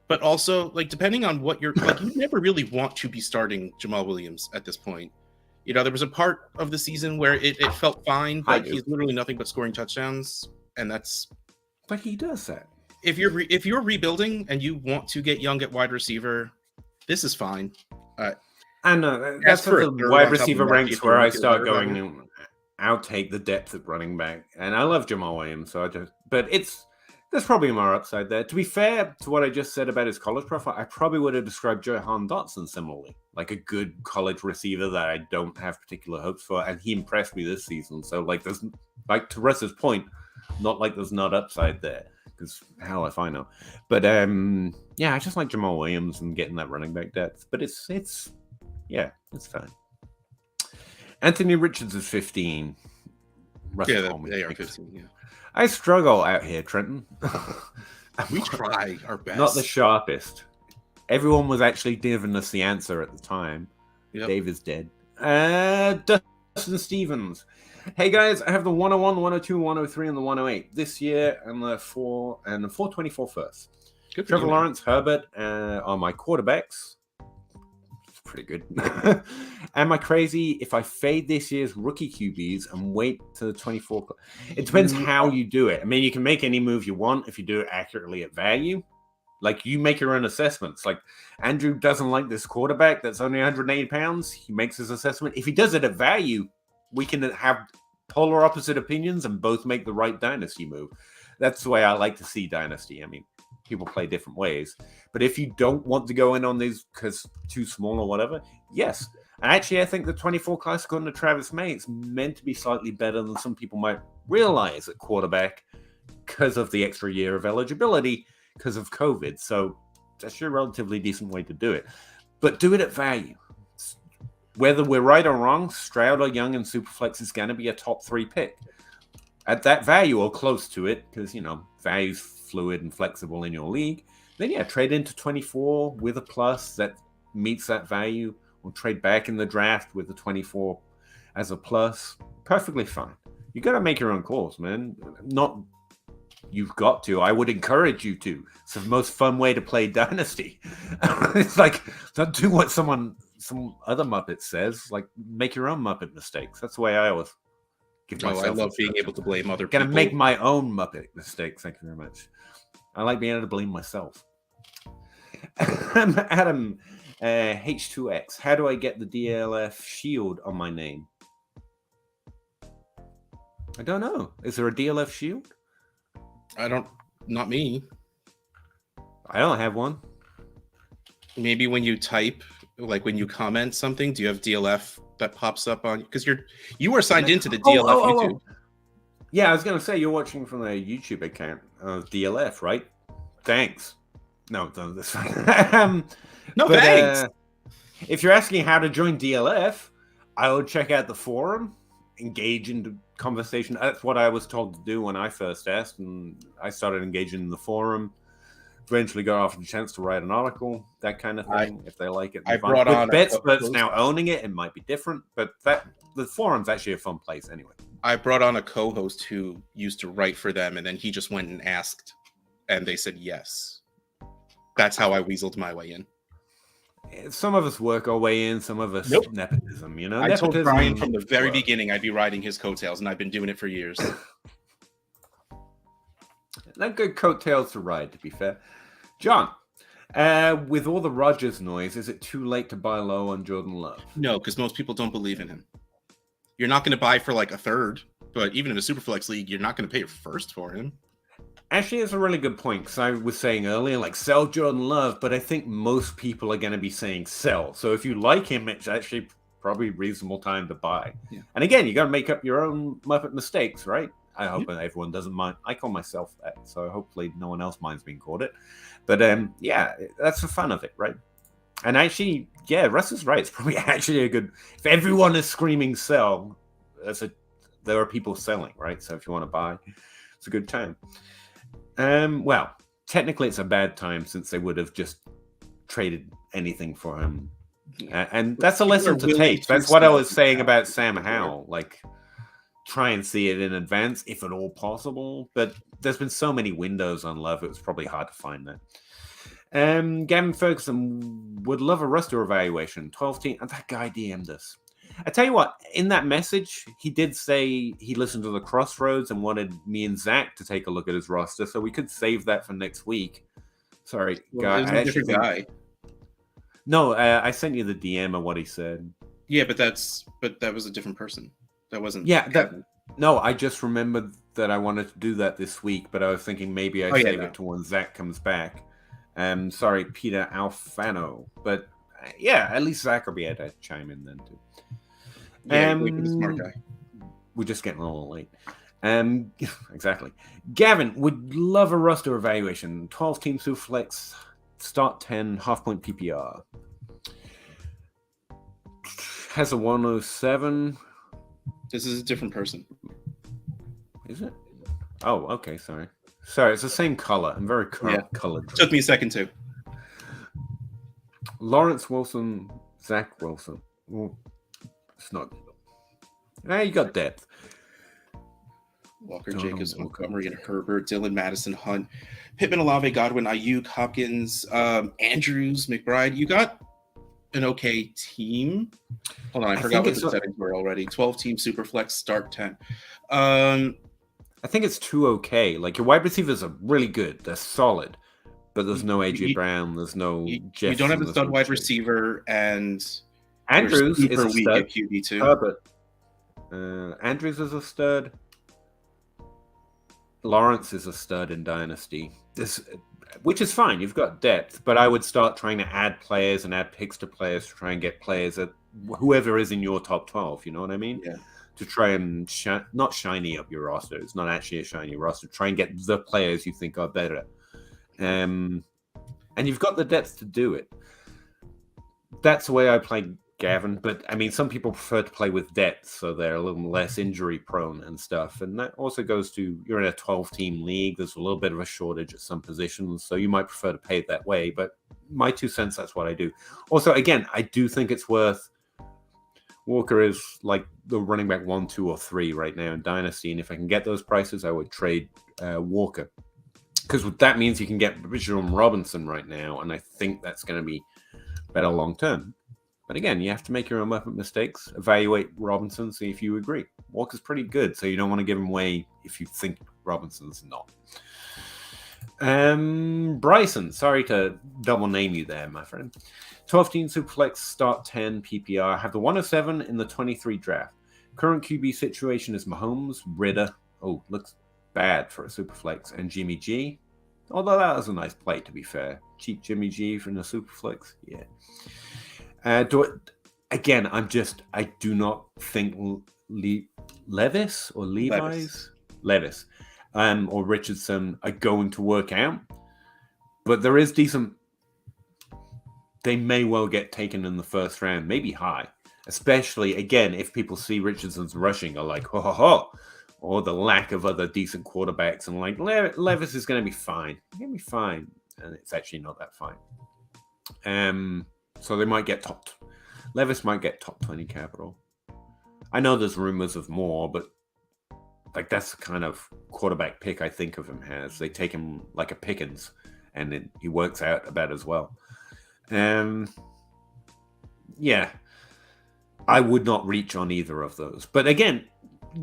But also, depending on what you're you never really want to be starting Jamal Williams at this point. You know, there was a part of the season where it felt fine, but he's literally nothing but scoring touchdowns, and that's. But he does that. If you're rebuilding and you want to get young at wide receiver, this is fine. I know that's for the wide receiver ranks where I start going. I'll take the depth at running back, and I love Jamal Williams. So there's probably more upside there. To be fair to what I just said about his college profile, I probably would have described Jahan Dotson similarly, like a good college receiver that I don't have particular hopes for, and he impressed me this season. So there's to Russ's point, not there's not upside there, because hell if I know. But I just like Jamal Williams and getting that running back depth. But it's fine. Anthony Richards is 15. They are 15. Yeah. I struggle out here, Trenton. We try our best. Not the sharpest. Everyone was actually giving us the answer at the time. Yep. Dave is dead. Dustin Stevens. Hey guys, I have the 101, the 102, 103, and the 108 this year, and the 424 first. Good. Trevor Lawrence, Herbert are my quarterbacks. Pretty good. Am I crazy if I fade this year's rookie QBs and wait to the 24? It depends how you do it. I mean, you can make any move you want if you do it accurately at value. You make your own assessments. Andrew doesn't like this quarterback that's only 180 pounds. He makes his assessment. If he does it at value, we can have polar opposite opinions and both make the right dynasty move. That's the way I like to see dynasty. I mean, people play different ways, but if you don't want to go in on these because too small or whatever, yes. Actually, I think the 24 class according to Travis May, it's meant to be slightly better than some people might realize at quarterback because of the extra year of eligibility because of COVID. So that's a relatively decent way to do it. But do it at value. Whether we're right or wrong, Stroud or Young and Superflex is going to be a top 3 pick. At that value or close to it, because, value's fluid and flexible in your league, then yeah, trade into 24 with a plus that meets that value, or trade back in the draft with the 24 as a plus. Perfectly fine. You got to make your own calls, man. Not you've got to. I would encourage you to. It's the most fun way to play Dynasty. It's like, don't do what some other Muppet says. Like, make your own Muppet mistakes. That's the way I always give myself. I love being able to blame other people. Gonna make my own Muppet mistakes. Thank you very much. I like being able to blame myself. Adam, H2X. How do I get the DLF shield on my name? I don't know. Is there a DLF shield? Not me. I don't have one. Maybe when you type, like when you comment something, do you have DLF that pops up on? Because you are signed into the DLF YouTube. Yeah, I was gonna say you're watching from a YouTube account of DLF, right? Thanks. No, that's fine. Thanks. If you're asking how to join DLF, I would check out the forum, engage in the conversation. That's what I was told to do when I first asked, and I started engaging in the forum. Eventually got offered a chance to write an article, that kind of thing, if they like it. I brought on BetSpert's now owning it. It might be different, but the forum's actually a fun place anyway. I brought on a co-host who used to write for them, and then he just went and asked, and they said yes. That's how I weaseled my way in. Some of us work our way in, some of us nepotism, I told Brian from the very beginning I'd be riding his coattails, and I've been doing it for years. Not good coattails to ride, to be fair. John, with all the Rodgers noise, is it too late to buy low on Jordan Love? No, because most people don't believe in him. You're not going to buy for like a third, but even in a Superflex league, you're not going to pay a first for him. Actually, it's a really good point, because I was saying earlier, like, sell Jordan Love, but I think most people are going to be saying sell. So if you like him, it's actually probably a reasonable time to buy. Yeah. And again, you got to make up your own Muppet mistakes, right? I hope everyone doesn't mind. I call myself that, so hopefully no one else minds being called it. But yeah, that's the fun of it, right? And actually, yeah, Russ is right. It's probably actually a good. If everyone is screaming sell, there are people selling, right? So if you want to buy, it's a good time. Well, technically, it's a bad time since they would have just traded anything for him, and that's a lesson to take. That's what I was saying about Sam Howell, like. Try and see it in advance, if at all possible. But there's been so many windows on Love, it was probably hard to find that. Gavin Ferguson would love a roster evaluation. 12 team, and that guy DM'd us. I tell you what, in that message, he did say he listened to the Crossroads and wanted me and Zach to take a look at his roster, so we could save that for next week. Sorry, guy. A different guy. No, I sent you the DM of what he said. Yeah, but that was a different person. That wasn't. Yeah, no, I just remembered that I wanted to do that this week, but I was thinking maybe I save it to when Zach comes back. Sorry, Peter Alfano. But yeah, at least Zach will be able to chime in then too. Yeah, he's a smart guy. We're just getting a little late. Exactly. Gavin would love a roster evaluation. 12 team Superflex, start 10, half point PPR. Has a 107. This is a different person. Is it? Oh, okay. Sorry, it's the same color. I'm very colored. Took me a second too. Lawrence Wilson, Zach Wilson. Well, it's not. Now you got depth. Walker, Jacobs, Montgomery, and Herbert, Dylan, Madison, Hunt, Pittman, Olave, Godwin, Ayuk, Hopkins, Andrews, McBride. You got an okay team. Hold on, I forgot what the settings were already. 12 team Superflex, start 10. I think it's too okay. Like, your wide receivers are really good. They're solid. But there's no AJ Brown. There's no Jefferson. You don't have a stud wide receiver, and Andrews is a weak stud. at QB2. Herbert. Andrews is a stud. Lawrence is a stud in Dynasty. Which is fine. You've got depth, but I would start trying to add players and add picks to players to try and get players at whoever is in your top 12. You know what I mean? Yeah. To try and not shiny up your roster. It's not actually a shiny roster. Try and get the players you think are better. And you've got the depth to do it. That's the way I play Gavin. But I mean, some people prefer to play with depth, so they're a little less injury prone and stuff. And that also goes to, you're in a 12-team league. There's a little bit of a shortage at some positions, so you might prefer to pay it that way. But my 2 cents, that's what I do. Also, again, I do think it's worth. Walker is like the running back 1, 2, or 3 right now in Dynasty, and if I can get those prices, I would trade Walker, because that means you can get Jerome Robinson right now, and I think that's going to be better long term. But again, you have to make your own mistakes, evaluate Robinson, see if you agree. Walker's pretty good, so you don't want to give him away if you think Robinson's not. Bryson, sorry to double name you there, my friend. 12-team Superflex, start 10 PPR. Have the 107 in the 23 draft. Current QB situation is Mahomes, Ridder. Oh, looks bad for a Superflex. And Jimmy G. Although that was a nice play, to be fair. Cheap Jimmy G from the Superflex. Yeah. I do not think Levis or Levi's? Levis. Or Richardson are going to work out. But there is decent. They may well get taken in the first round, maybe high. Especially, again, if people see Richardson's rushing are like, ho, ho, ho. Or the lack of other decent quarterbacks. And like, Levis is going to be fine. He's going to be fine. And it's actually not that fine. So they might get Levis might get top 20 capital. I know there's rumors of more, but like that's the kind of quarterback pick I think of him as. They take him like a Pickens, and then he works out about as well. Yeah, I would not reach on either of those. But again,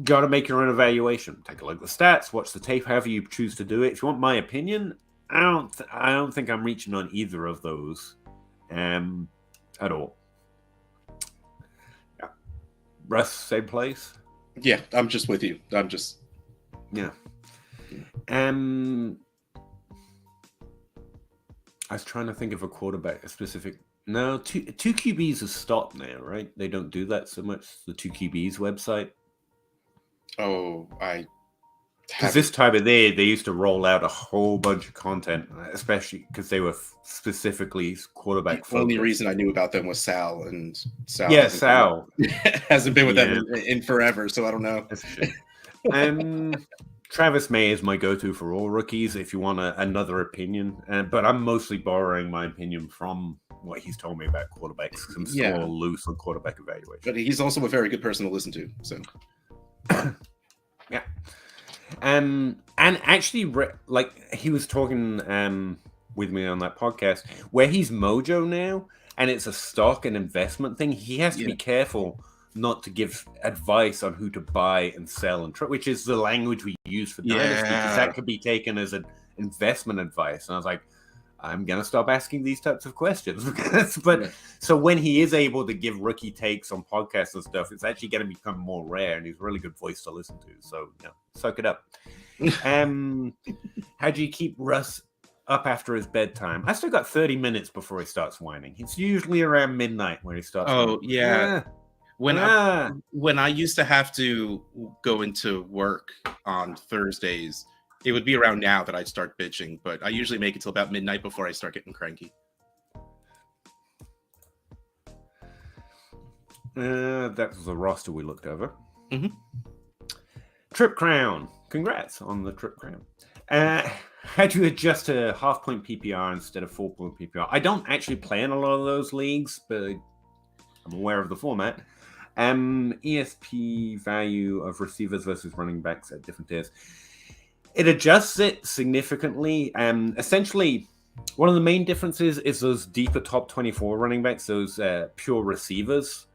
got to make your own evaluation. Take a look at the stats, watch the tape, however you choose to do it. If you want my opinion, I don't think I'm reaching on either of those at all. Yeah. Russ, same place? Yeah, I'm just with you. Yeah. I was trying to think of a quarterback, a specific. No, two QBs have stopped now, right? They don't do that so much. The 2QBs website. Oh, because this time of year they used to roll out a whole bunch of content, especially because they were specifically quarterback focused. The only reason I knew about them was Sal, and Sal. Yeah, Sal hasn't been with them in forever, so I don't know. Travis May is my go-to for all rookies if you want another opinion, but I'm mostly borrowing my opinion from what he's told me about quarterbacks, because I'm still loose on quarterback evaluation. But he's also a very good person to listen to. So, yeah. And actually, like he was talking with me on that podcast, where he's Mojo now, and it's a stock and investment thing. He has to be careful not to give advice on who to buy and sell, which is the language we use for Dynasty, because that could be taken as an investment advice. And I was like, I'm gonna stop asking these types of questions. So when he is able to give rookie takes on podcasts and stuff, it's actually going to become more rare, and he's a really good voice to listen to. So suck it up. How do you keep Russ up after his bedtime? I still got 30 minutes before he starts whining. It's usually around midnight when he starts. Oh yeah. When I used to have to go into work on Thursdays, it would be around now that I'd start bitching, but I usually make it till about midnight before I start getting cranky. That was the roster we looked over. Mm-hmm. Trip Crown. Congrats on the Trip Crown. How do you adjust to half-point PPR instead of full-point PPR? I don't actually play in a lot of those leagues, but I'm aware of the format. ESP value of receivers versus running backs at different tiers. It adjusts it significantly. Essentially, one of the main differences is those deeper top 24 running backs, those pure receivers.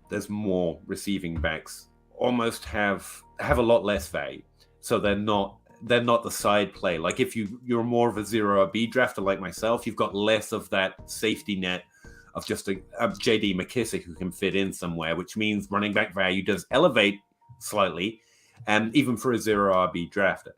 There's more receiving backs. Almost have a lot less value. So they're not the side play. Like if you're more of a 0 RB drafter like myself, you've got less of that safety net of just a JD McKissick who can fit in somewhere, which means running back value does elevate slightly, even for a 0 RB drafter.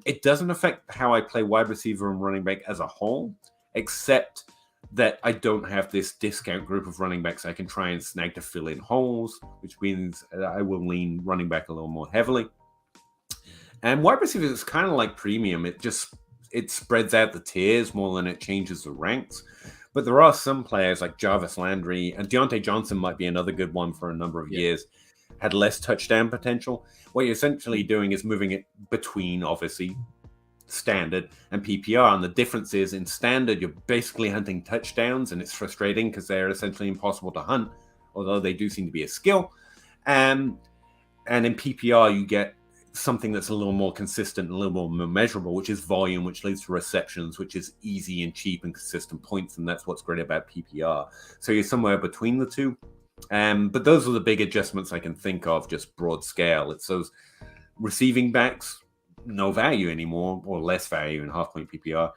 It doesn't affect how I play wide receiver and running back as a whole, except that I don't have this discount group of running backs I can try and snag to fill in holes, which means I will lean running back a little more heavily. And wide receiver is kind of like premium. It spreads out the tiers more than it changes the ranks. But there are some players like Jarvis Landry, and Deontay Johnson might be another good one for a number of years, had less touchdown potential. What you're essentially doing is moving it between, obviously, standard and PPR. And the difference is in standard, you're basically hunting touchdowns, and it's frustrating because they're essentially impossible to hunt, although they do seem to be a skill. And in PPR, you get something that's a little more consistent, a little more measurable, which is volume, which leads to receptions, which is easy and cheap and consistent points. And that's what's great about PPR. So you're somewhere between the two. But those are the big adjustments I can think of, just broad scale. It's those receiving backs, no value anymore, or less value in half-point PPR.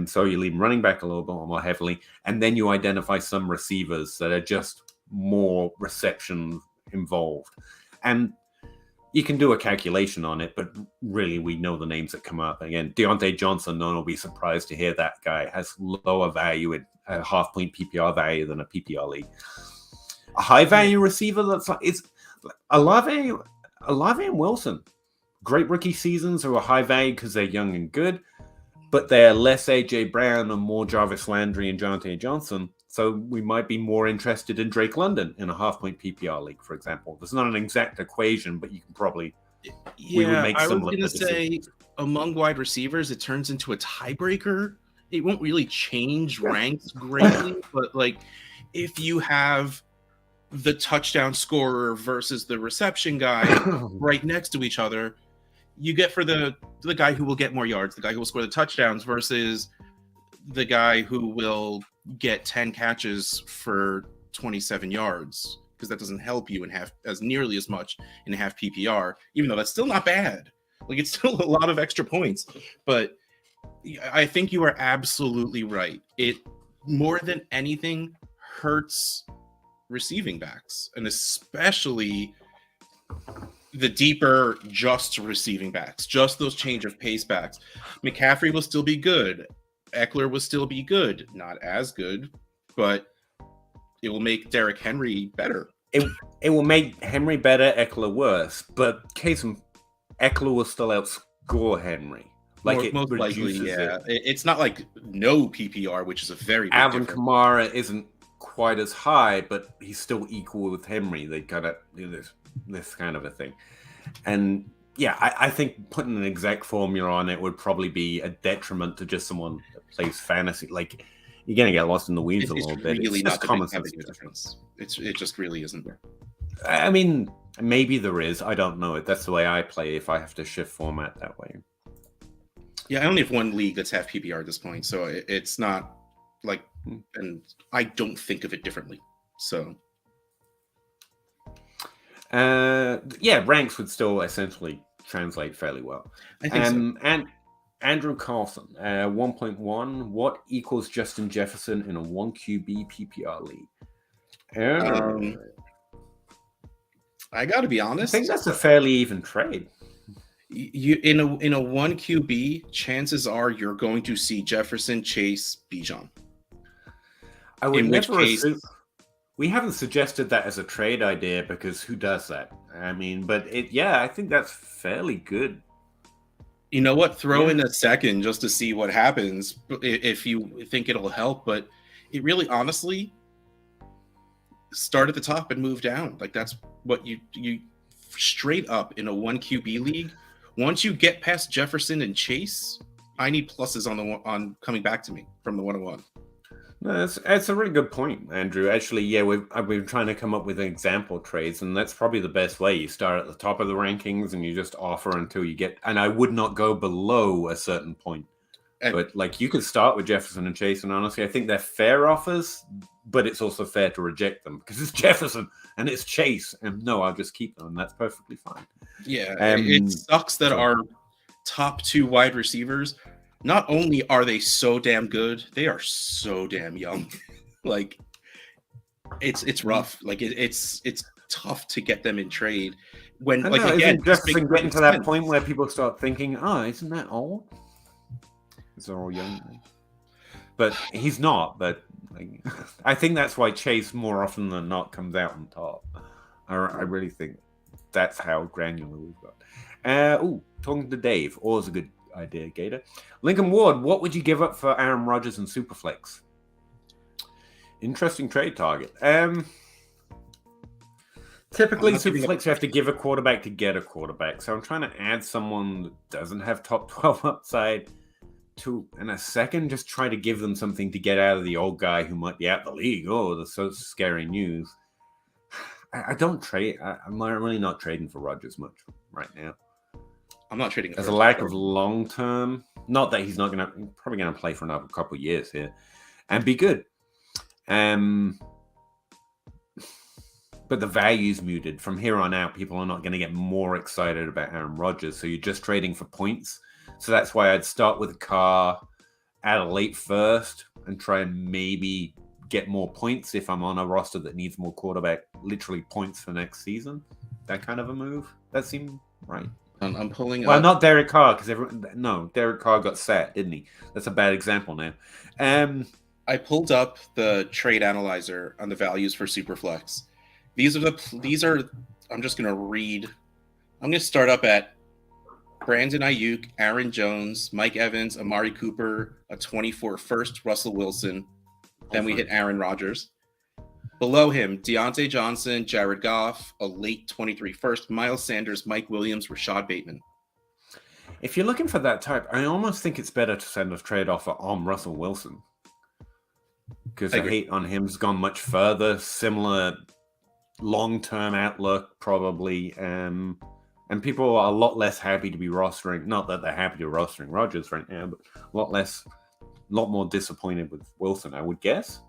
So you leave running back a little bit more heavily. And then you identify some receivers that are just more reception involved. And you can do a calculation on it, but really we know the names that come up. Again, Deontay Johnson, no one will be surprised to hear that guy has lower value in a half-point PPR value than a PPR league. A high-value receiver it's Olave and Wilson. Great rookie seasons are a high value because they're young and good, but they're less AJ Brown and more Jarvis Landry and Deontay Johnson. So we might be more interested in Drake London in a half-point PPR league, for example. There's not an exact equation, but you can probably we would make some. I was going to say among wide receivers, it turns into a tiebreaker. It won't really change ranks greatly, but like if you have the touchdown scorer versus the reception guy right next to each other, you get for the guy who will get more yards, the guy who will score the touchdowns versus the guy who will get 10 catches for 27 yards, because that doesn't help you in half as nearly as much in half PPR, even though that's still not bad. Like it's still a lot of extra points, but I think you are absolutely right. It more than anything hurts receiving backs, and especially the deeper just receiving backs, just those change of pace backs. McCaffrey will still be good. Eckler will still be good. Not as good, but it will make Derrick Henry better. It will make Henry better, Eckler worse. But Eckler will still outscore Henry. Like most likely, yeah. It's not like no PPR, which is a very big Alvin difference. Kamara isn't quite as high, but he's still equal with Henry. They kind of do this kind of a thing. And yeah, I think putting an exact formula on it would probably be a detriment to just someone that plays fantasy. Like you're going to get lost in the weeds a little bit. Really it's just common sense difference. It just really isn't there. I mean, maybe there is. I don't know it. That's the way I play if I have to shift format that way. Yeah, I only have one league that's half PPR at this point, so it's not like, and I don't think of it differently. So, yeah, ranks would still essentially translate fairly well. I think so. And Andrew Carlson, 1.1. What equals Justin Jefferson in a 1 QB PPR league? I got to be honest. I think that's a fairly even trade. You in a 1 QB, chances are you're going to see Jefferson, Chase, Bijan. I would never assume. We haven't suggested that as a trade idea because who does that? I mean, but I think that's fairly good. You know what? Throw in a second just to see what happens if you think it'll help. But it really, honestly, start at the top and move down. Like that's what you straight up in a 1 QB league. Once you get past Jefferson and Chase, I need pluses on coming back to me from the 101. No, that's a really good point, Andrew. Actually, yeah, I've been trying to come up with example trades, and that's probably the best way. You start at the top of the rankings, and you just offer until you get. And I would not go below a certain point, but like you could start with Jefferson and Chase, and honestly, I think they're fair offers, but it's also fair to reject them because it's Jefferson and it's Chase, and no, I'll just keep them, and that's perfectly fine. Yeah, it sucks that our top 2 wide receivers. Not only are they so damn good, they are so damn young. Like it's rough. Like it's tough to get them in trade when, I like, know, again, isn't this Jefferson makes getting perfect to that sense. point where people start thinking, oh, isn't that old? Because they're all young. Right? But he's not. But like, I think that's why Chase more often than not comes out on top. I really think that's how granular we've got. Talking to Dave. Always a good idea, Gator. Lincoln Ward, what would you give up for Aaron Rodgers and Superflex? Interesting trade target. Typically, Superflex, you have to give a quarterback to get a quarterback. So I'm trying to add someone that doesn't have top 12 upside to, in a second, just try to give them something to get out of the old guy who might be out the league. Oh, that's so scary news. I don't trade. I'm really not trading for Rodgers much right now. I'm not trading. There's a lack of long term. Not that he's not going to, probably going to play for another couple of years here and be good. But the value's muted. From here on out, people are not going to get more excited about Aaron Rodgers. So you're just trading for points. So that's why I'd start with a car, add a late first, and try and maybe get more points if I'm on a roster that needs more quarterback, literally points for next season. That kind of a move. That seemed right. I'm pulling well, up. Not Derek Carr, because Derek Carr got sat, didn't he? That's a bad example now. I pulled up the trade analyzer on the values for Superflex. These are. I'm just gonna read. I'm gonna start up at Brandon Ayuk, Aaron Jones, Mike Evans, Amari Cooper, a 24 first, Russell Wilson. Then we hit Aaron Rodgers. Below him, Deontay Johnson, Jared Goff, a late 23 first, Miles Sanders, Mike Williams, Rashad Bateman. If you're looking for that type, I almost think it's better to send a trade offer on Russell Wilson. Because the hate on him's gone much further. Similar long-term outlook, probably. And people are a lot less happy to be rostering. Not that they're happy to be rostering Rodgers right now, but a lot more disappointed with Wilson, I would guess.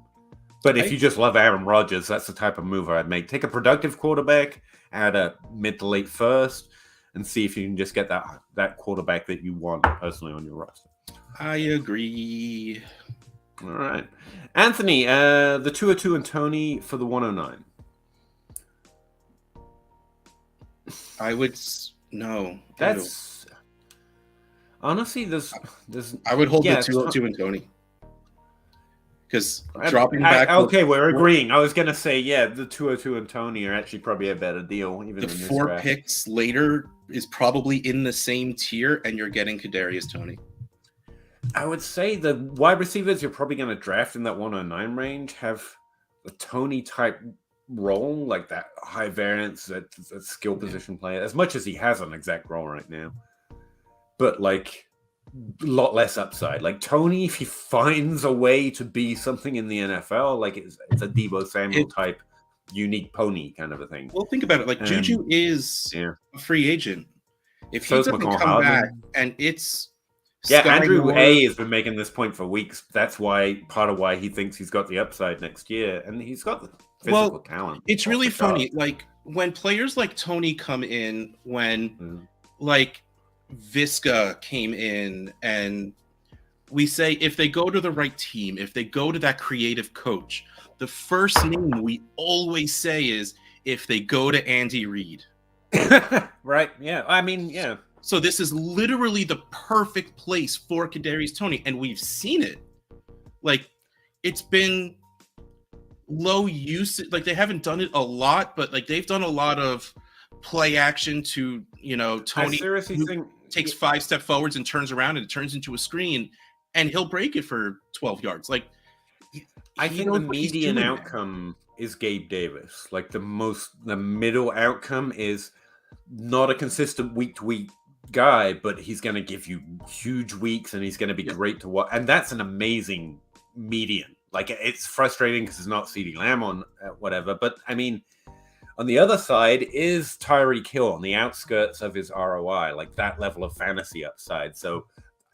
But if you just love Aaron Rodgers, that's the type of move I'd make. Take a productive quarterback, add a mid to late first, and see if you can just get that quarterback that you want personally on your roster. I agree. All right. Anthony, the 202 and Tony for the 109. I would no. That's honestly there's. I would hold the 202 and Tony. Because dropping back. Okay, we're agreeing. I was gonna say, the 202 and Tony are actually probably a better deal. Even the in this 4 draft. picks later is probably in the same tier, and you're getting Kadarius Toney. I would say the wide receivers you're probably going to draft in that 109 range have the Toney type role, like that high variance, that skill position player, as much as he has an exact role right now. But like a lot less upside. Like Toney, if he finds a way to be something in the NFL, like it's a Deebo Samuel type unique pony kind of a thing. Well, think about it. Like Juju is a free agent. If he doesn't come back, and it's Andrew A has been making this point for weeks. That's why part of why he thinks he's got the upside next year, and he's got the physical talent. It's really funny. Like when players like Toney come in, when like Visca came in, and we say if they go to the right team, if they go to that creative coach, the first name we always say is if they go to Andy Reid. Right. Yeah. I mean, yeah. So this is literally the perfect place for Kadarius Toney, and we've seen it. Like it's been low usage. Like they haven't done it a lot, but like they've done a lot of play action to, Toney takes 5 steps forwards and turns around and it turns into a screen, and he'll break it for 12 yards. Like I think the median outcome is Gabe Davis. Like the middle outcome is not a consistent week to week guy, but he's going to give you huge weeks and he's going to be great to watch. And that's an amazing median. Like it's frustrating because it's not CeeDee Lamb on whatever. But I mean, on the other side is Tyreek Hill on the outskirts of his ROI, like that level of fantasy upside. So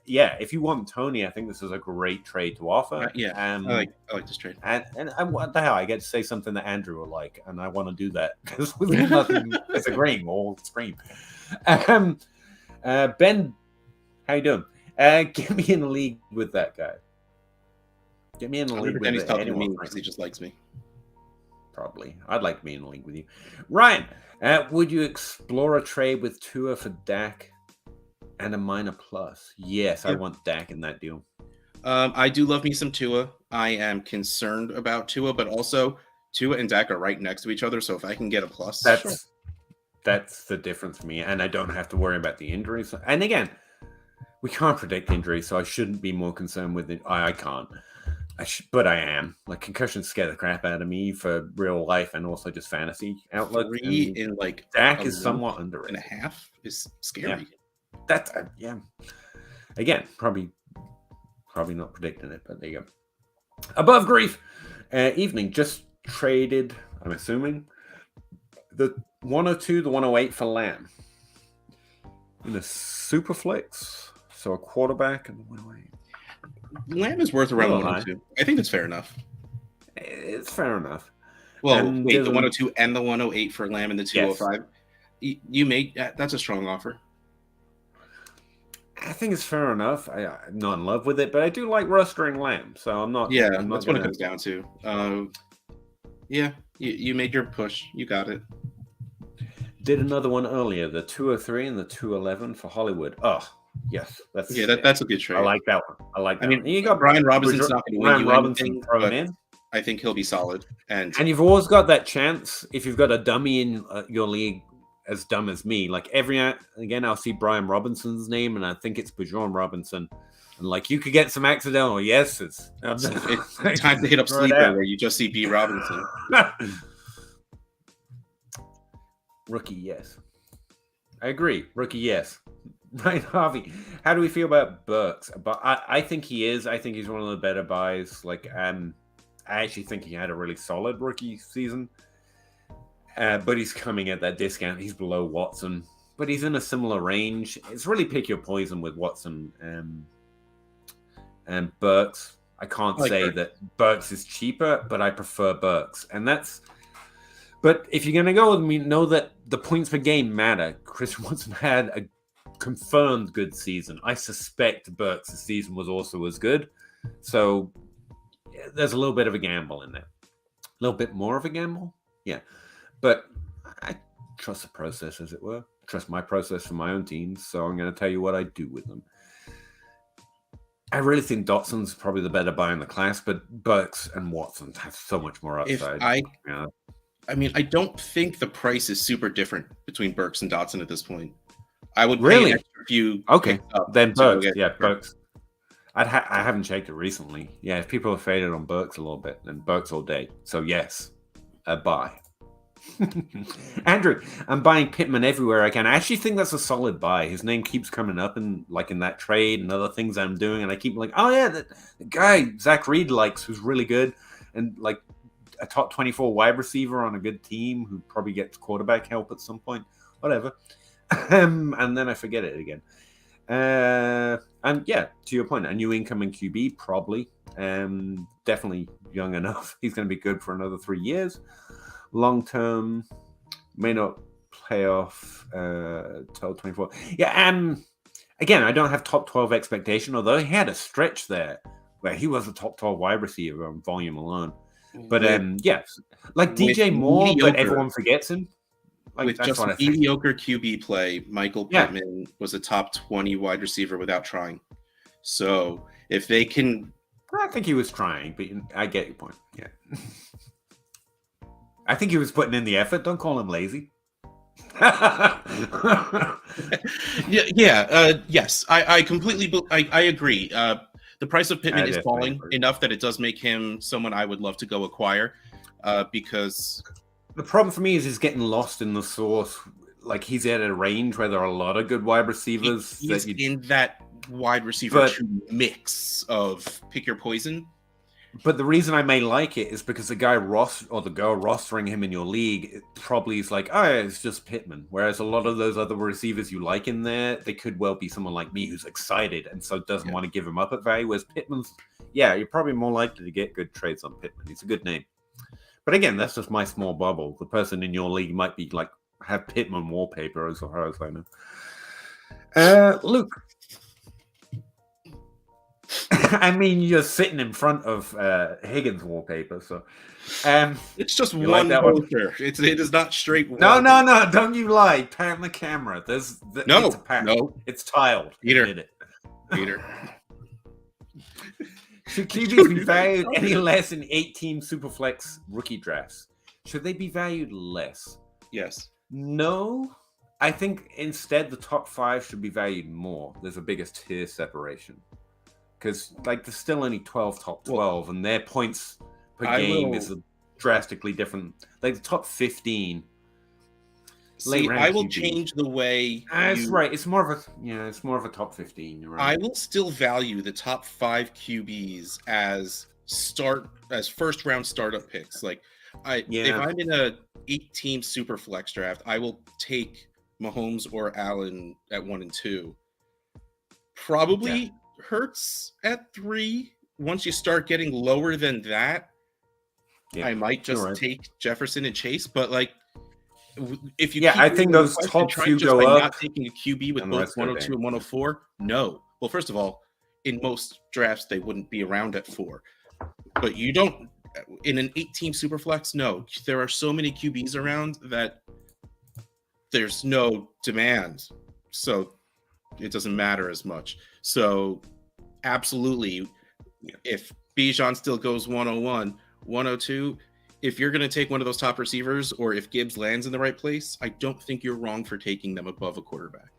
yeah, if you want Toney, I think this is a great trade to offer. I like this trade. And what the hell? I get to say something that Andrew will like, and I want to do that because we've nothing disagreeing all screen. Ben, how you doing? Get me in the league with that guy. Get me in the I league remember with Danny's talking to me anyone. because he just likes me. Probably. I'd like to be in the league with you. Ryan, would you explore a trade with Tua for Dak and a minor plus? Yes, I want Dak in that deal. I do love me some Tua. I am concerned about Tua, but also Tua and Dak are right next to each other. So if I can get a plus, that's the difference for me, and I don't have to worry about the injuries. And again, we can't predict injuries, so I shouldn't be more concerned with it. I can't. But I am. Like, concussions scare the crap out of me for real life and also just fantasy outlook. 3 in like Dak is somewhat underrated. And a half is scary. Yeah. That's Again, probably not predicting it, but there you go. Above grief, evening just traded. I'm assuming the 102, the 108 for Lamb in a super flex. So a quarterback and 108. Lamb is worth around 102. I think that's fair enough. It's fair enough. Well, wait, the 102 and the 108 for Lamb and the 205. Yes. You made that's a strong offer. I think it's fair enough. I'm not in love with it, but I do like rostering Lamb, so I'm not. Yeah, that's what it comes down to. Yeah, you made your push. You got it. Did another one earlier, the 203 and the 211 for Hollywood. Oh, yes, that's a good trade. I like that one. I mean, you got Brian Robinson's not going to win you anything, but in. I think he'll be solid. And you've always got that chance if you've got a dummy in your league as dumb as me. Like again, I'll see Brian Robinson's name, and I think it's Bijan Robinson. And like you could get some accidental yeses. It's time to hit up Sleeper where you just see B Robinson. Rookie, yes. I agree. Rookie, yes. Right, Harvey. How do we feel about Burks? But I think he is. I think he's one of the better buys. Like, I actually think he had a really solid rookie season. But he's coming at that discount. He's below Watson. But he's in a similar range. It's really pick your poison with Watson and Burks. I can't say that Burks is cheaper, but I prefer Burks. And that's... But if you're going to go with me, know that the points per game matter. Chris Watson had a confirmed good season. I suspect Burks' season was also as good. So there's a little bit of a gamble in there. A little bit more of a gamble? Yeah. But I trust the process, as it were. Trust my process for my own teams. So I'm going to tell you what I do with them. I really think Dotson's probably the better buy in the class, but Burks and Watson have so much more upside. I mean, I don't think the price is super different between Burks and Dotson at this point. I would really pay an extra few. Okay, then Burks. Yeah, Burks. I haven't checked it recently. Yeah, if people are faded on Burks a little bit, then Burks all day. So yes, a buy. Andrew, I'm buying Pittman everywhere I can. I actually think that's a solid buy. His name keeps coming up in that trade and other things I'm doing, and I keep like, oh yeah, the guy Zach Reed likes who's really good, and like a top 24 wide receiver on a good team who probably gets quarterback help at some point, whatever. And then I forget it again. And yeah, to your point, a new incoming QB probably, definitely young enough. He's going to be good for another 3 years. Long term, may not play off till 24. Yeah, again, I don't have top 12 expectation, although he had a stretch there where he was a top 12 wide receiver on volume alone. But yes, like DJ Moore, but everyone forgets him. Like, with just mediocre QB play, Michael Pittman was a top 20 wide receiver without trying. So if they can... I think he was trying, but I get your point. Yeah. I think he was putting in the effort. Don't call him lazy. Yes. I completely... I agree. The price of Pittman is falling enough that it does make him someone I would love to go acquire because... The problem for me is he's getting lost in the sauce. Like, he's at a range where there are a lot of good wide receivers. He's in that wide receiver mix of pick your poison. But the reason I may like it is because the guy the girl rostering him in your league probably is like, oh, yeah, it's just Pittman. Whereas a lot of those other receivers you like in there, they could well be someone like me who's excited and so doesn't want to give him up at value. Whereas Pittman's, you're probably more likely to get good trades on Pittman. He's a good name. But again, that's just my small bubble. The person in your league might be like, have Pittman wallpaper as far as I know. Luke. I mean, you're sitting in front of Higgins wallpaper, so It's just you one like that one? poster. It is not straight. No, don't you lie. Pan the camera. It's a pan. No, It's tiled. Peter. Admit it. Peter. Should QBs be valued any less in 8-team Superflex rookie drafts? Should they be valued less? Yes. No. I think instead the top 5 should be valued more. There's a bigger tier separation. Because there's still only 12 top 12, and their points per game is drastically different. Like the top 15. See, I will change the way. That's right. It's more of a top 15. You're right. I will still value the top 5 QBs as first round startup picks. If I'm in a 8-team super flex draft, I will take Mahomes or Allen at 1 and 2. Probably Hurts at 3. Once you start getting lower than that, I might just take Jefferson and Chase. But if you I think those top few go up. Not taking a QB with both 102 and 104. No. Well, first of all, in most drafts they wouldn't be around at 4. But you don't in an 8-team superflex. No, there are so many QBs around that there's no demand, so it doesn't matter as much. So, absolutely, if Bijan still goes 101, 102. If you're going to take one of those top receivers, or if Gibbs lands in the right place, I don't think you're wrong for taking them above a quarterback.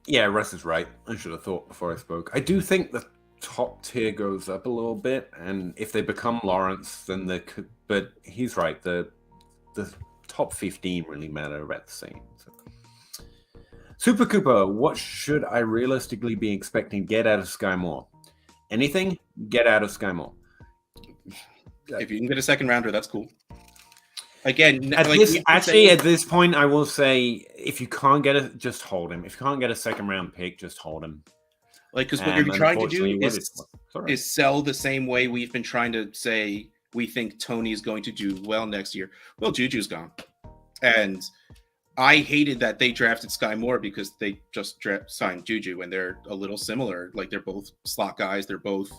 Yeah, Russ is right. I should have thought before I spoke. I do think the top tier goes up a little bit, and if they become Lawrence, then they could. But he's right. The top 15 really matter about the same. So. Super Cooper, what should I realistically be expecting to get out of Sky Moore? Anything? Get out of Sky Moore. If you can get a second rounder, that's cool. Again, at this point, I will say if you can't get it, just hold him. If you can't get a second round pick, just hold him. Because what you're trying to do is sell the same way we've been trying to say we think Tony is going to do well next year. Well, Juju's gone. And I hated that they drafted Sky Moore because they just signed Juju, and they're a little similar. They're both slot guys. They're both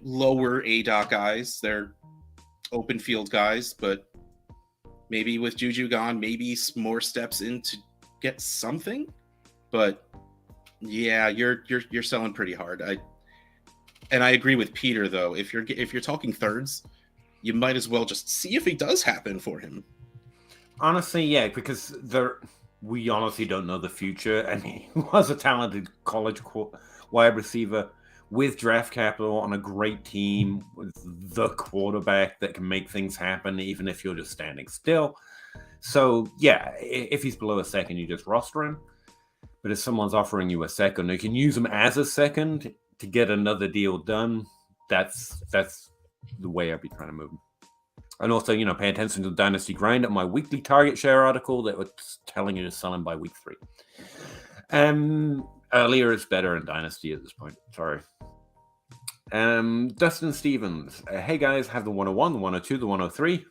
lower ADOT guys. They're open field guys, but maybe with Juju gone, maybe more steps in to get something. But yeah, you're selling pretty hard. I agree with Peter though. If you're talking thirds, you might as well just see if it does happen for him. Honestly, yeah, because we honestly don't know the future, and he was a talented college wide receiver with draft capital on a great team with the quarterback that can make things happen, even if you're just standing still. So, yeah, if he's below a second, you just roster him. But if someone's offering you a second, you can use him as a second to get another deal done. That's the way I'd be trying to move him. And also, pay attention to the Dynasty Grind at my weekly target share article that was telling you to sell him by week 3. Earlier is better in Dynasty at this point. Sorry. Dustin Stevens. Hey guys, have the 101, the 102, the 103.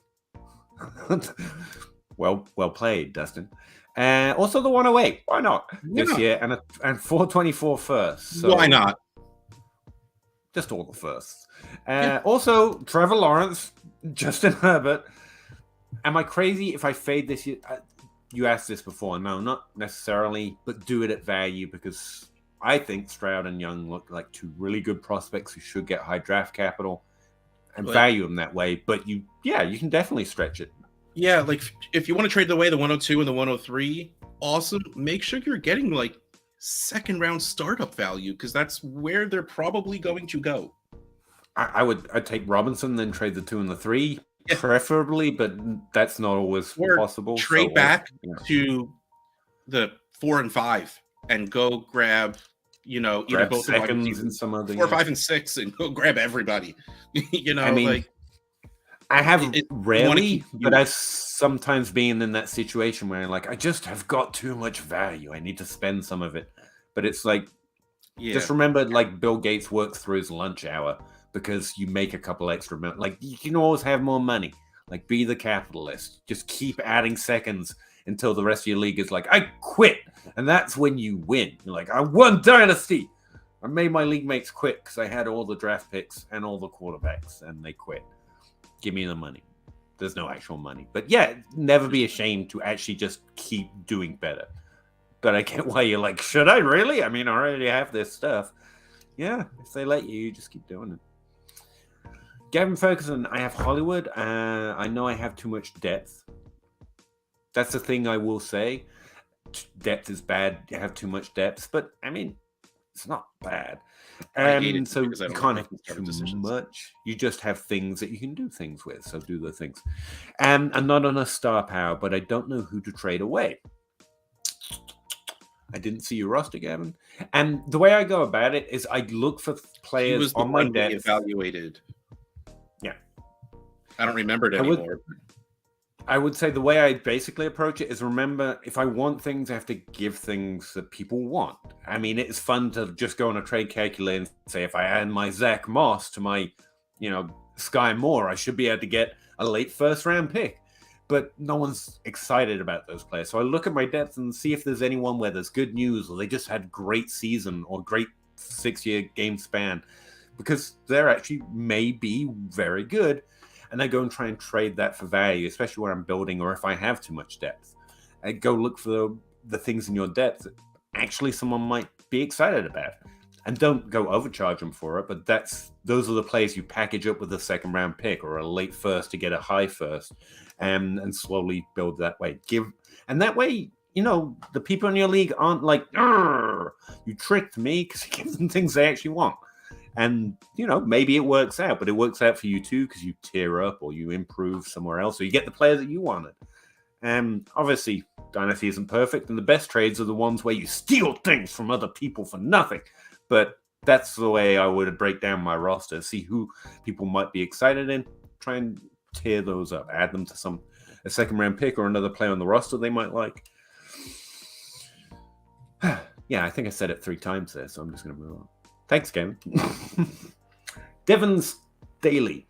well played, Dustin. Also the 108. Why not? This year and 424 first. So why not? Just all the firsts. Also, Trevor Lawrence, Justin Herbert. Am I crazy if I fade this year? You asked this before. No, not necessarily, but do it at value because I think Stroud and Young look like 2 really good prospects who should get high draft capital and value them that way. But you can definitely stretch it. Yeah, if you want to trade away the 102 and the 103, awesome. Make sure you're getting second round startup value because that's where they're probably going to go. I'd take Robinson, then trade the 2 and the 3, preferably, but that's not always possible. Trade back to the 4 and 5 and go grab, either both seconds and some other 4, 5, and 6, and go grab everybody. I have rarely, but I've sometimes been in that situation where I just have got too much value. I need to spend some of it. But it's just remember, Bill Gates works through his lunch hour because you make a couple extra minutes. You can always have more money. Be the capitalist. Just keep adding seconds until the rest of your league is I quit. And that's when you win. You're I won Dynasty. I made my league mates quit because I had all the draft picks and all the quarterbacks, and they quit. Give me the money. There's no actual money. But yeah, never be ashamed to actually just keep doing better. But I get why you're like, should I really? I mean, I already have this stuff. Yeah, if they let you, you just keep doing it. Gavin Ferguson, I have Hollywood. I know I have too much depth. That's the thing I will say. Depth is bad. You have too much depth. But, I mean, it's not bad. So you can't have too much. You just have things that you can do things with. So do the things. I'm not on a star power, but I don't know who to trade away. I didn't see your roster, Gavin. And the way I go about it is I look for players on my depth. Evaluated. Yeah. I don't remember it anymore. I would say the way I basically approach it is, remember, if I want things, I have to give things that people want. I mean, it's fun to just go on a trade calculator and say, if I add my Zach Moss to my, Sky Moore, I should be able to get a late first round pick. But no one's excited about those players. So I look at my depth and see if there's anyone where there's good news, or they just had great season or great 6-year game span, because they're actually may be very good. And I go and try and trade that for value, especially where I'm building, or if I have too much depth. I go look for the things in your depth that actually someone might be excited about. And don't go overcharge them for it, but those are the players you package up with a second round pick or a late first to get a high first, and slowly build that way. And that way, the people in your league aren't like, you tricked me, because you give them things they actually want. And, maybe it works out, but it works out for you too, because you tear up or you improve somewhere else, or you get the player that you wanted. Obviously, Dynasty isn't perfect, and the best trades are the ones where you steal things from other people for nothing. But that's the way I would break down my roster, see who people might be excited in, try and tear those up, add them to a second round pick or another player on the roster they might like. Yeah, I think I said it 3 times there, so I'm just going to move on. Thanks, Kevin. Devon's Daily.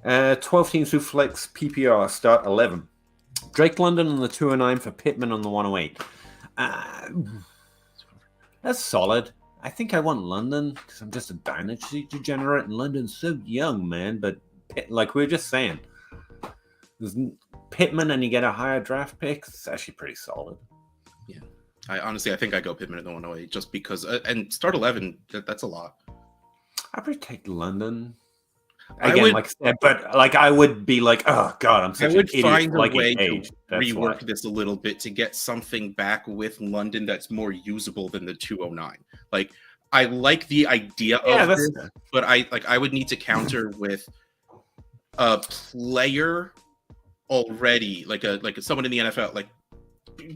12 teams who flex PPR start 11. Drake London on the 209 for Pittman on the 108. That's solid. I think I want London because I'm just a Dynasty degenerate, and London's so young, man. But like we were just saying, there's Pittman and you get a higher draft pick. It's actually pretty solid. Yeah. I think I go Pittman at the 108 just because, and start 11, that's a lot. I would take London. Again, like I said, but I would be like, oh God, I'm such an idiot. I would find a way to rework this a little bit to get something back with London that's more usable than the 209. Like, I like the idea of this, but I would need to counter with a player already, like someone in the NFL, like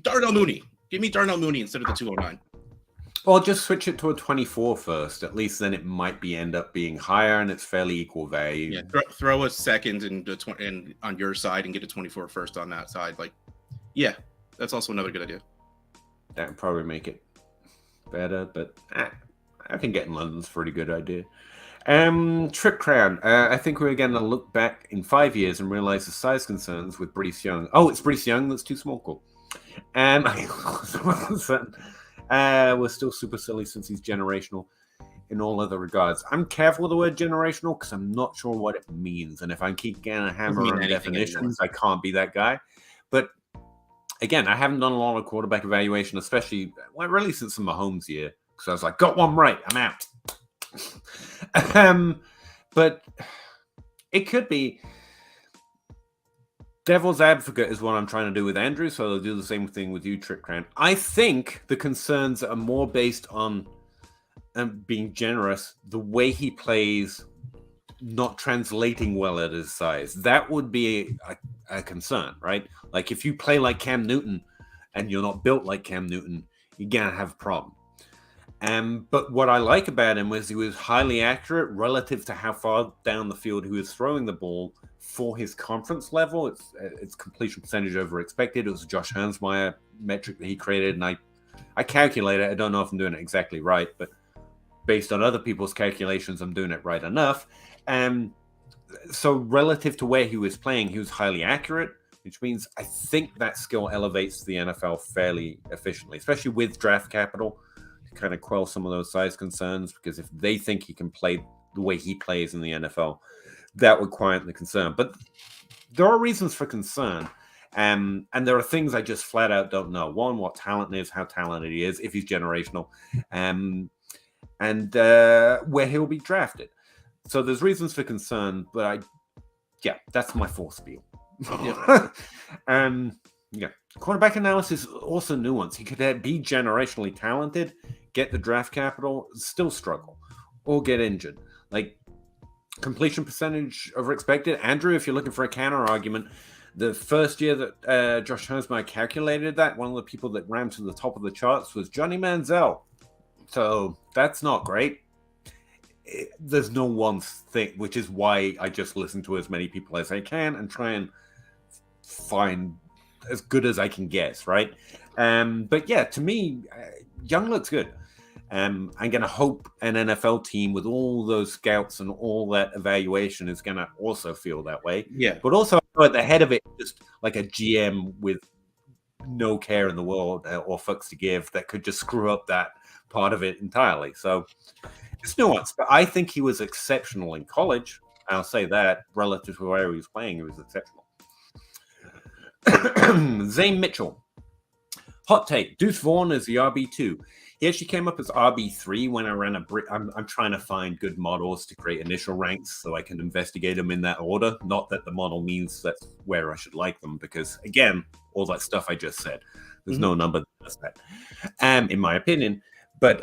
Darnell Mooney. Give me Darnell Mooney instead of the 209. Well, just switch it to a 24 first. At least then it might end up being higher, and it's fairly equal value. Yeah, throw a second and on your side and get a 24 first on that side. Like, yeah, that's also another good idea. That would probably make it better, but I think getting London's a pretty good idea. Trick Crown. I think we're going to look back in 5 years and realize the size concerns with Bryce Young. Oh, it's Bryce Young that's too small. Cool. We're still super silly since he's generational in all other regards. I'm careful with the word generational because I'm not sure what it means. And if I keep getting a hammer on definitions, I can't be that guy. But again, I haven't done a lot of quarterback evaluation, especially really since the Mahomes year. Because I was like, got one right, I'm out. But it could be. Devil's advocate is what I'm trying to do with Andrew, so I'll do the same thing with you, Trick Crown. I think the concerns are more based on being generous, the way he plays not translating well at his size. That would be a concern, right? Like if you play like Cam Newton and you're not built like Cam Newton, you're going to have a problem. But what I like about him was he was highly accurate relative to how far down the field he was throwing the ball for his conference level. It's completion percentage over expected. It was a Josh Hermsmeyer metric that he created, and I calculated. I don't know if I'm doing it exactly right, but based on other people's calculations, I'm doing it right enough. So relative to where he was playing, he was highly accurate, which means I think that skill elevates the NFL fairly efficiently, especially with draft capital. kind of quell some of those size concerns, because if they think he can play the way he plays in the NFL, that would quiet the concern. But there are reasons for concern. And there are things I just flat out don't know. One, what talent is, how talented he is, if he's generational, and where he'll be drafted. So there's reasons for concern, but that's my full spiel. Quarterback analysis also nuanced. He could be generationally talented, get the draft capital, still struggle, or get injured. Like completion percentage over expected. Andrew, if you're looking for a counter argument, the first year that Josh Hermsmeyer calculated that, one of the people that ran to the top of the charts was Johnny Manziel. So that's not great. There's no one thing, which is why I just listen to as many people as I can and try and find as good as I can guess, right? But yeah, to me, Young looks good. I'm going to hope an NFL team with all those scouts and all that evaluation is going to also feel that way. Yeah. But also at the head of it, just like a GM with no care in the world or fucks to give that could just screw up that part of it entirely. So it's nuanced. But I think he was exceptional in college. I'll say that relative to where he was playing, he was exceptional. Zane Mitchell. Hot take. Deuce Vaughn is the RB2. He actually came up as RB3 when I ran I'm trying to find good models to create initial ranks so I can investigate them in that order. Not that the model means that's where I should like them, because, again, all that stuff I just said, there's no number that does that, in my opinion. But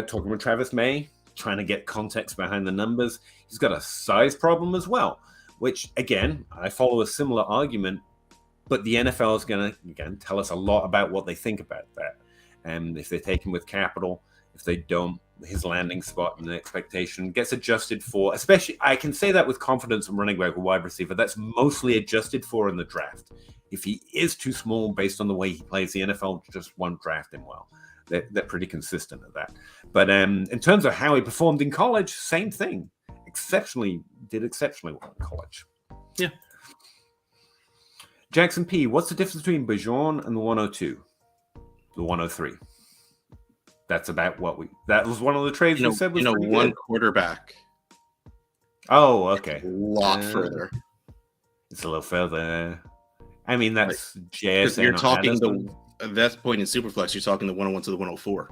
talking with Travis May, trying to get context behind the numbers, he's got a size problem as well, which, again, I follow a similar argument, but the NFL is going to, again, tell us a lot about what they think about that. And if they take him with capital, if they don't, his landing spot and the expectation gets adjusted for. Especially, I can say that with confidence in running back or wide receiver. That's mostly adjusted for in the draft. If he is too small based on the way he plays, the NFL just won't draft him well. They're pretty consistent at that. But in terms of how he performed in college, same thing. Did exceptionally well in college. Yeah. Jackson P., what's the difference between Bajon and the 102? The 103. That's about that was one of the trades we said was one good. Quarterback. Oh, okay. It's a lot further. It's a little further. I mean, that's JSN. You're talking at that point in Superflex, you're talking the 101 to the 104.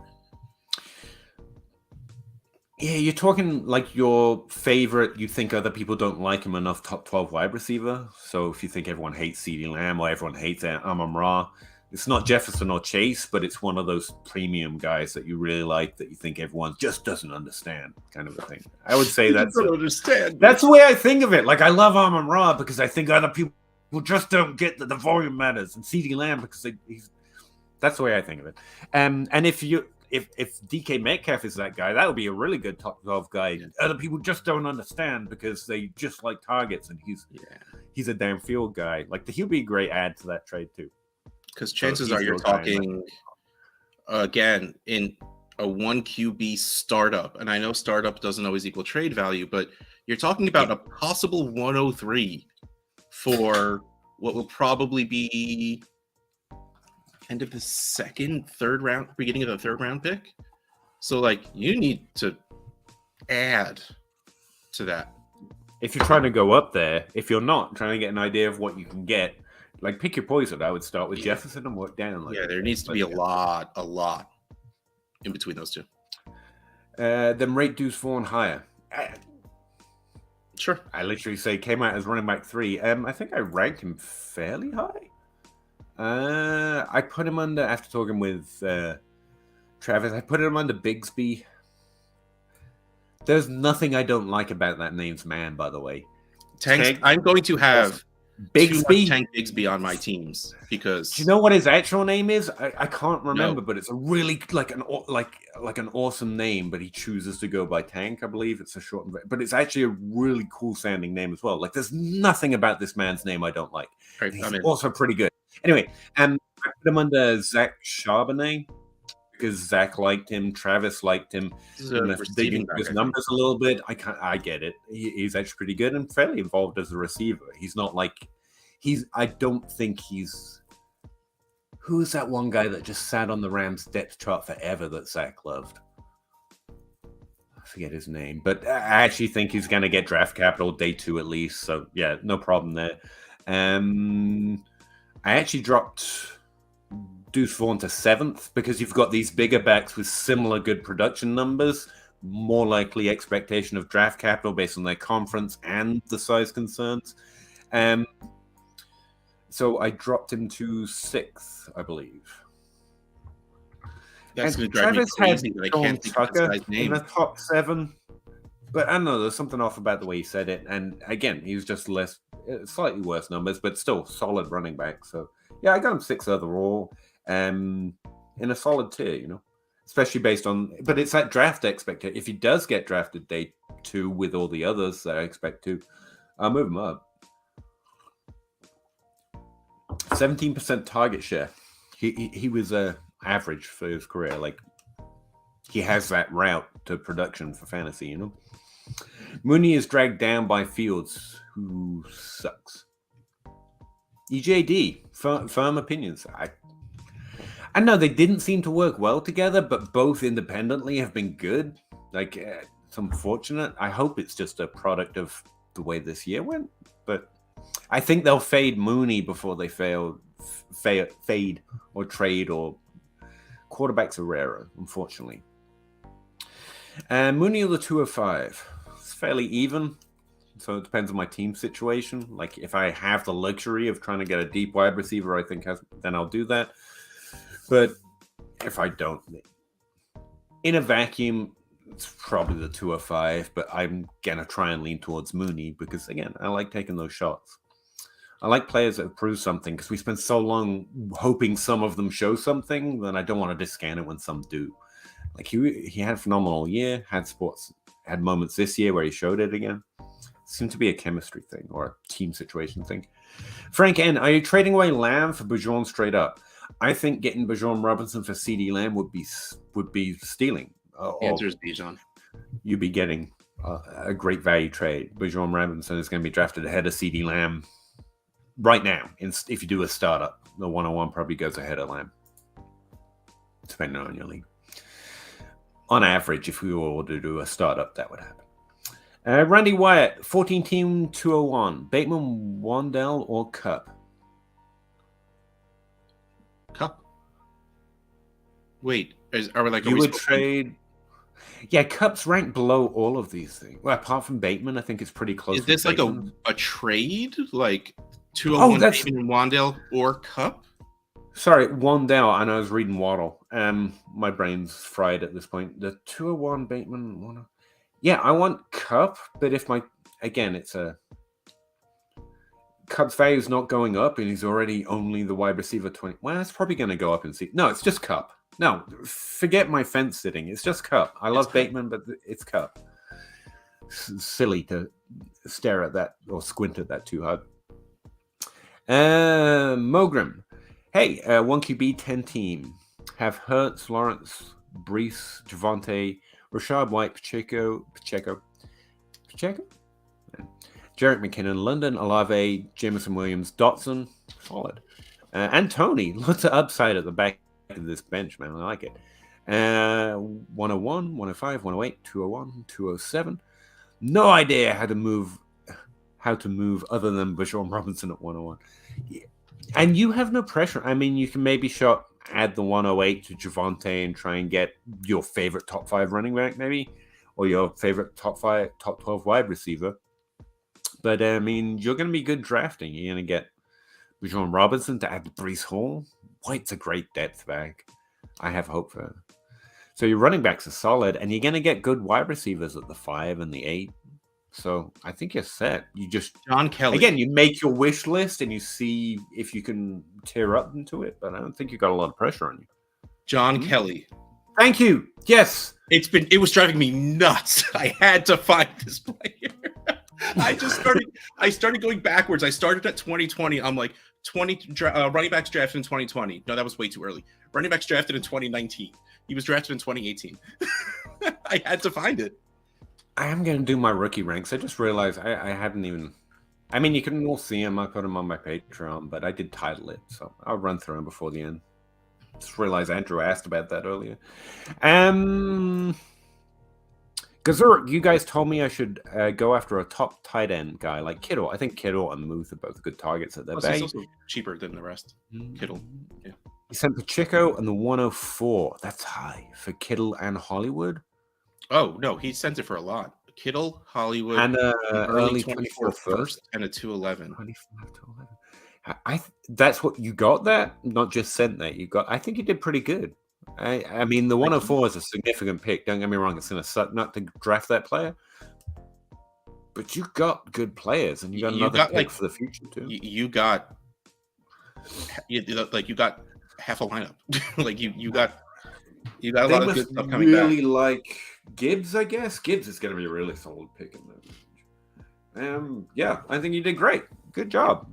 Yeah, you're talking like your favorite, you think other people don't like him enough, top 12 wide receiver. So if you think everyone hates CeeDee Lamb or everyone hates Amon-Ra, it's not Jefferson or Chase, but it's one of those premium guys that you really like that you think everyone just doesn't understand, kind of a thing. I would say that's the way I think of it. Like, I love Amon-Ra because I think other people just don't get that the volume matters, and CeeDee Lamb because that's the way I think of it. And if DK Metcalf is that guy, that would be a really good top 12 guy. Yeah. Other people just don't understand because they just like targets, and he's a downfield guy. Like, he'll be a great add to that trade too. Because chances are you're talking, again, in a 1 QB startup. And I know startup doesn't always equal trade value, but you're talking about a possible 103 for what will probably be end of the third round, beginning of the third round pick. So, like, you need to add to that. If you're trying to go up there, if you're not trying to get an idea of what you can get, like, pick your poison. I would start with Jefferson and work down. Like, there needs to be a lot in between those two. Then rate Deuce Vaughn higher. Sure. I literally say came out as running back 3. I think I ranked him fairly high. I put him under, after talking with Travis, I put him under Bigsby. There's nothing I don't like about that name's man, by the way. Tank, I'm going to have Bigsby. Tank Bigsby on my teams because. Do you know what his actual name is? I can't remember, but it's a really like an awesome name. But he chooses to go by Tank, I believe. It's a short, but it's actually a really cool sounding name as well. Like, there's nothing about this man's name I don't like. Right, he's also pretty good. Anyway, I put him under Zach Charbonnet because Zach liked him, Travis liked him. Digging his numbers a little bit, I get it. He's actually pretty good and fairly involved as a receiver. He's not like I don't think he's Who's that one guy that just sat on the Rams depth chart forever that Zach loved? I forget his name, but I actually think he's going to get draft capital day 2 at least. So yeah, no problem there. I actually dropped Deuce Vaughn to 7th because you've got these bigger backs with similar good production numbers, more likely expectation of draft capital based on their conference and the size concerns. So I dropped him to 6th, I believe. That's going to drive me crazy that I can't think of this guy's name. In the top 7. But I don't know, there's something off about the way he said it. And again, he was just slightly worse numbers, but still solid running back. So yeah, I got him 6th overall. In a solid tier, especially based on, but it's that draft expectation. If he does get drafted day 2 with all the others that I expect to, I'll move him up. 17% target share. He was average for his career. Like, he has that route to production for fantasy, Mooney is dragged down by Fields, who sucks. EJD, firm opinions. I know they didn't seem to work well together, but both independently have been good. Like, it's unfortunate. I hope it's just a product of the way this year went, but I think they'll fade Mooney before they fade or trade, or quarterbacks are rarer, unfortunately. Mooney or the 205. It's fairly even, so it depends on my team situation. Like, if I have the luxury of trying to get a deep wide receiver, I think then I'll do that. But if I don't, in a vacuum, it's probably the 205, but I'm going to try and lean towards Mooney because, again, I like taking those shots. I like players that prove something because we spend so long hoping some of them show something that I don't want to discount it when some do. Like, he had a phenomenal year, had moments this year where he showed it again. Seemed to be a chemistry thing or a team situation thing. Frank N., are you trading away Lamb for Bijan straight up? I think getting Bijan Robinson for CD Lamb would be stealing. The answer is Bijan. You'd be getting a great value trade. Bijan Robinson is going to be drafted ahead of CD Lamb right now. If you do a startup, the 101 probably goes ahead of Lamb, depending on your league. On average, if we were to do a startup, that would happen. Randy Wyatt, 14 team 201. Bateman, Wandell, or Cup? Cup. Wait, are we like? You would trade? Yeah, Cup's ranked below all of these things. Well, apart from Bateman, I think it's pretty close. Is this like a trade? Like 201 Bateman and Wandell or Cup? Sorry, Wandell, and I was reading Waddle. My brain's fried at this point. The 201 Bateman, yeah, I want Cup, but if it's a Cup's value is not going up, and he's already only the wide receiver 20. Well, it's probably going to go up and see. No, it's just Cup. No, forget my fence sitting. It's just Cup. I love Bateman, but it's Cup. Silly to stare at that or squint at that too hard. Mogrim. Hey, 1QB 10 team. Have Hurts, Lawrence, Brees, Javonte, Rashad White, Pacheco, Jerick McKinnon, London, Olave, Jameson Williams, Dotson, solid. And Tony, lots of upside at the back of this bench, man. I like it. 101, 105, 108, 201, 207. No idea how to move other than Bijan Robinson at 101. Yeah. And you have no pressure. I mean, you can maybe add the 108 to Javonte and try and get your favorite top 5 running back, maybe, or your favorite top 12 wide receiver. But I mean, you're going to be good drafting. You're going to get Bijan Robinson to add to Brees Hall. White's a great depth back. I have hope for it. So your running backs are solid, and you're going to get good wide receivers at the 5 and the 8. So I think you're set. You just John Kelly. Again, you make your wish list and you see if you can tear up into it, but I don't think you got a lot of pressure on you. John Kelly. Thank you. Yes. It was driving me nuts. I had to find this player. I started going backwards. I started at 2020. I'm like 20 running backs drafted in 2020. No, that was way too early. Running backs drafted in 2019. He was drafted in 2018. I had to find it. I am going to do my rookie ranks. I just realized I hadn't even... I mean, you can all see them. I put them on my Patreon, but I did title it, so I'll run through them before the end. Just realized Andrew asked about that earlier. Gazur, you guys told me I should go after a top tight end guy like Kittle. I think Kittle and Muth are both good targets at their Plus, he's base. also cheaper than the rest. Kittle. Yeah. He sent Pacheco and the 104. That's high for Kittle and Hollywood. Oh, no, he sent it for a lot. Kittle, Hollywood, And early 24 first and a 211. 25 to 11. That's what you got there, not just sent that. You got. I think you did pretty good. I mean, the 104 is a significant pick. Don't get me wrong; it's going to suck not to draft that player. But you got good players, and you got another pick for the future too. You got half a lineup. Like you got a lot of good stuff coming back. Really like Gibbs, I guess. Gibbs is going to be a really solid pick in that. Yeah, I think you did great. Good job.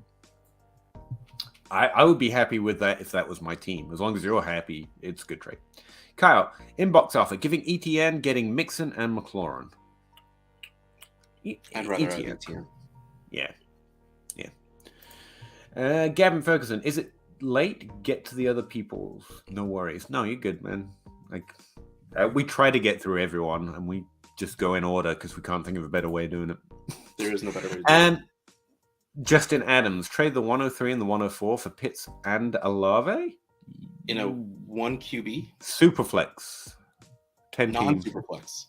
I would be happy with that if that was my team. As long as you're happy, it's a good trade. Kyle, inbox offer, giving ETN, getting Mixon and McLaurin. I'd rather have ETN. Yeah. Gavin Ferguson, is it late? Get to the other people's. No worries. No, you're good, man. Like, we try to get through everyone, and we just go in order because we can't think of a better way of doing it. There is no better way to do it. Justin Adams, trade the 103 and the 104 for Pitts and Olave? In a 1 QB? Superflex. 10 Non-superflex.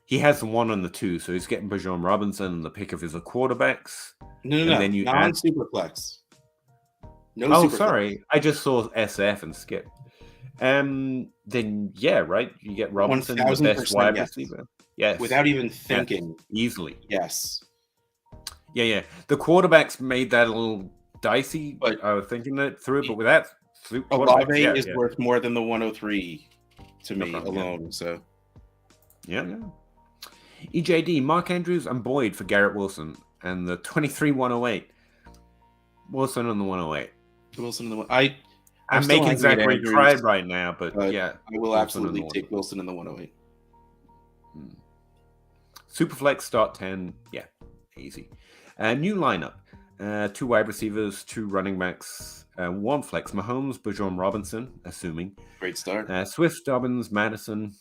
He has the 1 and the 2, so he's getting Bijan Robinson and the pick of his quarterbacks. No. Then you non-superflex. No. Oh, sorry. I just saw SF and skipped. Then, yeah, right? You get Robinson, the best wide receiver. Yes. Without even thinking. Easily. Yes. Yeah. The quarterbacks made that a little dicey. But I was thinking that through, but with that, Olave is worth more than the 103 to me alone. Yeah. So, yeah. EJD, Mark Andrews, and Boyd for Garrett Wilson, and the 23 108. Wilson on the 108. Wilson on the I'm making Zachary cry right now, but yeah, I will absolutely take Wilson in the 108. Superflex start 10, yeah, easy. New lineup: 2 wide receivers, 2 running backs, 1 flex. Mahomes, Bijan Robinson, assuming. Great start. Swift, Dobbins, Madison,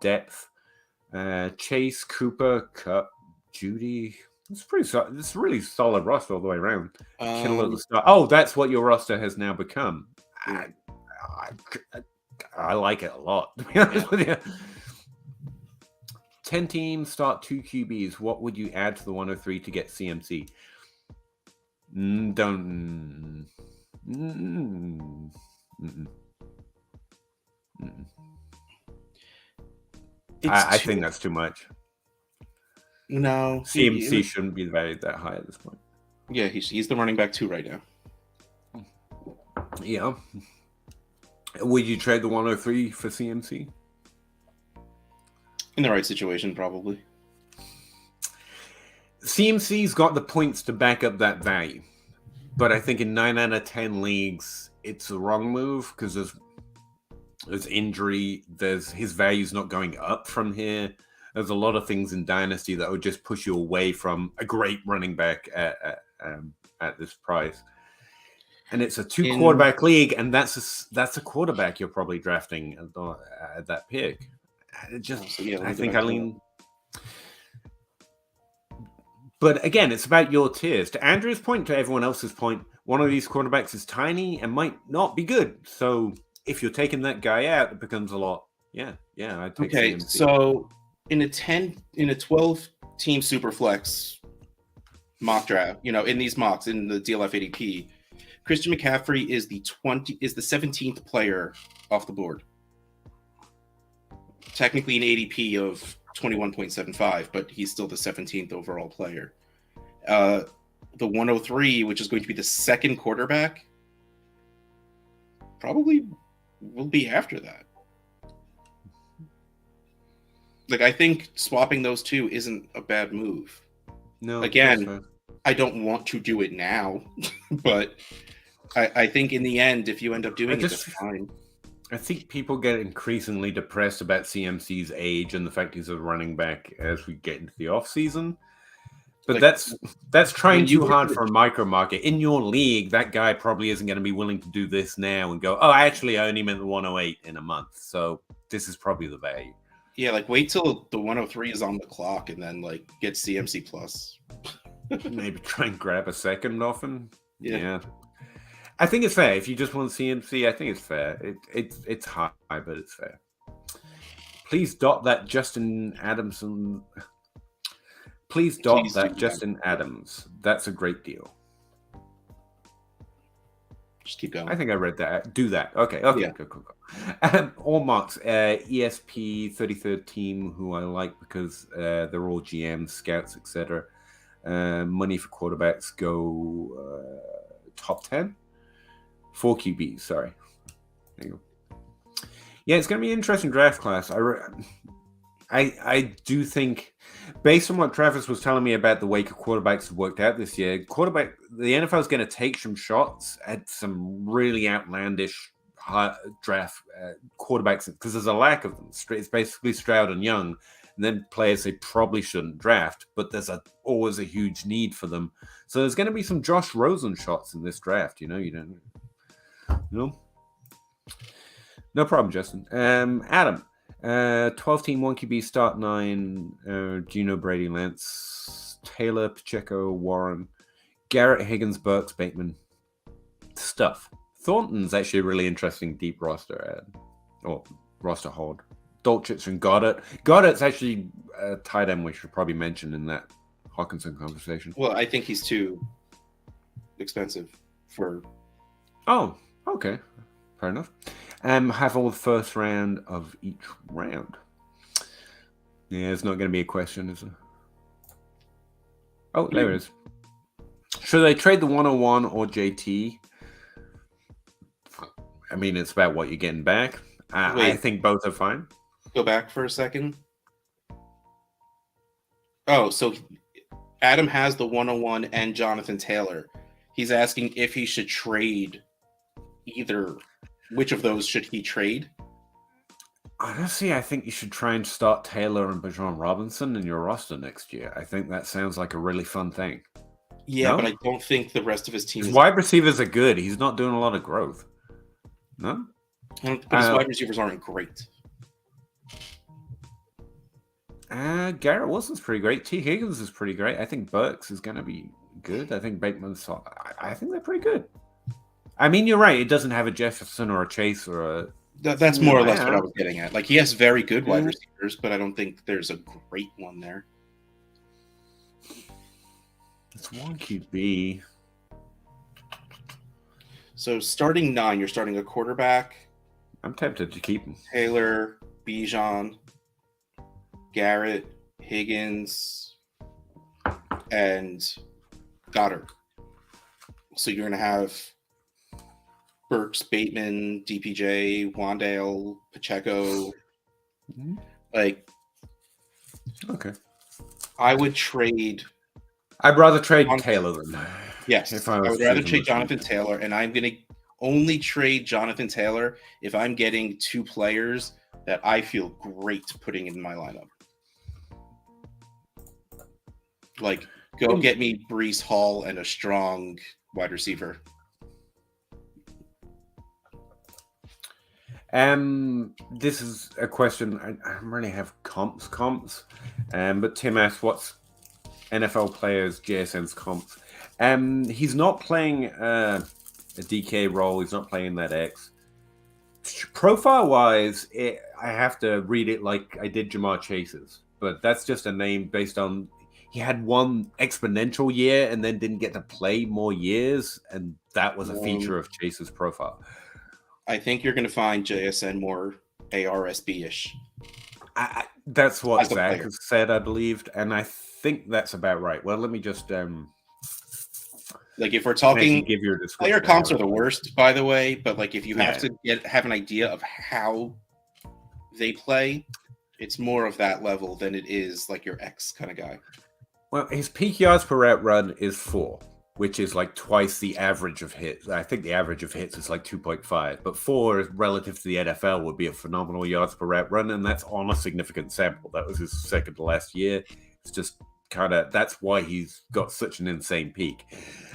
depth. Chase, Cooper, Cup, Judy. It's pretty. It's a really solid roster all the way around. Kittle at the start. Oh, that's what your roster has now become. I like it a lot, to be honest with you. 10 teams, start 2 QBs. What would you add to the 103 to get CMC? Don't. I think that's too much. No. CMC shouldn't be valued that high at this point. Yeah, he's the running back 2 right now. Yeah. Would you trade the 103 for CMC? In the right situation, probably. CMC's got the points to back up that value. But I think in 9 out of 10 leagues, it's the wrong move because there's injury. His value's not going up from here. There's a lot of things in Dynasty that would just push you away from a great running back at this price. And it's a 2 quarterback league, and that's a quarterback you're probably drafting at that pick. I think I lean. But again, it's about your tiers. To Andrew's point, to everyone else's point, one of these quarterbacks is tiny and might not be good. So if you're taking that guy out, it becomes a lot. Yeah. I'd take CMC. So in a 12-team Superflex mock draft, in these mocks in the DLF ADP, Christian McCaffrey is the 17th player off the board. Technically an ADP of 21.75, but he's still the 17th overall player. The 103, which is going to be the second quarterback, probably will be after that. Like, I think swapping those 2 isn't a bad move. No. Again, I don't want to do it now, but I think in the end, if you end up doing it, it's fine. I think people get increasingly depressed about CMC's age and the fact he's a running back as we get into the off season. But Like, that's trying when you too go hard to for a micro market. In your league, that guy probably isn't going to be willing to do this now and go, oh, actually, I only meant the 108 in a month. So this is probably the value. yeah, like wait till the 103 is on the clock and then like get CMC plus. Maybe try and grab a second often. Yeah. Yeah. I think it's fair. If you just want CMC, I think it's fair. It's high, but it's fair. Please dot that Justin Adamson. Please dot Please that do that. Justin Adams. That's a great deal. Just keep going. I think I read that. Do that. Okay. Yeah. Cool. All marks. ESP 33rd team, who I like because they're all GMs, scouts, etc. Money for quarterbacks go top 10. 4 QBs. Sorry. There you go. Yeah, it's going to be an interesting draft class. I do think, based on what Travis was telling me about the way quarterbacks have worked out this year, the NFL is going to take some shots at some really outlandish draft quarterbacks because there's a lack of them. It's basically Stroud and Young, and then players they probably shouldn't draft, but there's always a huge need for them. So there's going to be some Josh Rosen shots in this draft. You don't. No problem, Justin. Adam. 12 team 1 QB start 9 Gino, Brady, Lance, Taylor, Pacheco, Warren, Garrett, Higgins, Burks, Bateman. Stuff. Thornton's actually a really interesting deep roster or roster hold. Dolchich and Goddard. Goddard's actually a tight end we should probably mention in that Hawkinson conversation. Well, I think he's too expensive for. Oh, okay. Fair enough. Have all the first round of each round. Yeah, it's not going to be a question, is it? Oh, there it is. Should they trade the 101 or JT? I mean, it's about what you're getting back. I think both are fine. Go back for a second. Oh, so Adam has the 101 and Jonathan Taylor. He's asking if he should trade either. Which of those should he trade? Honestly, I think you should try and start Taylor and Bijan Robinson in your roster next year. I think that sounds like a really fun thing. Yeah, No? but I don't think the rest of his team His is. wide receivers are good. He's not doing a lot of growth. No? But his wide receivers aren't great. Garrett Wilson's pretty great. T. Higgins is pretty great. I think Burks is going to be good. I think Bateman's. I think they're pretty good. I mean, you're right. It doesn't have a Jefferson or a Chase or a. That's more or less what I was getting at. Like, he has very good wide receivers, but I don't think there's a great one there. It's 1 QB. So starting 9, you're starting a quarterback. I'm tempted to keep him. Taylor, Bijan, Garrett, Higgins, and Goddard. So you're going to have Burks, Bateman, DPJ, Wandale, Pacheco. Like, okay. I would trade. I'd rather trade Taylor than. Yes, I would rather trade Jonathan Taylor, and I'm going to only trade Jonathan Taylor if I'm getting 2 players that I feel great putting in my lineup. Like, go get me Breece Hall and a strong wide receiver. This is a question. I don't really have comps. But Tim asked, what's NFL players JSN's comps? He's not playing a DK role. He's not playing that X. Profile-wise, I have to read it like I did Jamar Chase's. But that's just a name based on he had one exponential year and then didn't get to play more years. And that was a feature of Chase's profile. I think you're going to find JSN more ARSB-ish. That's what Zach has said, I believed. And I think that's about right. Well, let me just... like, if we're talking... give your player comps are the worst, by the way. But, like, if you have to have an idea of how they play, it's more of that level than it is, like, your X kind of guy. Well, his peak yards per route run is 4. Which is like twice the average of hits. I think the average of hits is like 2.5, but 4 relative to the NFL would be a phenomenal yards per route run, and that's on a significant sample. That was his second to last year. It's just that's why he's got such an insane peak.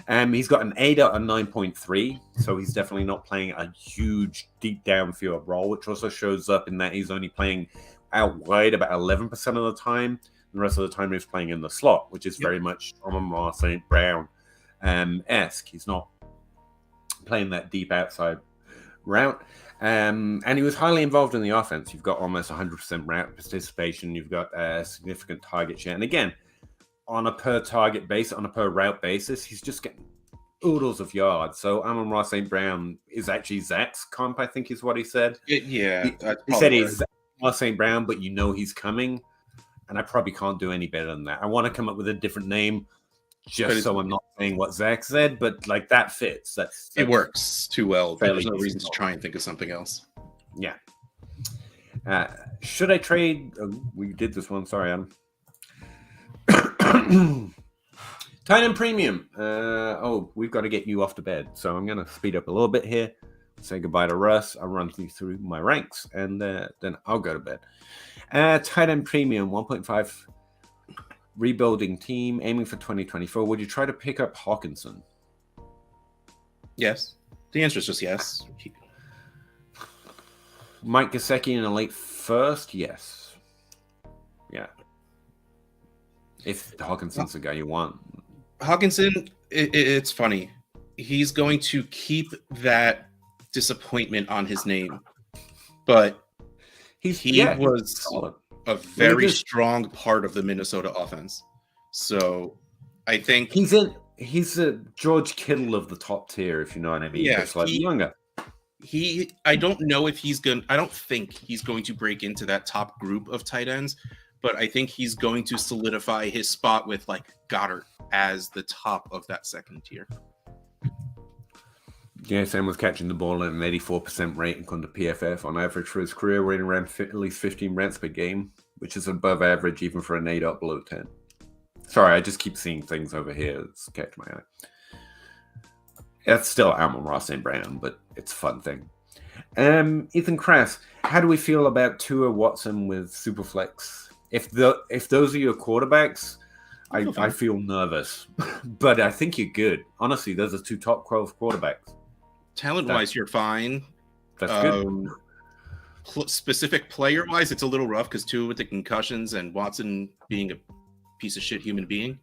He's got an ADA of 9.3, so he's definitely not playing a huge deep downfield role, which also shows up in that he's only playing out wide about 11% of the time. The rest of the time he's playing in the slot, which is very much Amon-Ra St. Brown esque. He's not playing that deep outside route. And he was highly involved in the offense. You've got almost 100% route participation. You've got a significant target share. And again, on a per target basis, on a per route basis, he's just getting oodles of yards. So Amon-Ra St. Brown is actually Zach's comp, I think is what he said. He said he's Amon-Ra St. Brown, but you know he's coming. And I probably can't do any better than that. I want to come up with a different name just so I'm not saying what Zach said, but like that fits. That's it works too well. There's no reason to try and think of something else. Yeah. Should I trade? We did this one. Sorry, Adam. Tight end premium. We've got to get you off to bed. So I'm going to speed up a little bit here. Say goodbye to Russ. I'll run through my ranks and then I'll go to bed. Tight end premium 1.5 rebuilding team aiming for 2024. Would you try to pick up Hawkinson? Yes. The answer is just yes. Mike Gesicki in a late first? Yes. Yeah. If Hawkinson's the guy you want. Hawkinson, it's funny. He's going to keep that disappointment on his name. But he was a very strong part of the Minnesota offense. So I think he's a George Kittle of the top tier, if you know what I mean. Yeah, slightly younger. I don't know if I don't think he's going to break into that top group of tight ends, but I think he's going to solidify his spot with like Goddard as the top of that second tier. Yeah, Sam was catching the ball at an 84% rate according to PFF on average for his career, running around at least 15 routes per game, which is above average even for an 8 up below 10. Sorry, I just keep seeing things over here that's catch my eye. That's still Amon-Ra St. Brown, but it's a fun thing. Ethan Krass, how do we feel about Tua Watson with Superflex? If those are your quarterbacks, I feel nervous, but I think you're good. Honestly, those are two top 12 quarterbacks. Talent-wise, you're fine. That's good. Specific player-wise, it's a little rough because Tua with the concussions and Watson being a piece of shit human being.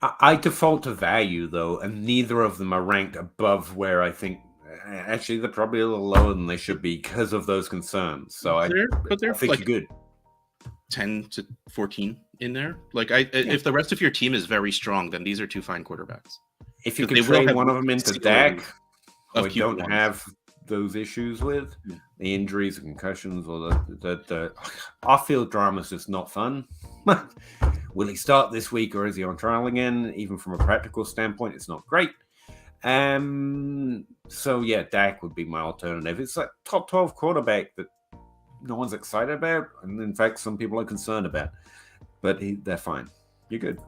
I default to value, though, and neither of them are ranked above where I think. Actually, they're probably a little lower than they should be because of those concerns. So I think like, you're good. 10 to 14 in there. Like, if the rest of your team is very strong, then these are two fine quarterbacks. If you can trade one of them into Dak, who I don't have those issues with, the injuries, the concussions, or the off-field drama is just not fun. Will he start this week or is he on trial again? Even from a practical standpoint, it's not great. So yeah, Dak would be my alternative. It's like top 12 quarterback that no one's excited about, and in fact, some people are concerned about. But they're fine. You're good.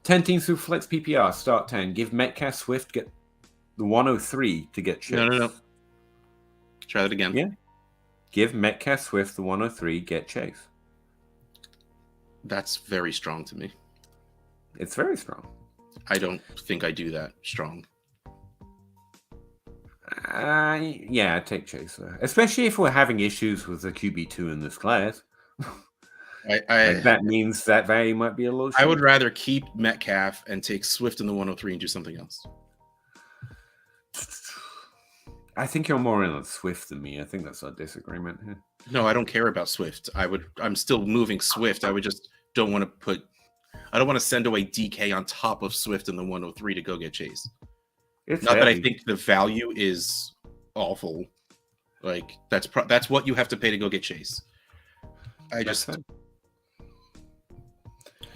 10 teams through flex PPR, start 10. Give Metcalf Swift get the 103 to get Chase. No. Try that again. Yeah. Give Metcalf Swift the 103, get Chase. That's very strong to me. It's very strong. I don't think I do that strong. Yeah, I'd take Chase, especially if we're having issues with the QB2 in this class. That means that value might be a little short. I would rather keep Metcalf and take Swift in the 103 and do something else. I think you're more in on Swift than me. I think that's our disagreement here. No, I don't care about Swift. I'm still moving Swift. I would just don't want to send away DK on top of Swift in the 103 to go get Chase. It's not heavy. That I think the value is awful. Like that's what you have to pay to go get Chase. I just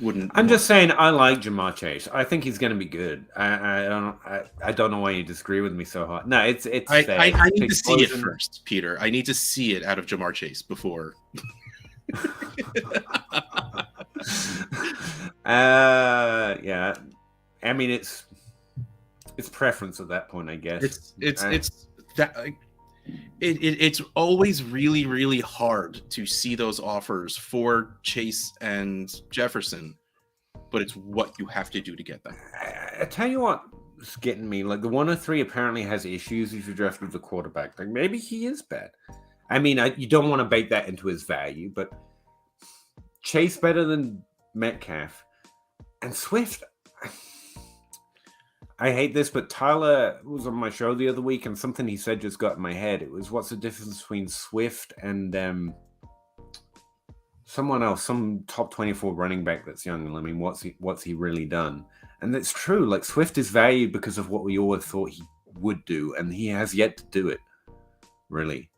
wouldn't. I'm just saying I like Jamar Chase. I think he's going to be good. I don't know why you disagree with me so hard. No, it's. I need to see it first, Peter. I need to see it out of Jamar Chase before. Yeah. I mean, it's preference at that point, I guess. It's that. It's always really, really hard to see those offers for Chase and Jefferson, but it's what you have to do to get them. I tell you what's getting me. Like the 103 apparently has issues if you draft with the quarterback. Like maybe he is bad. I mean, you don't want to bake that into his value, but Chase better than Metcalf and Swift. I hate this, but Tyler was on my show the other week, and something he said just got in my head. It was, what's the difference between Swift and someone else, some top 24 running back that's young? I mean, what's he really done? And it's true. Like Swift is valued because of what we always thought he would do, and he has yet to do it. Really,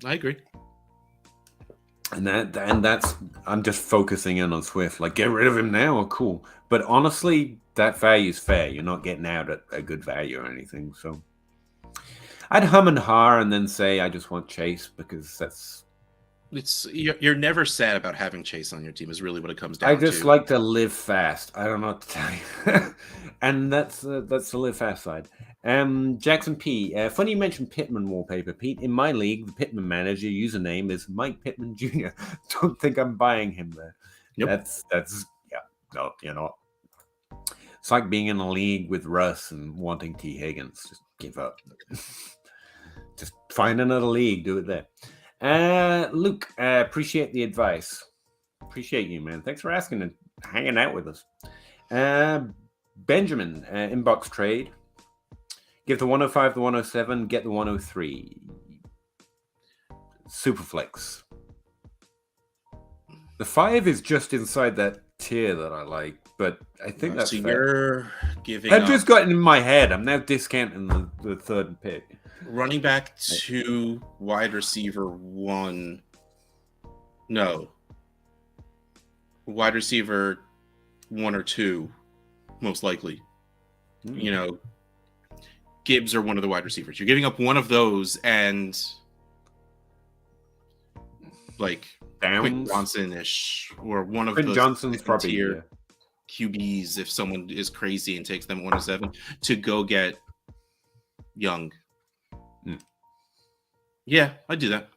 I agree. And that's I'm just focusing in on Swift. Like, get rid of him now, or cool. But honestly, that value is fair. You're not getting out at a good value or anything. So I'd hum and ha and then say I just want Chase because you're never sad about having Chase on your team is really what it comes down to. I just like to live fast. I don't know what to tell you. And that's the live fast side. Jackson P. Funny you mentioned Pittman wallpaper, Pete. In my league, the Pittman manager username is Mike Pittman Jr. Don't think I'm buying him there. Nope. That's yeah. No, you know. It's like being in a league with Russ and wanting T. Higgins. Just give up. Just find another league. Do it there. Luke, appreciate the advice. Appreciate you, man. Thanks for asking and hanging out with us. Benjamin, inbox trade. Give the 105 the 107, get the 103. Superflex. The 5 is just inside that tier that I like, but I think that's so fair. You're giving I've just gotten in my head. I'm now discounting the third pick. Running back 2, wide receiver 1. No. Wide receiver 1 or 2, most likely. You know, Gibbs or one of the wide receivers. You're giving up one of those and like Quentin Johnson-ish or one of those Johnson's probably tier QBs if someone is crazy and takes them 107 to go get Young. Yeah, I'd do that.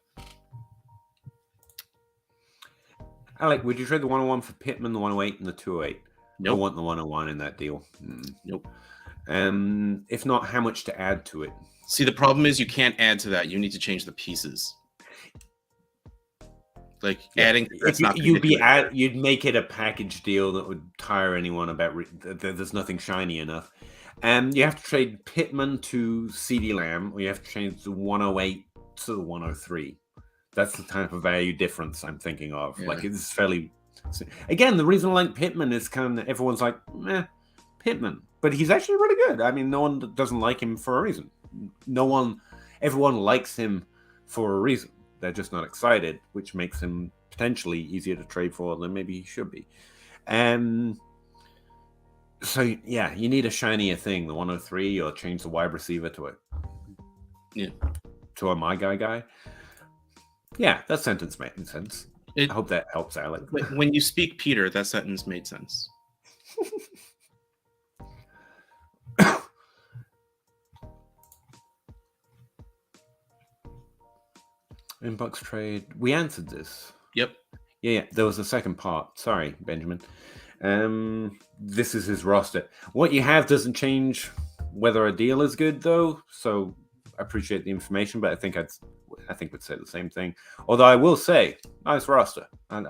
Alec, would you trade the 101 for Pittman, the 108, and the 208? Nope. I want the 101 in that deal. Nope. If not, how much to add to it? See, the problem is you can't add to that. You need to change the pieces. Like adding, that's not. You'd make it a package deal that would tire anyone about. There's nothing shiny enough. You have to trade Pittman to CeeDee Lamb, or you have to change the 108 to the 103. That's the type of value difference I'm thinking of. Yeah. Like it's fairly. Again, the reason I like Pittman is kind of everyone's like, Pittman, but he's actually really good. I mean, no one doesn't like him for a reason. Everyone likes him for a reason. They're just not excited, which makes him potentially easier to trade for than maybe he should be. So yeah, you need a shinier thing, the 103, or change the wide receiver to it. Yeah. To a my guy. Yeah, that sentence made sense. I hope that helps, Alec. When you speak Peter, that sentence made sense. Inbox trade. We answered this. Yep. Yeah. There was a second part. Sorry, Benjamin. This is his roster. What you have doesn't change whether a deal is good, though. So I appreciate the information, but I think we'd say the same thing. Although I will say, nice roster. And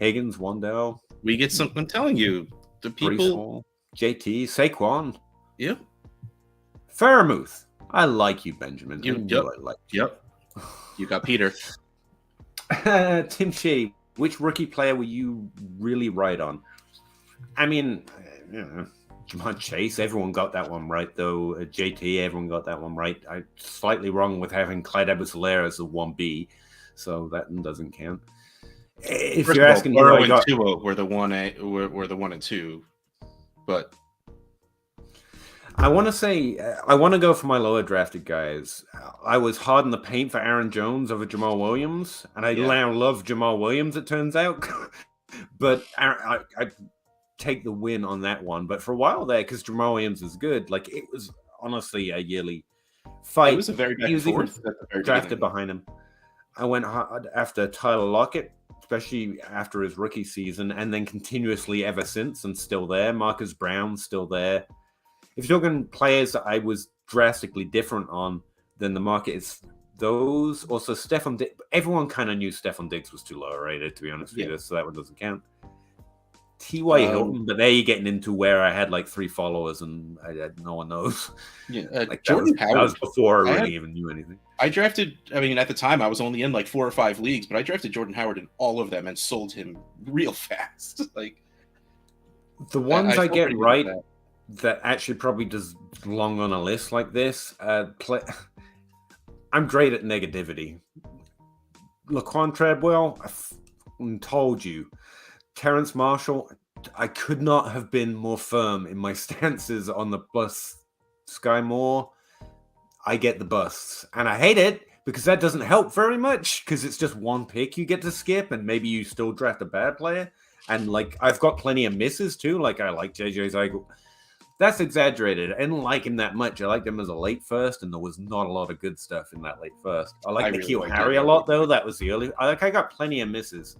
Higgins, Wandell. We get some. I'm telling you, the people. JT, Saquon. Yep. Fairmouth. I like you, Benjamin. Yep. You got Peter. Tim Shea, which rookie player were you really right on? I mean, Jamar Chase, everyone got that one right, though. JT, everyone got that one right. I'm slightly wrong with having Clyde Edwards-Helaire as a 1B, so that doesn't count. If you're asking, Burrow and Tua were the 1 and 2, but. I want to go for my lower drafted guys. I was hard in the paint for Aaron Jones over Jamal Williams, and I now love Jamal Williams, it turns out. But I take the win on that one. But for a while there, because Jamal Williams is good, like it was honestly a yearly fight. It was a very back He and was even forth at the very drafted beginning. behind him. I went hard after Tyler Lockett, especially after his rookie season, and then continuously ever since, and still there. Marcus Brown's still there. If you're talking players that I was drastically different on than the market, is those. Also, Stephon Diggs. Everyone kind of knew Stephon Diggs was too low rated, to be honest with you, so that one doesn't count. T.Y. Hilton, but there you're getting into where I had like 3 followers and no one knows. Yeah, like Jordan Howard. That was before I really even knew anything. I drafted, I mean, at the time I was only in like 4 or 5 leagues, but I drafted Jordan Howard in all of them and sold him real fast. Like the ones I get right that actually probably does belong on a list like this. I'm great at negativity. Laquan Treadwell, I told you. Terrence Marshall, I could not have been more firm in my stances on the bust. Sky Moore, I get the busts. And I hate it because that doesn't help very much because it's just one pick you get to skip and maybe you still draft a bad player. And like, I've got plenty of misses too. Like, I like JJ Zeigel. That's exaggerated. I didn't like him that much. I liked him as a late first, and there was not a lot of good stuff in that late first. I like N'Keal Harry a lot, though. That was the early. I got plenty of misses.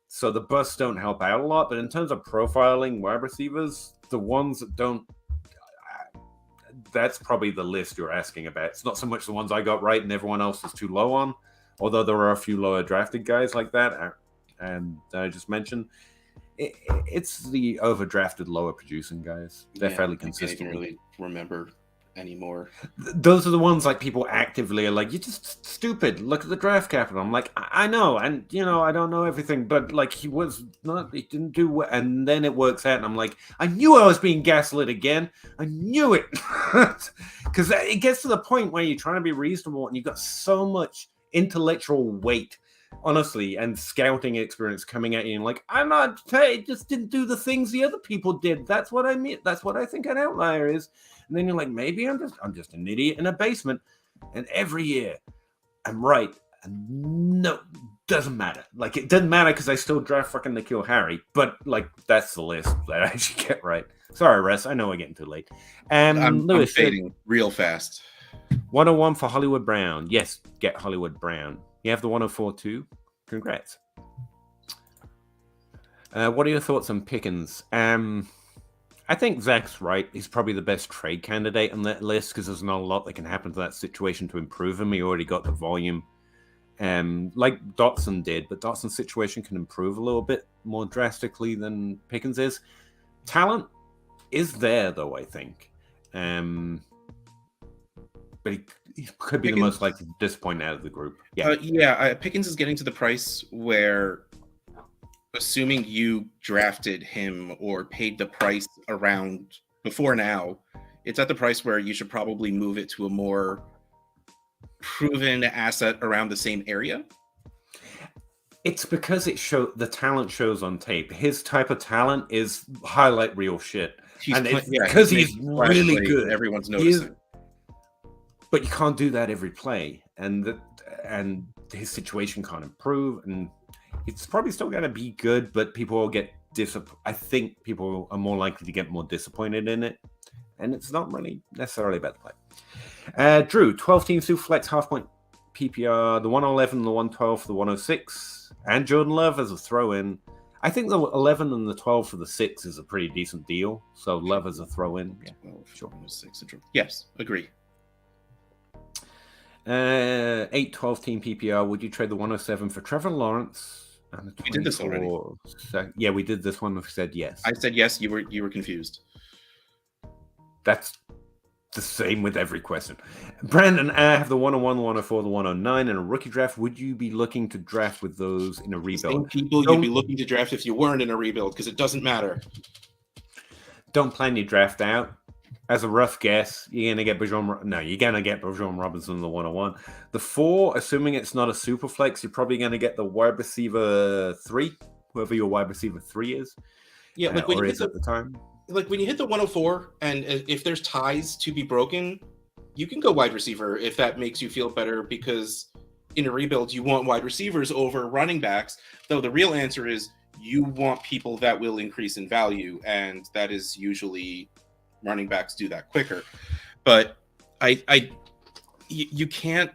So the busts don't help out a lot, but in terms of profiling wide receivers, the ones that don't, that's probably the list you're asking about. It's not so much the ones I got right and everyone else is too low on, although there are a few lower drafted guys like that, and I just mentioned. It's the overdrafted, lower producing guys. They're fairly consistent. I can't even really remember anymore. Those are the ones like people actively are like, you're just stupid. Look at the draft capital. I'm like, I know, and I don't know everything, but like he didn't do well, and then it works out, and I'm like, I knew I was being gaslit again. I knew it, because it gets to the point where you're trying to be reasonable, and you've got so much intellectual weight. Honestly, and scouting experience coming at you and like, I just didn't do the things the other people did. That's what I mean. That's what I think an outlier is. And then you're like, maybe I'm just an idiot in a basement. And every year I'm right. And no, doesn't matter. Like, it doesn't matter because I still draft fucking N'Keal Harry. But like, that's the list that I actually get right. Sorry, Russ. I know we're getting too late. I'm Lewis fading real fast. 101 for Hollywood Brown. Yes, get Hollywood Brown. You have the 104 too. Congrats. What are your thoughts on Pickens? I think Zach's right. He's probably the best trade candidate on that list because there's not a lot that can happen to that situation to improve him. He already got the volume, like Dotson did, but Dotson's situation can improve a little bit more drastically than Pickens is. Talent is there, though, I think. But he could be Pickens, the most likely to disappoint out of the group. Pickens is getting to the price where, assuming you drafted him or paid the price around before now, it's at the price where you should probably move it to a more proven asset around the same area. It's because the talent shows on tape. His type of talent is highlight reel shit. Because he's really good. Everyone's noticing. But you can't do that every play, and his situation can't improve, and it's probably still going to be good, but people will get I think people are more likely to get more disappointed in it, and it's not really necessarily about the play. Drew, 12-team Superflex half-point PPR, the 111, the 112, the 106, and Jordan Love as a throw-in. I think the 11 and the 12 for the 6 is a pretty decent deal, so Love as a throw-in. Yeah, 106. Yes, agree. 8-12 team PPR. Would you trade the 107 for Trevor Lawrence? And we did this already. Yeah, we did this one. We said yes. I said yes. You were confused. That's the same with every question. Brandon, I have the 101, the 104, the 109 in a rookie draft. Would you be looking to draft with those in a rebuild? Same people you'd be looking to draft if you weren't in a rebuild, because it doesn't matter. Don't plan your draft out. As a rough guess, you're going to get Bijan Robinson in the 101. The 4, assuming it's not a super flex, you're probably going to get the wide receiver 3, whoever your wide receiver 3 is. Yeah, like when you hit at the time. Like when you hit the 104, and if there's ties to be broken, you can go wide receiver if that makes you feel better, because in a rebuild, you want wide receivers over running backs, though the real answer is you want people that will increase in value, and that is usually running backs do that quicker. But I you can't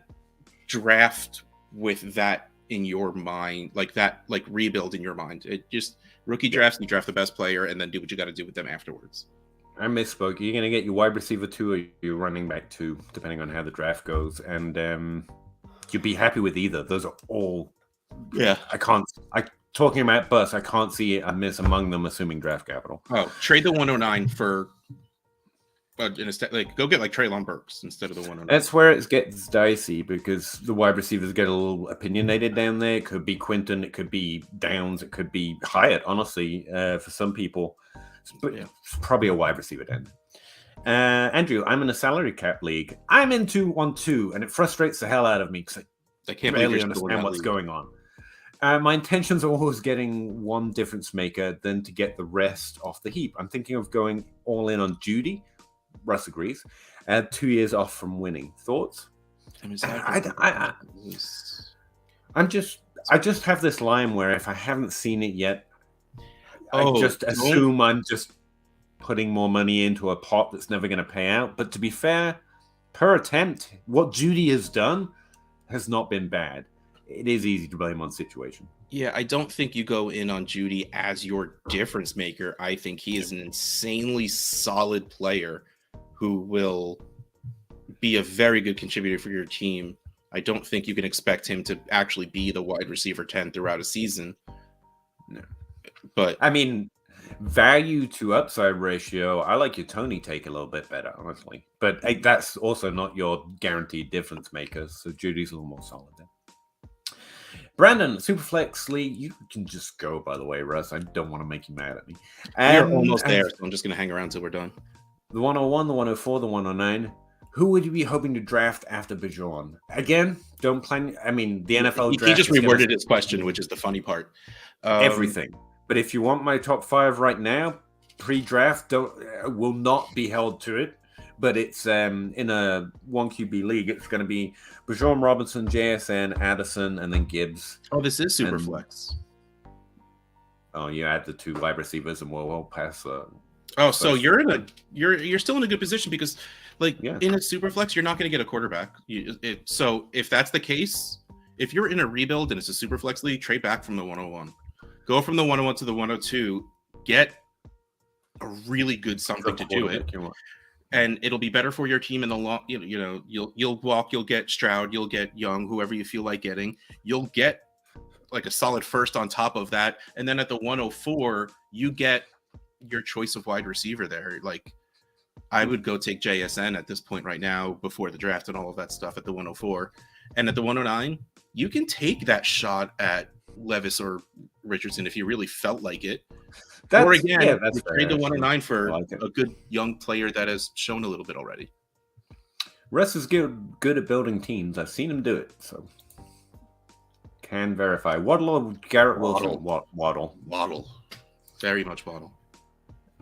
draft with that in your mind, like that, like rebuild in your mind. It just rookie drafts, you draft the best player and then do what you got to do with them afterwards. I misspoke. You're going to get your wide receiver 2 or your running back 2, depending on how the draft goes. And you'd be happy with either. Those are all. Yeah. Talking about bust, I can't see a miss among them, assuming draft capital. Oh, trade the 109 for. Instead, go get Treylon Burks instead of the 109. That's where it gets dicey because the wide receivers get a little opinionated down there. It could be Quinton, it could be Downs, it could be Hyatt, honestly, for some people. But it's probably a wide receiver then. Andrew, I'm in a salary cap league. I'm into 1-2, and it frustrates the hell out of me because I can't barely understand what's going on. My intentions are always getting one difference maker than to get the rest off the heap. I'm thinking of going all in on Judy. Russ agrees. 2 years off from winning. Thoughts? I just have this line where if I haven't seen it yet, I just assume I'm just putting more money into a pot that's never going to pay out. But to be fair, per attempt, what Judy has done has not been bad. It is easy to blame on situation. Yeah, I don't think you go in on Judy as your difference maker. I think he is an insanely solid player who will be a very good contributor for your team. I don't think you can expect him to actually be the wide receiver 10 throughout a season. No. But I mean, value to upside ratio, I like your Tony take a little bit better, honestly. But that's also not your guaranteed difference maker, so Judy's a little more solid there. Brandon, Superflex League, you can just go, by the way, Russ. I don't want to make you mad at me. You're almost there, so I'm just going to hang around till we're done. The 101, the 104, the 109. Who would you be hoping to draft after Bijan? Again, don't plan. I mean, the NFL draft. He just reworded his question, which is the funny part. Everything. But if you want my top 5 right now, pre-draft will not be held to it. But it's in a 1 QB league. It's going to be Bijan Robinson, JSN, Addison, and then Gibbs. Oh, this is Superflex. Oh, you add the 2 wide receivers, and we'll pass. So you're still in a good position because, in a Superflex, you're not going to get a quarterback. So if that's the case, if you're in a rebuild and it's a Superflex league, trade back from the 101. Go from the 101 to the 102. Get a really good something to do it. And it'll be better for your team in the long. You'll walk. You'll get Stroud. You'll get Young. Whoever you feel like getting. You'll get a solid first on top of that. And then at the 104, you get your choice of wide receiver there. I would go take JSN at this point right now before the draft and all of that stuff at the 104. And at the 109, you can take that shot at Levis or Richardson if you really felt like it. Trade the 109 for a good young player that has shown a little bit already. Russ is good at building teams. I've seen him do it, so can verify. Waddle or Garrett Wilson? Waddle. Very much Waddle.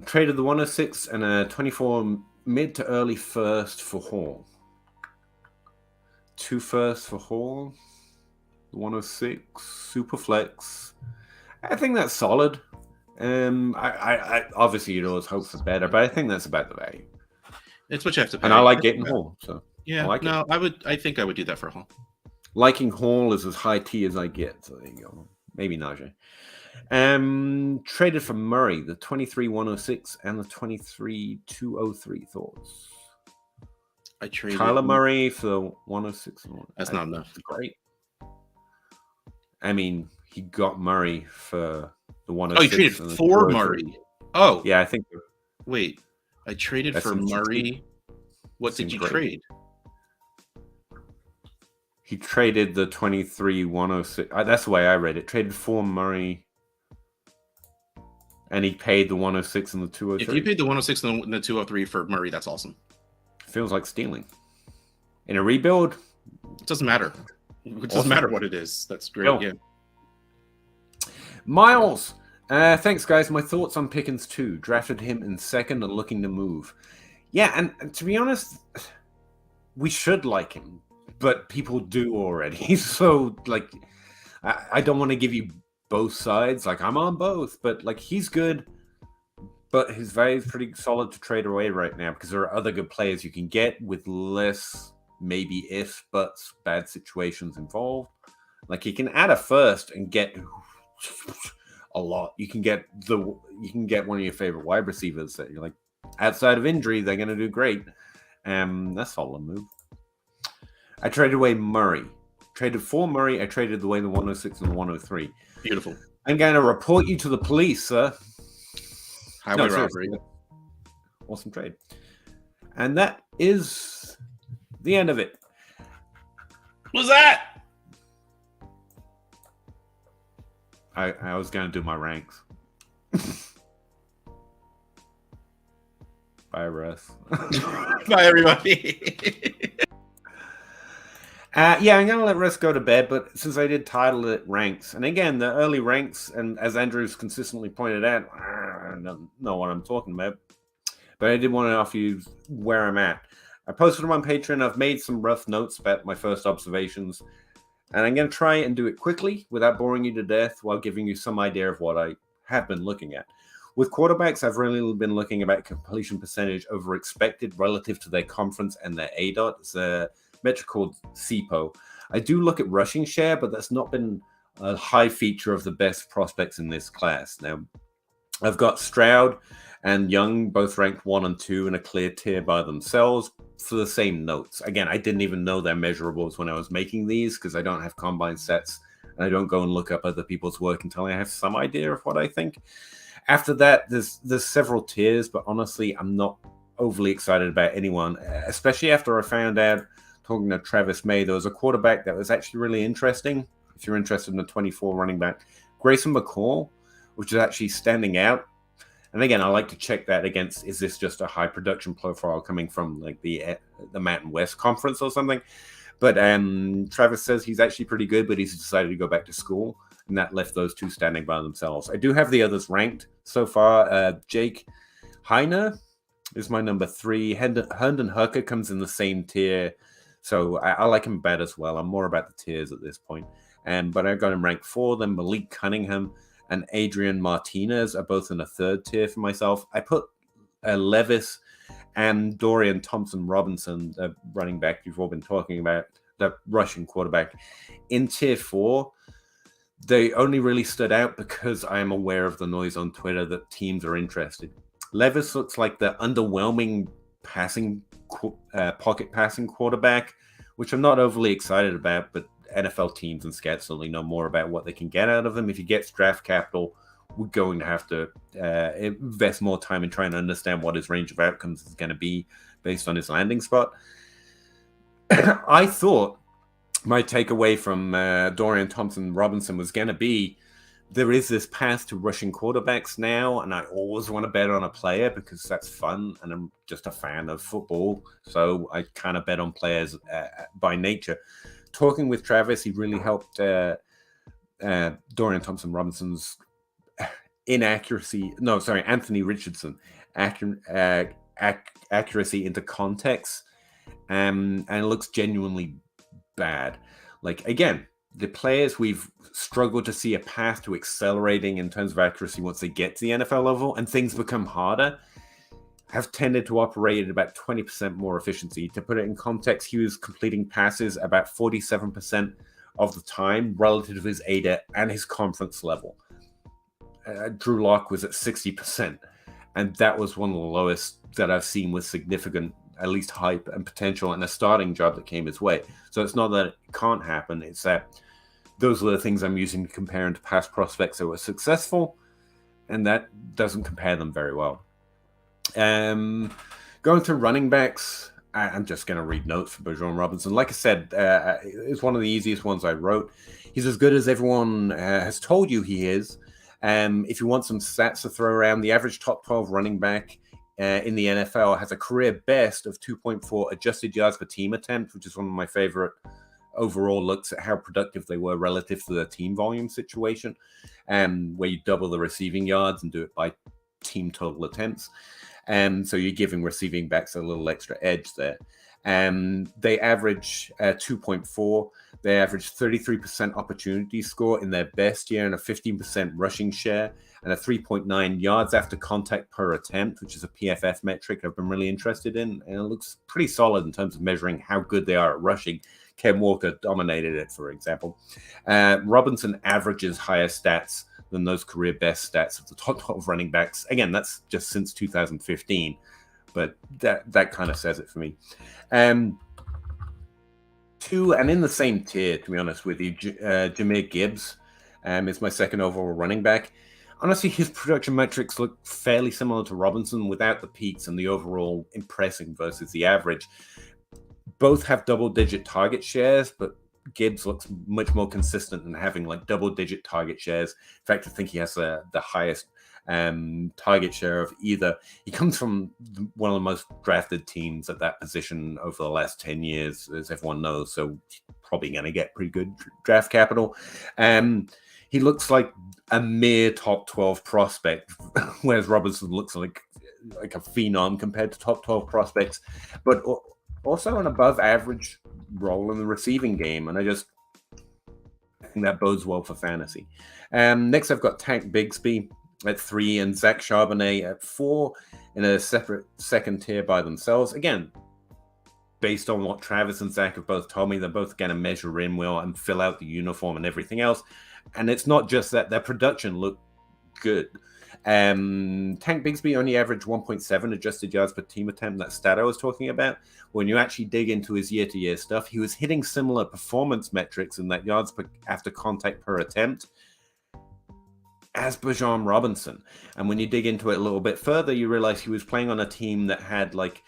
Traded the 106 and a 24 mid to early first for Hall. 2 firsts for Hall. The 106 super flex. I think that's solid. I obviously you'd always hope for better, but I think that's about the value. It's what you have to pay. And I like getting Hall, so yeah. I think I would do that for Hall. Liking Hall is as high T as I get, so there you go. Maybe Najee. Traded for Murray, the 23-106 and the 23-203. Thoughts? I traded Kyler Murray for the 106. That's not enough. Great. I mean, he got Murray for the 106. Oh, you traded for Murray. Oh, yeah, I think. Wait, I traded for Murray. What did you trade? He traded the 23-106. That's the way I read it. Traded for Murray. And he paid the 106 and the 203. If you paid the 106 and the 203 for Murray, that's awesome. Feels like stealing. In a rebuild? It doesn't matter. It doesn't matter what it is. That's great. No. Yeah. Miles. Thanks, guys. My thoughts on Pickens 2. Drafted him in second and looking to move. Yeah, and to be honest, we should like him. But people do already. So, I don't want to give you both sides. I'm on both. But, he's good. But his value is pretty solid to trade away right now because there are other good players you can get with less maybe if, buts, bad situations involved. Like you can add a first and get a lot. You can get one of your favorite wide receivers that you're like, outside of injury, they're going to do great. That's a solid move. I traded away Murray. Traded for Murray. I traded away the 106 and the 103. Beautiful. I'm going to report you to the police, sir. Highway robbery. Awesome trade. And that is the end of it. What's that? I was going to do my ranks. Bye, Russ. Bye, everybody. Yeah, I'm going to let Russ go to bed, but since I did title it ranks, and again, the early ranks, and as Andrew's consistently pointed out, I don't know what I'm talking about, but I did want to offer you where I'm at. I posted them on Patreon. I've made some rough notes about my first observations, and I'm going to try and do it quickly without boring you to death while giving you some idea of what I have been looking at. With quarterbacks, I've really been looking about completion percentage over expected relative to their conference and their ADOT. It's a metric called CPO. I do look at rushing share, but that's not been a high feature of the best prospects in this class. Now, I've got Stroud and Young both ranked 1 and 2 in a clear tier by themselves for the same notes. Again, I didn't even know their measurables when I was making these because I don't have combine sets and I don't go and look up other people's work until I have some idea of what I think. After that, there's several tiers, but honestly, I'm not overly excited about anyone, especially after I found out, talking to Travis May, there was a quarterback that was actually really interesting. If you're interested in the 24 running back, Grayson McCall, which is actually standing out. And again, I like to check that against, is this just a high production profile coming from like the Mountain West Conference or something? But Travis says he's actually pretty good, but he's decided to go back to school. And that left those two standing by themselves. I do have the others ranked so far. Jake Heiner is my number 3. Herndon Hooker comes in the same tier. So I like him better as well. I'm more about the tiers at this point. But I got him ranked 4. Then Malik Cunningham and Adrian Martinez are both in a 3rd tier for myself. I put Levis and Dorian Thompson-Robinson, the running back you've all been talking about, the Russian quarterback, in tier 4. They only really stood out because I am aware of the noise on Twitter that teams are interested. Levis looks like the underwhelming pocket passing quarterback, which I'm not overly excited about, but NFL teams and scouts certainly know more about what they can get out of him. If he gets draft capital, we're going to have to invest more time in trying to understand what his range of outcomes is going to be based on his landing spot. I thought my takeaway from Dorian Thompson-Robinson was going to be there is this path to rushing quarterbacks now, and I always want to bet on a player because that's fun, and I'm just a fan of football, so I kind of bet on players by nature. Talking with Travis, he really helped Dorian Thompson-Robinson's Anthony Richardson accuracy into context, and it looks genuinely bad. Like, again, the players we've struggled to see a path to accelerating in terms of accuracy once they get to the NFL level and things become harder have tended to operate at about 20% more efficiency. To put it in context, he was completing passes about 47% of the time relative to his ADA and his conference level. Drew Lock was at 60%, and that was one of the lowest that I've seen with significant, at least hype and potential and a starting job that came his way. So it's not that it can't happen, it's that those are the things I'm using to compare him to past prospects that were successful, and that doesn't compare them very well. Going through running backs, I'm just going to read notes for Bijan Robinson. Like I said, it's one of the easiest ones I wrote. He's as good as everyone has told you he is. If you want some stats to throw around, the average top 12 running back in the NFL has a career best of 2.4 adjusted yards per team attempt, which is one of my favorite overall looks at how productive they were relative to the team volume situation, where you double the receiving yards and do it by team total attempts. So you're giving receiving backs a little extra edge there. They average 2.4. They average 33% opportunity score in their best year and a 15% rushing share. and a 3.9 yards after contact per attempt, which is a PFF metric I've been really interested in. And it looks pretty solid in terms of measuring how good they are at rushing. Ken Walker dominated it, for example. Robinson averages higher stats than those career best stats of the top 12 running backs. Again, that's just since 2015, but that kind of says it for me. Two, and in the same tier, to be honest with you, Jahmyr Gibbs is my second overall running back. Honestly, his production metrics look fairly similar to Robinson without the peaks and the overall impressing versus the average. Both have double-digit target shares, but Gibbs looks much more consistent in having like double-digit target shares. In fact, I think he has the highest target share of either. He comes from one of the most drafted teams at that position over the last 10 years, as everyone knows, so he's probably going to get pretty good draft capital. He looks like a mere top 12 prospect, whereas Robinson looks like a phenom compared to top 12 prospects, but also an above average role in the receiving game, and I think that bodes well for fantasy. Next, I've got Tank Bigsby at 3 and Zach Charbonnet at 4 in a separate second tier by themselves. Again, based on what Travis and Zach have both told me, they're both going to measure in well and fill out the uniform and everything else. And it's not just that, their production looked good. Tank Bigsby only averaged 1.7 adjusted yards per team attempt, that stat I was talking about. When you actually dig into his year-to-year stuff, he was hitting similar performance metrics in that yards after contact per attempt as Bijan Robinson. And when you dig into it a little bit further, you realize he was playing on a team that had like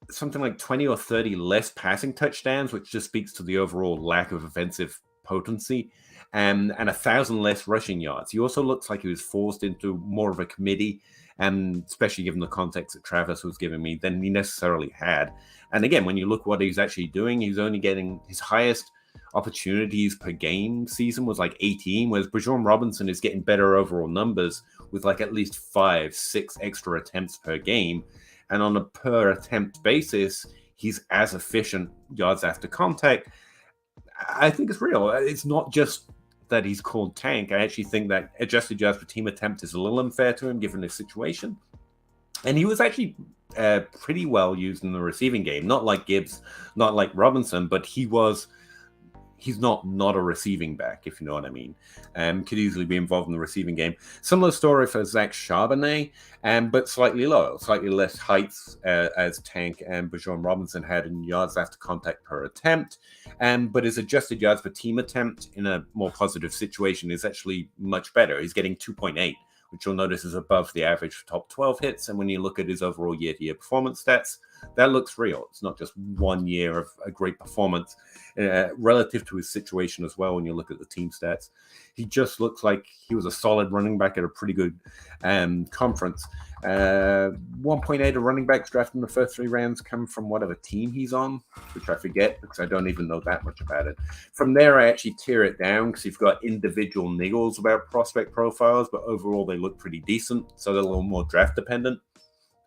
something like 20 or 30 less passing touchdowns, which just speaks to the overall lack of offensive potency, and 1,000 less rushing yards. He also looks like he was forced into more of a committee, and especially given the context that Travis was giving me, than he necessarily had. And again, when you look what he's actually doing, he's only getting his highest opportunities per game season was like 18, whereas Bijan Robinson is getting better overall numbers with like at least 5-6 extra attempts per game. And on a per attempt basis, he's as efficient yards after contact. I think it's real. It's not just that he's called Tank. I actually think that adjusted yards per team attempt is a little unfair to him given his situation. And he was actually pretty well used in the receiving game. Not like Gibbs, not like Robinson, but he's not a receiving back, if you know what I mean. Could easily be involved in the receiving game. Similar story for Zach Charbonnet, but slightly lower, slightly less heights as Tank and Bijan Robinson had in yards after contact per attempt. But his adjusted yards per team attempt in a more positive situation is actually much better. He's getting 2.8, which you'll notice is above the average for top 12 hits. And when you look at his overall year-to-year performance stats, that looks real. It's not just 1 year of a great performance relative to his situation as well. When you look at the team stats, he just looks like he was a solid running back at a pretty good conference. 1.8 of running backs drafted in the first 3 rounds come from whatever team he's on, which I forget because I don't even know that much about it. From there, I actually tear it down because you've got individual niggles about prospect profiles, but overall they look pretty decent. So they're a little more draft dependent,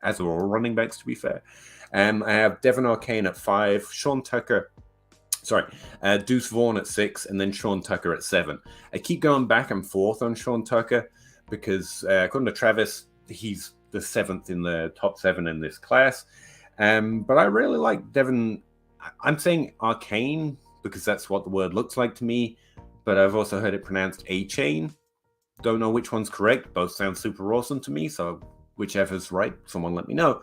as are all running backs, to be fair. I have Devin Arcane at 5, Deuce Vaughn at 6, and then Sean Tucker at 7. I keep going back and forth on Sean Tucker because, according to Travis, he's the 7th in the top 7 in this class. But I really like Devin. I'm saying Arcane because that's what the word looks like to me, but I've also heard it pronounced A-Chain. Don't know which one's correct. Both sound super awesome to me, so whichever's right, someone let me know.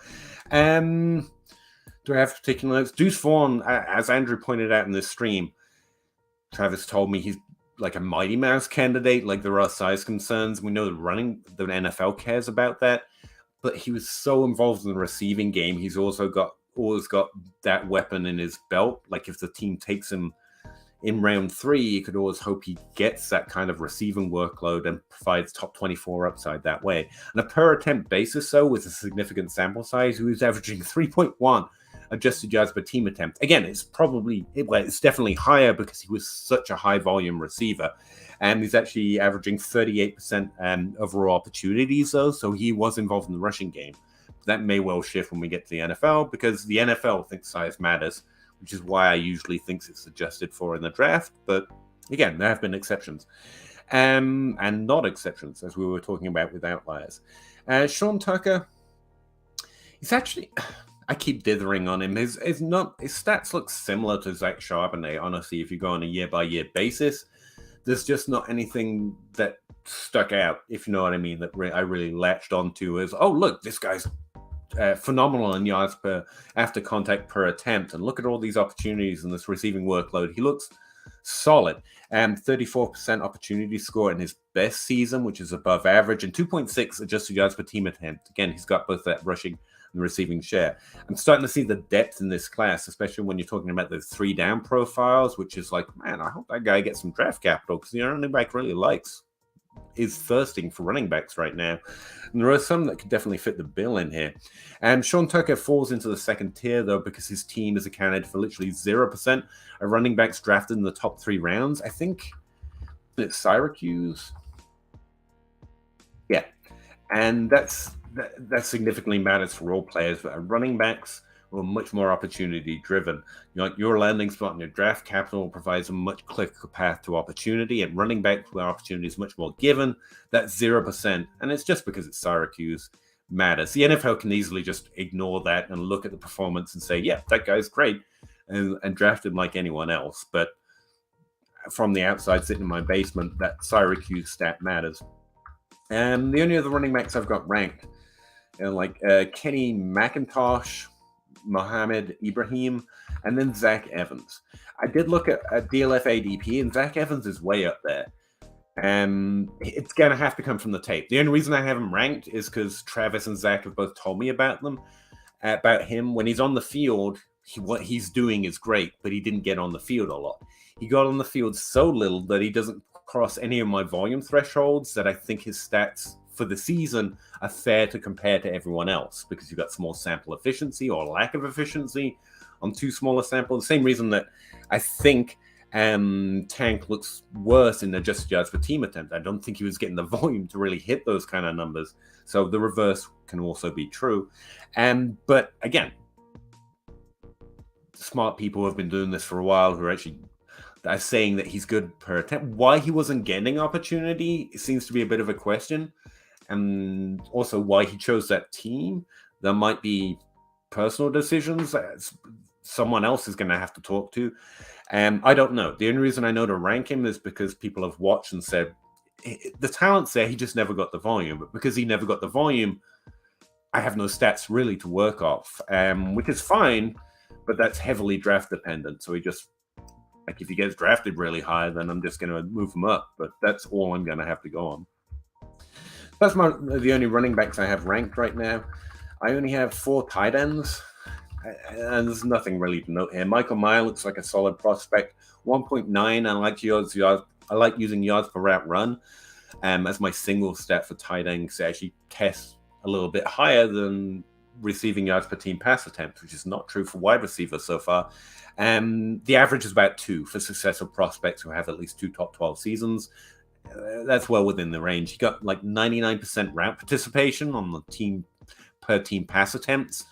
Do I have particular notes? Deuce Vaughn, as Andrew pointed out in this stream, Travis told me he's like a Mighty Mouse candidate. Like there are size concerns. We know the NFL cares about that, but he was so involved in the receiving game. He's also always got that weapon in his belt. Like if the team takes him in round 3, you could always hope he gets that kind of receiving workload and provides top 24 upside that way. On a per attempt basis, though, with a significant sample size, he was averaging 3.1 adjusted yards per team attempt. Again, it's definitely higher because he was such a high volume receiver. And he's actually averaging 38% overall opportunities, though. So he was involved in the rushing game. That may well shift when we get to the NFL because the NFL thinks size matters, which is why I usually think it's adjusted for in the draft. But again, there have been exceptions. and not exceptions, as we were talking about with outliers. Sean Tucker, he's actually, I keep dithering on him. His stats look similar to Zach Charbonnet, honestly, if you go on a year-by-year basis. There's just not anything that stuck out, if you know what I mean, that I really latched onto as, oh, look, this guy's phenomenal in yards per after contact per attempt, and look at all these opportunities and this receiving workload. He looks solid. 34% opportunity score in his best season, which is above average, and 2.6 adjusted yards per team attempt. Again, he's got both that rushing and receiving share. I'm starting to see the depth in this class, especially when you're talking about the 3-down profiles, which is like, man, I hope that guy gets some draft capital, because the running back really is thirsting for running backs right now. And there are some that could definitely fit the bill in here. And Sean Tucker falls into the second tier, though, because his team is accounted for literally 0% of running backs drafted in the top 3 rounds. I think it's Syracuse. Yeah. And that significantly matters for all players, but running backs are much more opportunity driven. Your landing spot and your draft capital provides a much quicker path to opportunity, and running back where opportunity is much more given. That's 0%, and it's just because it's Syracuse matters. The NFL can easily just ignore that and look at the performance and say, yeah, that guy's great, and draft him like anyone else. But from the outside, sitting in my basement, that Syracuse stat matters. And the only other running backs I've got ranked, Kenny McIntosh, Mohamed Ibrahim, and then Zach Evans. I did look at DLF ADP, and Zach Evans is way up there. It's going to have to come from the tape. The only reason I have him ranked is because Travis and Zach have both told me about him. When he's on the field, what he's doing is great, but he didn't get on the field a lot. He got on the field so little that he doesn't cross any of my volume thresholds, that I think his stats for the season are fair to compare to everyone else, because you've got small sample efficiency or lack of efficiency on too small a sample. The same reason that I think Tank looks worse in adjusted yards per team attempt. I don't think he was getting the volume to really hit those kind of numbers. So the reverse can also be true. But again, smart people who have been doing this for a while, who are actually saying that he's good per attempt. Why he wasn't getting opportunity seems to be a bit of a question. And also why he chose that team. There might be personal decisions that someone else is going to have to talk to. I don't know. The only reason I know to rank him is because people have watched and said, the talent's there, he just never got the volume. But because he never got the volume, I have no stats really to work off, which is fine, but that's heavily draft dependent. So he just, if he gets drafted really high, then I'm just going to move him up. But that's all I'm going to have to go on. That's the only running backs I have ranked right now. I only have 4 tight ends, and there's nothing really to note here. Michael Mayer looks like a solid prospect. 1.9. I like using yards per route run as my single stat for tight ends. It actually tests a little bit higher than receiving yards per team pass attempts, which is not true for wide receivers so far. The average is about 2 for successful prospects who have at least 2 top 12 seasons. That's well within the range. He got like 99% route participation on the team per team pass attempts,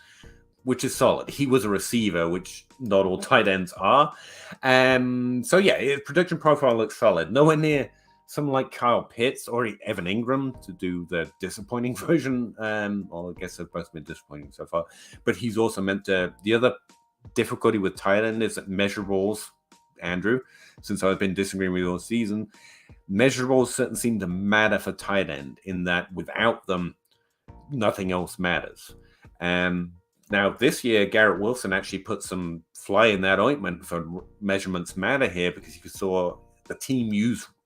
which is solid. He was a receiver, which not all tight ends are. So yeah, his production profile looks solid. Nowhere near someone like Kyle Pitts or Evan Ingram to do the disappointing version. Well, I guess they've both been disappointing so far. But he's also meant to. The other difficulty with tight end is that measurables, Andrew, since I've been disagreeing with you all season, measurables certainly seem to matter for tight end, in that without them, nothing else matters. Now, this year, Garrett Wilson actually put some fly in that ointment for measurements matter here, because you saw the team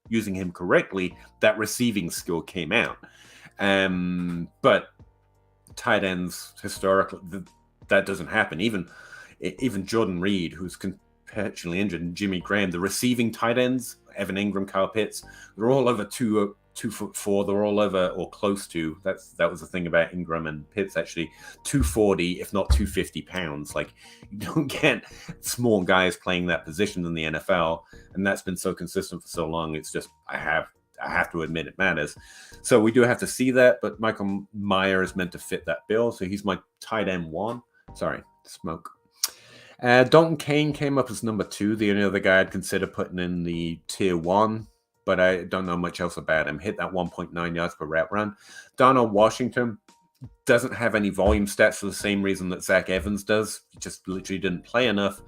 using him correctly, that receiving skill came out. But tight ends, historically, that doesn't happen. Even Jordan Reed, who's perpetually injured, and Jimmy Graham, the receiving tight ends, Evan Ingram, Kyle Pitts, they're all over 2'4". They're all over or close to. That was the thing about Ingram and Pitts, actually. 240, if not 250 pounds. Like, you don't get small guys playing that position in the NFL, and that's been so consistent for so long. It's just I have to admit it matters. So we do have to see that, but Michael Mayer is meant to fit that bill. So he's my tight end 1. Sorry, smoke. Dalton Kane came up as number 2, the only other guy I'd consider putting in the tier 1 but I don't know much else about him. Hit that 1.9 yards per route run. Darnell Washington doesn't have any volume stats for the same reason that Zach Evans does. He just literally didn't play enough.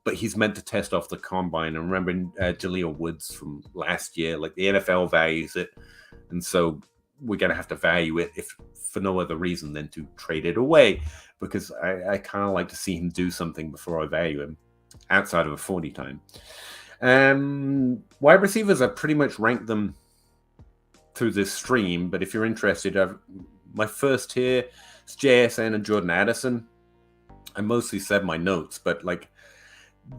But he's meant to test off the combine. And remembering Jaleel Woods from last year, like the NFL values it. And so we're going to have to value it if for no other reason than to trade it away, because I kind of like to see him do something before I value him outside of a 40 time. Wide receivers, I pretty much ranked them through this stream, but if you're interested, my first tier is JSN and Jordan Addison. I mostly said my notes, but like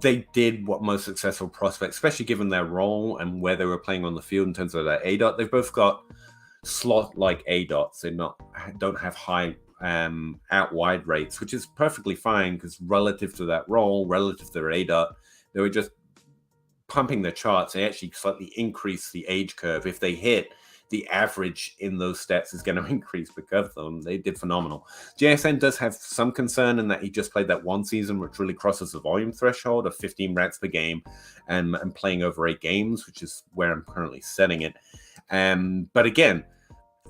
they did what most successful prospects, especially given their role and where they were playing on the field in terms of their ADOT. They've both got slot-like ADOTs. They don't have high out wide rates, which is perfectly fine because relative to that role, relative to their ADOT, they were just pumping the charts. They actually slightly increase the age curve. If they hit, the average in those stats is going to increase because of them. They did phenomenal. JSN does have some concern in that he just played that one season, which really crosses the volume threshold of 15 routes per game and playing over 8 games, which is where I'm currently setting it. But again,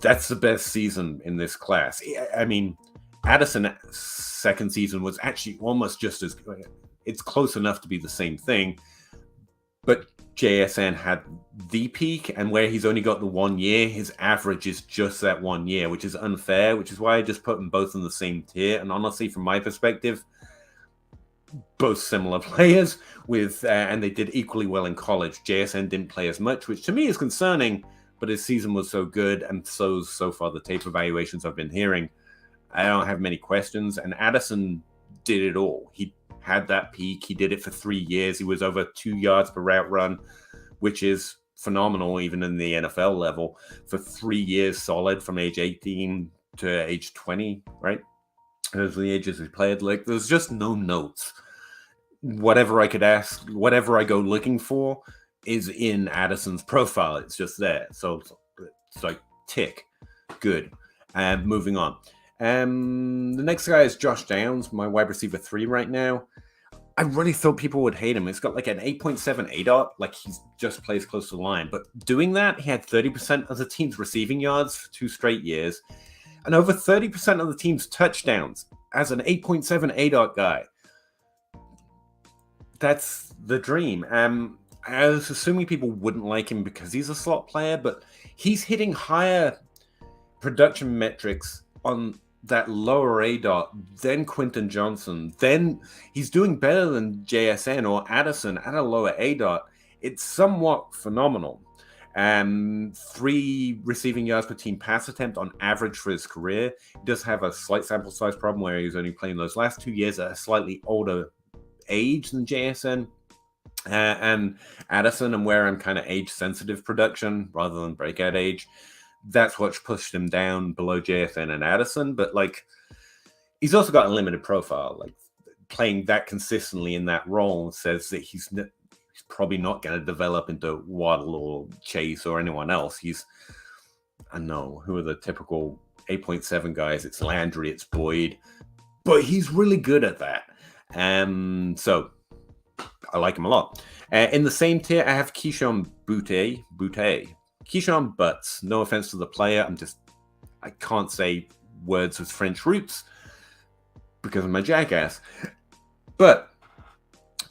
that's the best season in this class. I mean, Addison's second season was actually almost just as good. It's close enough to be the same thing. But JSN had the peak, and where he's only got the 1 year, his average is just that 1 year, which is unfair, which is why I just put them both in the same tier. And honestly, from my perspective, both similar players and they did equally well in college. JSN didn't play as much, which to me is concerning, but his season was so good, and so far the tape evaluations I've been hearing, I don't have many questions. And Addison did it all. He had that peak. He did it for 3 years. He was over 2 yards per route run, which is phenomenal even in the NFL level, for 3 years solid from age 18 to age 20, right? Those were the ages he played. Like, there's just no notes. Whatever I could ask, whatever I go looking for is in Addison's profile. It's just there. So it's like tick. Good. And moving on. The next guy is Josh Downs, my wide receiver 3 right now. I really thought people would hate him. He's got like an 8.7 ADOT, like he just plays close to the line. But doing that, he had 30% of the team's receiving yards for 2 straight years, and over 30% of the team's touchdowns as an 8.7 ADOT guy. That's the dream. I was assuming people wouldn't like him because he's a slot player, but he's hitting higher production metrics on that lower ADOT than Quentin Johnson. Then he's doing better than JSN or Addison at a lower ADOT. It's somewhat phenomenal. 3 receiving yards per team pass attempt on average for his career. He does have a slight sample size problem where he was only playing those last 2 years at a slightly older age than JSN and Addison, and where I'm kind of age sensitive production rather than breakout age. That's what's pushed him down below JSN and Addison. But like, he's also got a limited profile. Like, playing that consistently in that role says that he's probably not going to develop into Waddle or Chase or anyone else. I know who are the typical 8.7 guys. It's Landry, it's Boyd, but he's really good at that. So I like him a lot. In the same tier, I have Keyshawn Butte. Keyshawn Butts. No offense to the player. I can't say words with French roots because I'm a jackass. But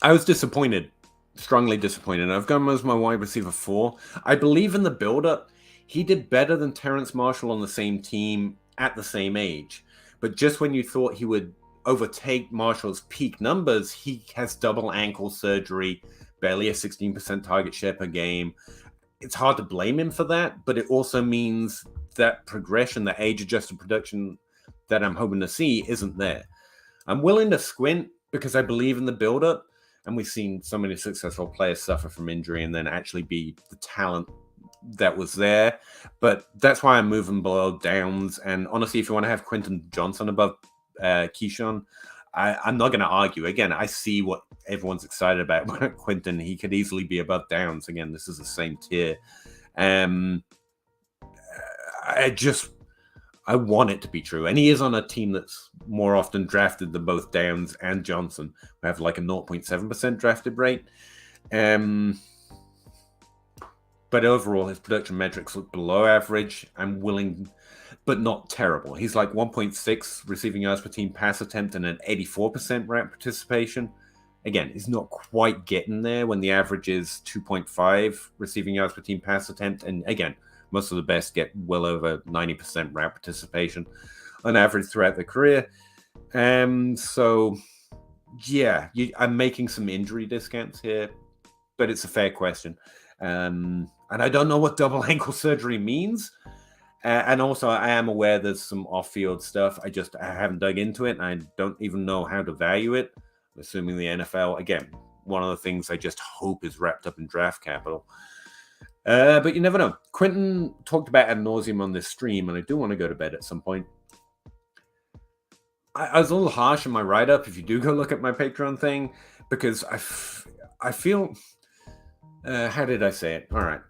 I was disappointed, strongly disappointed. I've gone as my wide receiver 4. I believe in the build-up. He did better than Terrence Marshall on the same team at the same age. But just when you thought he would overtake Marshall's peak numbers, he has double ankle surgery, barely a 16% target share per game. It's hard to blame him for that, but it also means that progression, that age-adjusted production that I'm hoping to see isn't there. I'm willing to squint because I believe in the build-up, and we've seen so many successful players suffer from injury and then actually be the talent that was there. But that's why I'm moving below Downs. And honestly, if you want to have Quentin Johnson above Keyshawn, I'm not going to argue. Again, I see what everyone's excited about. Quentin, he could easily be above Downs. Again, this is the same tier. I want it to be true. And he is on a team that's more often drafted than both Downs and Johnson. We have like a 0.7% drafted rate. but overall his production metrics look below average and willing, but not terrible. He's like 1.6 receiving yards per team pass attempt and an 84% route participation. Again, he's not quite getting there when the average is 2.5 receiving yards per team pass attempt. And again, most of the best get well over 90% route participation on average throughout their career. So, yeah, I'm making some injury discounts here, but it's a fair question. And I don't know what double ankle surgery means. And also, I am aware there's some off-field stuff. I haven't dug into it, and I don't even know how to value it. Assuming the NFL, again, one of the things I just hope is wrapped up in draft capital. But you never know. Quentin talked about ad nauseum on this stream, and I do want to go to bed at some point. I was a little harsh in my write-up, if you do go look at my Patreon thing, because I feel... how did I say it? All right.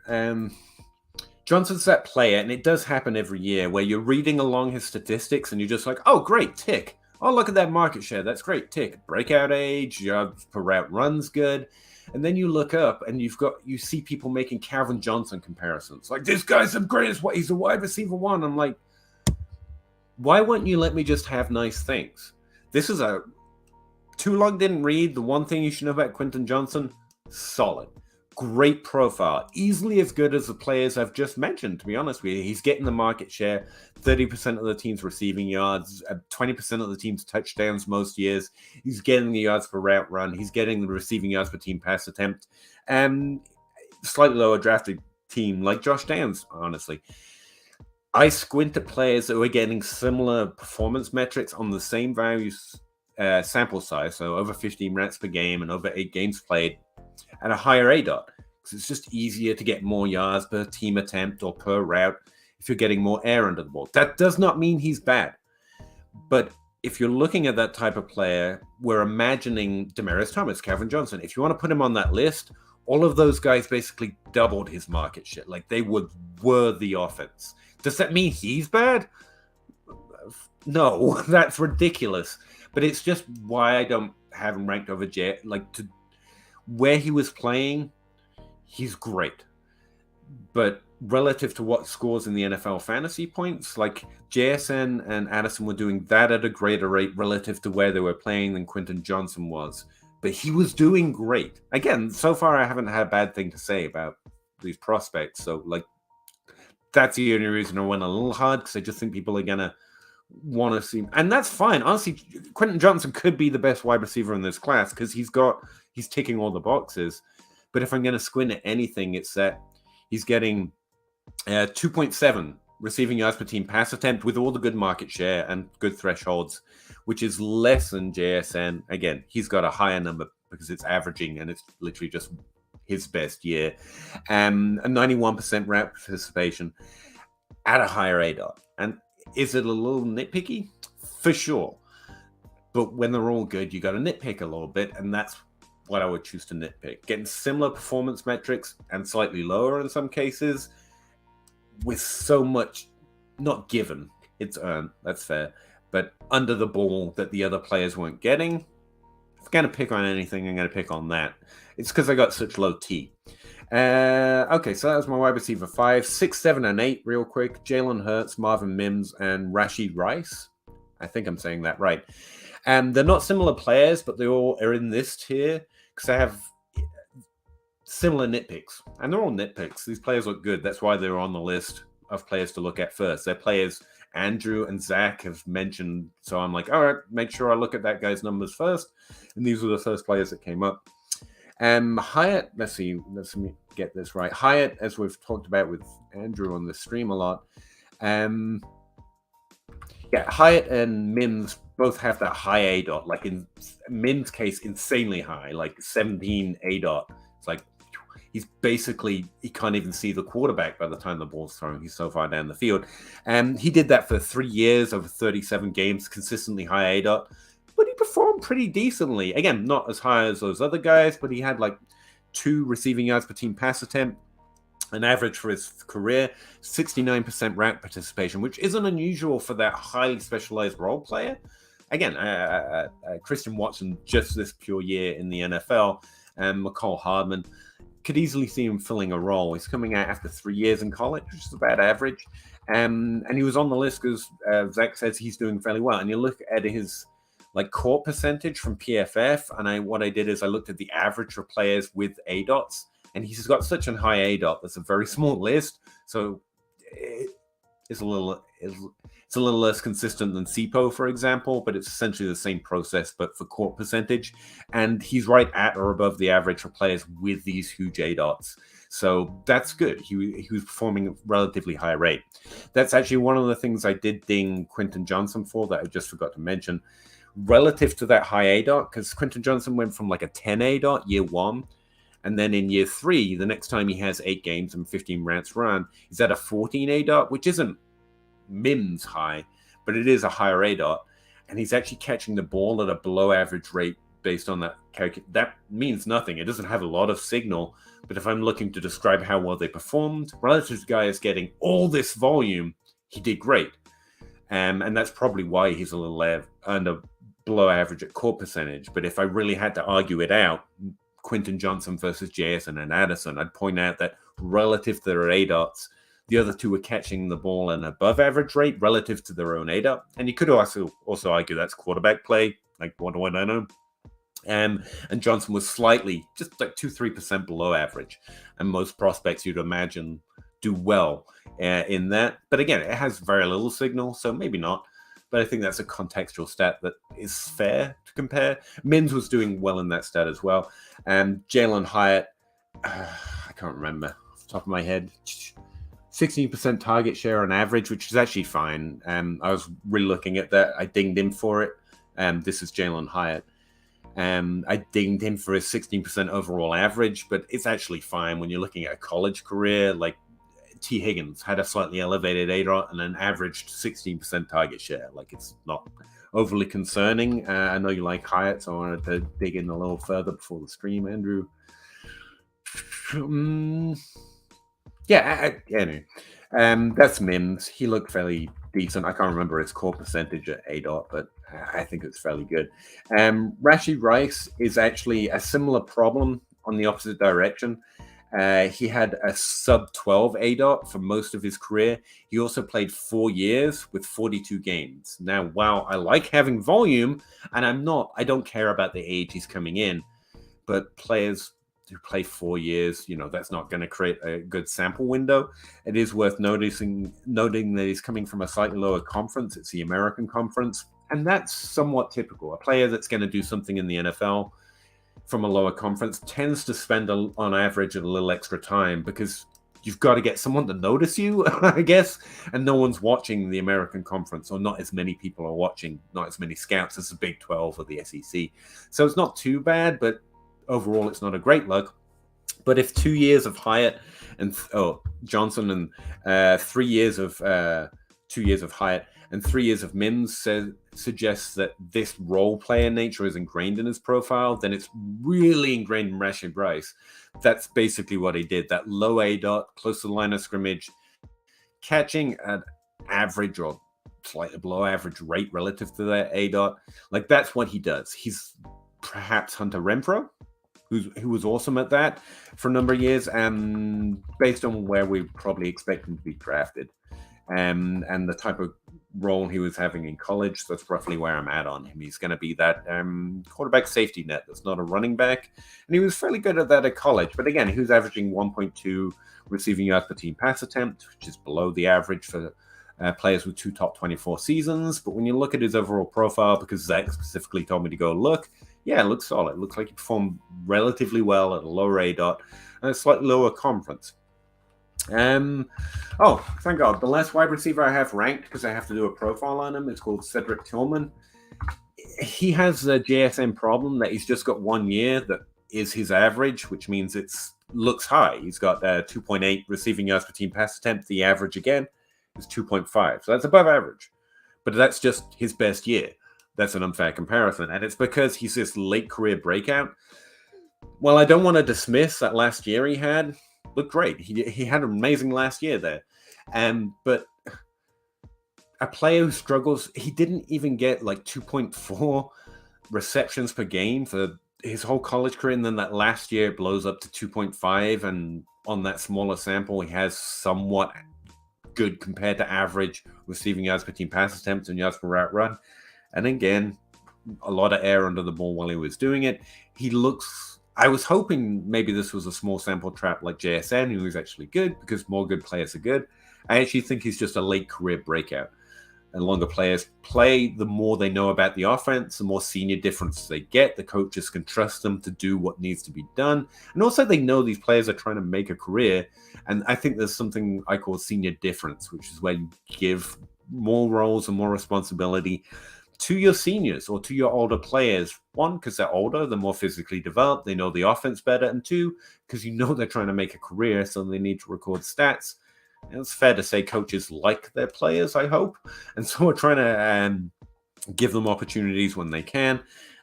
Johnson's that player, and it does happen every year, where you're reading along his statistics, and you're just like, oh, great, tick. Oh, look at that market share. That's great. Tick. Breakout age, yards per route runs good. And then you look up and you see people making Calvin Johnson comparisons. Like, this guy's the greatest. He's a wide receiver one. I'm like, why won't you let me just have nice things? This is too long didn't read. The one thing you should know about Quentin Johnson, solid. Great profile, easily as good as the players I've just mentioned, to be honest with you. He's getting the market share, 30% of the team's receiving yards, 20% of the team's touchdowns most years. He's getting the yards per route run. He's getting the receiving yards per team pass attempt. Slightly lower drafted team like Josh Downs, honestly. I squint at players that are getting similar performance metrics on the same values sample size, so over 15 reps per game and over 8 games played, at a higher ADOT, because it's just easier to get more yards per team attempt or per route if you're getting more air under the ball. That does not mean he's bad. But if you're looking at that type of player, we're imagining Demaryius Thomas, Calvin Johnson. If you want to put him on that list, all of those guys basically doubled his market share. Like, they were the offense. Does that mean he's bad? No, that's ridiculous. But it's just why I don't have him ranked over Jet. Where he was playing, he's great. But relative to what scores in the NFL fantasy points, like JSN and Addison were doing that at a greater rate relative to where they were playing than Quentin Johnson was. But he was doing great. Again, so far I haven't had a bad thing to say about these prospects. So, that's the only reason I went a little hard, because I just think people are going to want to see, and that's fine. Honestly, Quentin Johnson could be the best wide receiver in this class because he's ticking all the boxes. But if I'm going to squint at anything, it's that he's getting 2.7 receiving yards per team pass attempt with all the good market share and good thresholds, which is less than JSN. Again, he's got a higher number because it's averaging and it's literally just his best year. A 91% route participation at a higher ADOT. And is it a little nitpicky? For sure. But when they're all good, you got to nitpick a little bit, and that's what I would choose to nitpick. Getting similar performance metrics and slightly lower in some cases with so much not given. It's earned, that's fair. But under the ball that the other players weren't getting. If I'm going to pick on anything, I'm going to pick on that. It's because I got such low T. Okay, so that was my wide receiver 5, 6, 7, and 8 real quick. Jalen Hurts, Marvin Mims, and Rashid Rice. I think I'm saying that right. And they're not similar players, but they all are in this tier because I have similar nitpicks. And they're all nitpicks. These players look good. That's why they're on the list of players to look at first. They're players Andrew and Zach have mentioned. So I'm like, all right, make sure I look at that guy's numbers first. And these were the first players that came up. Hyatt, let's me get this right. Hyatt, as we've talked about with Andrew on the stream a lot, Hyatt and Mims both have that high ADOT. Like in Mims' case, insanely high, like 17 ADOT. It's like he can't even see the quarterback by the time the ball's thrown. He's so far down the field. He did that for 3 years over 37 games, consistently high ADOT. But he performed pretty decently. Again, not as high as those other guys, but he had 2 receiving yards per team pass attempt, an average for his career, 69% route participation, which isn't unusual for that highly specialized role player. Again, Christian Watson just this pure year in the NFL, and McCall Hardman could easily see him filling a role. He's coming out after 3 years in college, which is about average. And he was on the list because Zach says he's doing fairly well. And you look at his like court percentage from PFF, and what I did is I looked at the average for players with ADOTs, and he's got such a high ADOT that's a very small list, so it's a little less consistent than SIPO, for example, but it's essentially the same process, but for court percentage, and he's right at or above the average for players with these huge ADOTs. So that's good. He was performing at a relatively high rate. That's actually one of the things I did ding Quentin Johnson for that I just forgot to mention. Relative to that high ADOT, because Quentin Johnson went from like a 10 ADOT year one, and then in year 3, the next time he has 8 games and 15 rounds run, he's at a 14 ADOT, which isn't Mims high, but it is a higher ADOT, and he's actually catching the ball at a below average rate based on that calculation. That means nothing. It doesn't have a lot of signal, but if I'm looking to describe how well they performed, relative to guys getting all this volume, he did great. And that's probably why he's a little under below average at core percentage. But if I really had to argue it out, Quentin Johnson versus JSN and Addison, I'd point out that relative to their ADOTs, the other two were catching the ball at an above average rate relative to their own ADOT. And you could also argue that's quarterback play, like what do I know? And Johnson was slightly, just like 2-3% below average. And most prospects you'd imagine do well in that. But again, it has very little signal, so maybe not. But I think that's a contextual stat that is fair to compare. Mims was doing well in that stat as well. Jalen Hyatt, I can't remember off the top of my head, 16% target share on average, which is actually fine. I was really looking at that. I dinged him for it. This is Jalen Hyatt. I dinged him for his 16% overall average, but it's actually fine when you're looking at a college career. Like T. Higgins had a slightly elevated ADOT and an averaged 16% target share. Like it's not overly concerning. I know you like Hyatt, so I wanted to dig in a little further before the stream, Andrew. Anyway, that's Mims. He looked fairly decent. I can't remember his core percentage at ADOT, but I think it's fairly good. Rashee Rice is actually a similar problem on the opposite direction. He had a sub 12 ADOT for most of his career. He also played 4 years with 42 games. Now, while I like having volume, and I don't care about the age he's coming in, but players who play 4 years, that's not going to create a good sample window. It is worth noting that he's coming from a slightly lower conference. It's the American Conference, and that's somewhat typical. A player that's going to do something in the NFL from a lower conference tends to spend on average a little extra time because you've got to get someone to notice you, I guess, and no one's watching the American Conference, or not as many people are watching, not as many scouts as the Big 12 or the SEC. So it's not too bad, but overall it's not a great look. But if 2 years of Hyatt and Johnson and 3 years of 2 years of Hyatt and 3 years of Mims suggests that this role player nature is ingrained in his profile, then it's really ingrained in Rashee Rice. That's basically what he did. That low ADOT, close to the line of scrimmage, catching at average or slightly below average rate relative to that ADOT. Like that's what he does. He's perhaps Hunter Renfrow, who was awesome at that for a number of years, and based on where we probably expect him to be drafted. And the type of role he was having in college, that's roughly where I'm at on him. He's going to be that quarterback safety net that's not a running back. And he was fairly good at that at college. But again, he was averaging 1.2 receiving yards per team pass attempt, which is below the average for players with 2 top 24 seasons. But when you look at his overall profile, because Zach specifically told me to go look, yeah, it looks solid. It looks like he performed relatively well at a lower ADOT and a slightly lower conference. Thank God. The last wide receiver I have ranked, because I have to do a profile on him, is called Cedric Tillman. He has a JSN problem that he's just got 1 year that is his average, which means it looks high. He's got 2.8 receiving yards per team pass attempt. The average, again, is 2.5. So that's above average. But that's just his best year. That's an unfair comparison. And it's because he's this late career breakout. Well, I don't want to dismiss that last year he had. Looked great. He had an amazing last year there. But a player who struggles, he didn't even get like 2.4 receptions per game for his whole college career, and then that last year it blows up to 2.5, and on that smaller sample, he has somewhat good compared to average receiving yards per team pass attempts and yards per route run. And again, a lot of air under the ball while he was doing it. He looks. I was hoping maybe this was a small sample trap like JSN, who was actually good because more good players are good. I actually think he's just a late career breakout. And longer players play, the more they know about the offense, the more senior difference they get. The coaches can trust them to do what needs to be done. And also they know these players are trying to make a career. And I think there's something I call senior difference, which is where you give more roles and more responsibility to your seniors or to your older players. One, because they're older, they're more physically developed, they know the offense better. And two, because you know they're trying to make a career, so they need to record stats. And it's fair to say coaches like their players, I hope. And so we're trying to give them opportunities when they can.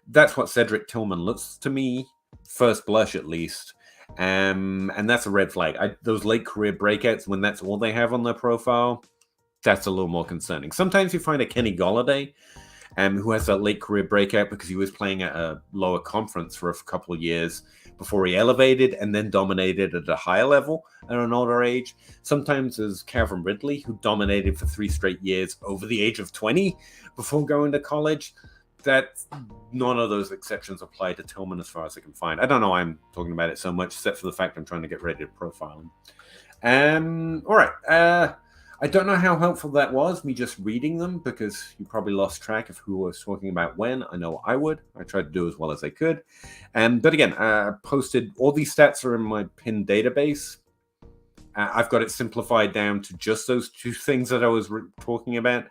That's what Cedric Tillman looks to me, first blush at least. And that's a red flag. Those late career breakouts, when that's all they have on their profile, that's a little more concerning. Sometimes you find a Kenny Golladay, who has that late career breakout because he was playing at a lower conference for a couple of years before he elevated and then dominated at a higher level at an older age. Sometimes there's Calvin Ridley, who dominated for 3 straight years over the age of 20 before going to college. That none of those exceptions apply to Tillman as far as I can find. I don't know why I'm talking about it so much, except for the fact I'm trying to get ready to profile him. All right. I don't know how helpful that was, me just reading them, because you probably lost track of who I was talking about when. I know I would. I tried to do as well as I could. But again, I posted all these stats are in my pinned database. I've got it simplified down to just those 2 things that I was talking about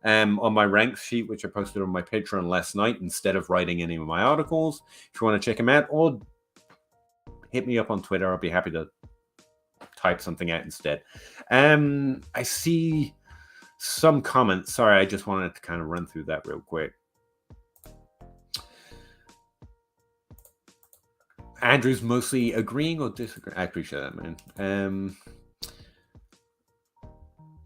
on my ranks sheet, which I posted on my Patreon last night instead of writing any of my articles. If you want to check them out, or hit me up on Twitter, I'll be happy to type something out instead. I see some comments. Sorry, I just wanted to kind of run through that real quick. Andrew's mostly agreeing or disagreeing. I appreciate that, man.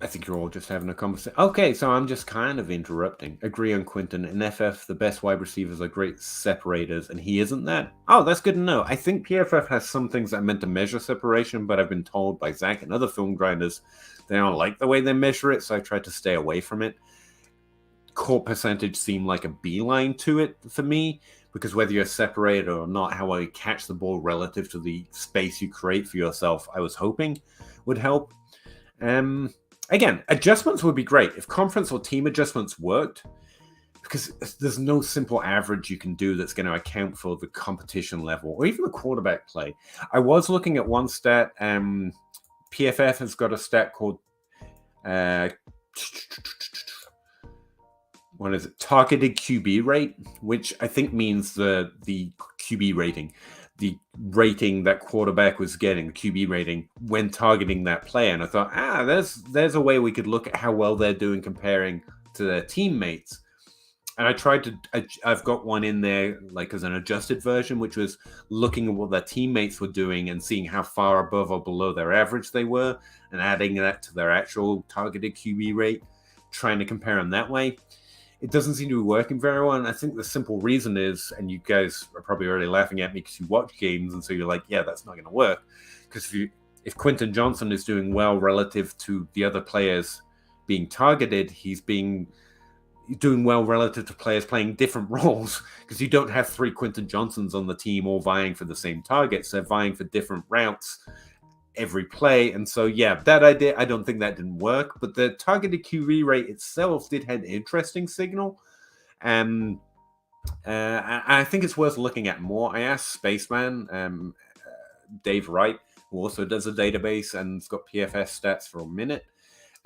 I think you're all just having a conversation. Okay, so I'm just kind of interrupting. Agree on Quinton. In FF, the best wide receivers are great separators, and he isn't that. Oh, that's good to know. I think PFF has some things that are meant to measure separation, but I've been told by Zach and other film grinders they don't like the way they measure it, so I tried to stay away from it. Court percentage seemed like a beeline to it for me, because whether you're separated or not, how I catch the ball relative to the space you create for yourself, I was hoping would help. Again, adjustments would be great if conference or team adjustments worked, because there's no simple average you can do that's going to account for the competition level or even the quarterback play. I was looking at one stat. PFF has got a stat called what is it? Targeted QB rate, which I think means the QB rating. The rating that quarterback was getting, the QB rating, when targeting that player. And I thought, there's a way we could look at how well they're doing comparing to their teammates. And I've got one in there like as an adjusted version, which was looking at what their teammates were doing and seeing how far above or below their average they were and adding that to their actual targeted QB rate, trying to compare them that way. It doesn't seem to be working very well, and I think the simple reason is, and you guys are probably already laughing at me because you watch games, and so you're like, yeah, that's not going to work. Because if Quinton Johnson is doing well relative to the other players being targeted, he's doing well relative to players playing different roles, because you don't have 3 Quinton Johnsons on the team all vying for the same targets. They're vying for different routes every play. And so, yeah, that idea, I don't think that didn't work, but the targeted QB rate itself did have an interesting signal. And I think it's worth looking at more. I asked Spaceman, Dave Wright, who also does a database and has got PFS stats for a minute,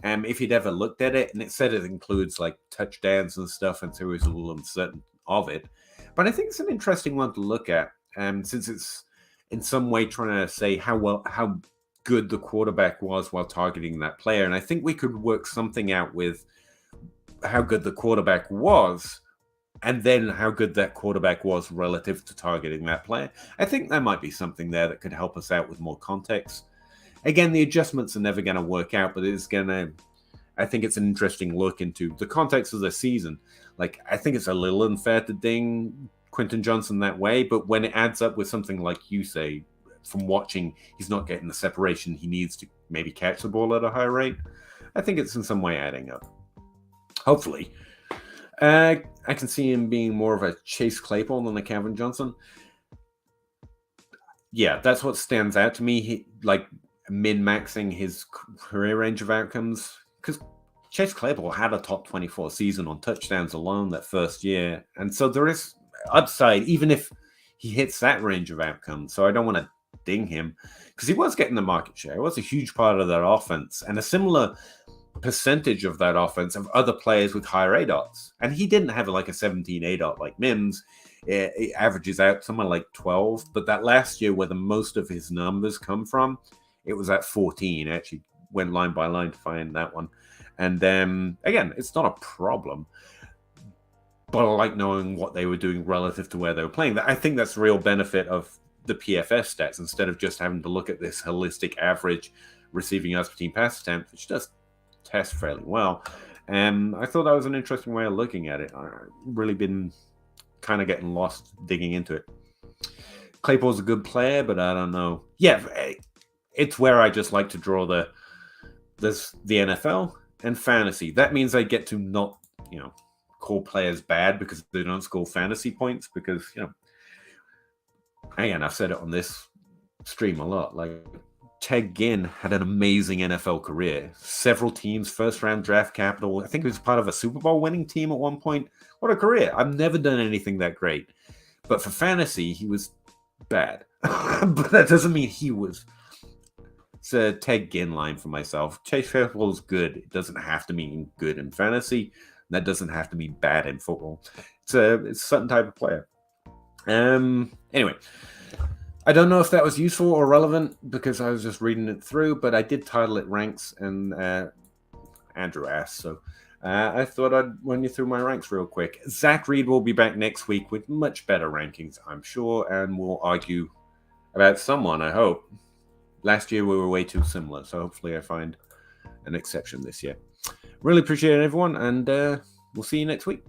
if he'd ever looked at it, and it said it includes like touchdowns and stuff, and so he was a little uncertain of it. But I think it's an interesting one to look at, since it's in some way trying to say how good the quarterback was while targeting that player. And I think we could work something out with how good the quarterback was and then how good that quarterback was relative to targeting that player. I think there might be something there that could help us out with more context. Again, the adjustments are never going to work out, but I think it's an interesting look into the context of the season. Like, I think it's a little unfair to ding Quentin Johnson that way, but when it adds up with something like you say, from watching, he's not getting the separation he needs to maybe catch the ball at a high rate. I think it's in some way adding up. Hopefully. I can see him being more of a Chase Claypool than a Calvin Johnson. Yeah, that's what stands out to me. He, like min-maxing his career range of outcomes, because Chase Claypool had a top 24 season on touchdowns alone that first year, and so there is upside even if he hits that range of outcomes. So I don't want to ding him because he was getting the market share. It was a huge part of their offense, and a similar percentage of that offense of other players with higher ADOTs. And he didn't have like a 17 ADOT like Mims. It averages out somewhere like 12, but that last year where the most of his numbers come from, it was at 14. I actually went line by line to find that one. And again, it's not a problem, but I like knowing what they were doing relative to where they were playing. I think that's the real benefit of the PFF stats, instead of just having to look at this holistic average receiving yards per team pass attempt, which does test fairly well. And I thought that was an interesting way of looking at it. I've really been kind of getting lost digging into it. Claypool's a good player, but I don't know. Yeah, it's where I just like to draw the NFL and fantasy. That means I get to not, call players bad because they don't score fantasy points, because, again, I've said it on this stream a lot, like Ted Ginn had an amazing NFL career. Several teams, first-round draft capital. I think he was part of a Super Bowl winning team at one point. What a career. I've never done anything that great. But for fantasy, he was bad. But that doesn't mean he was. It's a Ted Ginn line for myself. Chase Claypool is good. It doesn't have to mean good in fantasy. That doesn't have to be bad in football. It's a certain type of player. Anyway, I don't know if that was useful or relevant because I was just reading it through, but I did title it Ranks, and Andrew asked, so I thought I'd run you through my ranks real quick. Zach Reed will be back next week with much better rankings, I'm sure, and we'll argue about someone, I hope. Last year we were way too similar, so hopefully I find an exception this year. Really appreciate it, everyone, and we'll see you next week.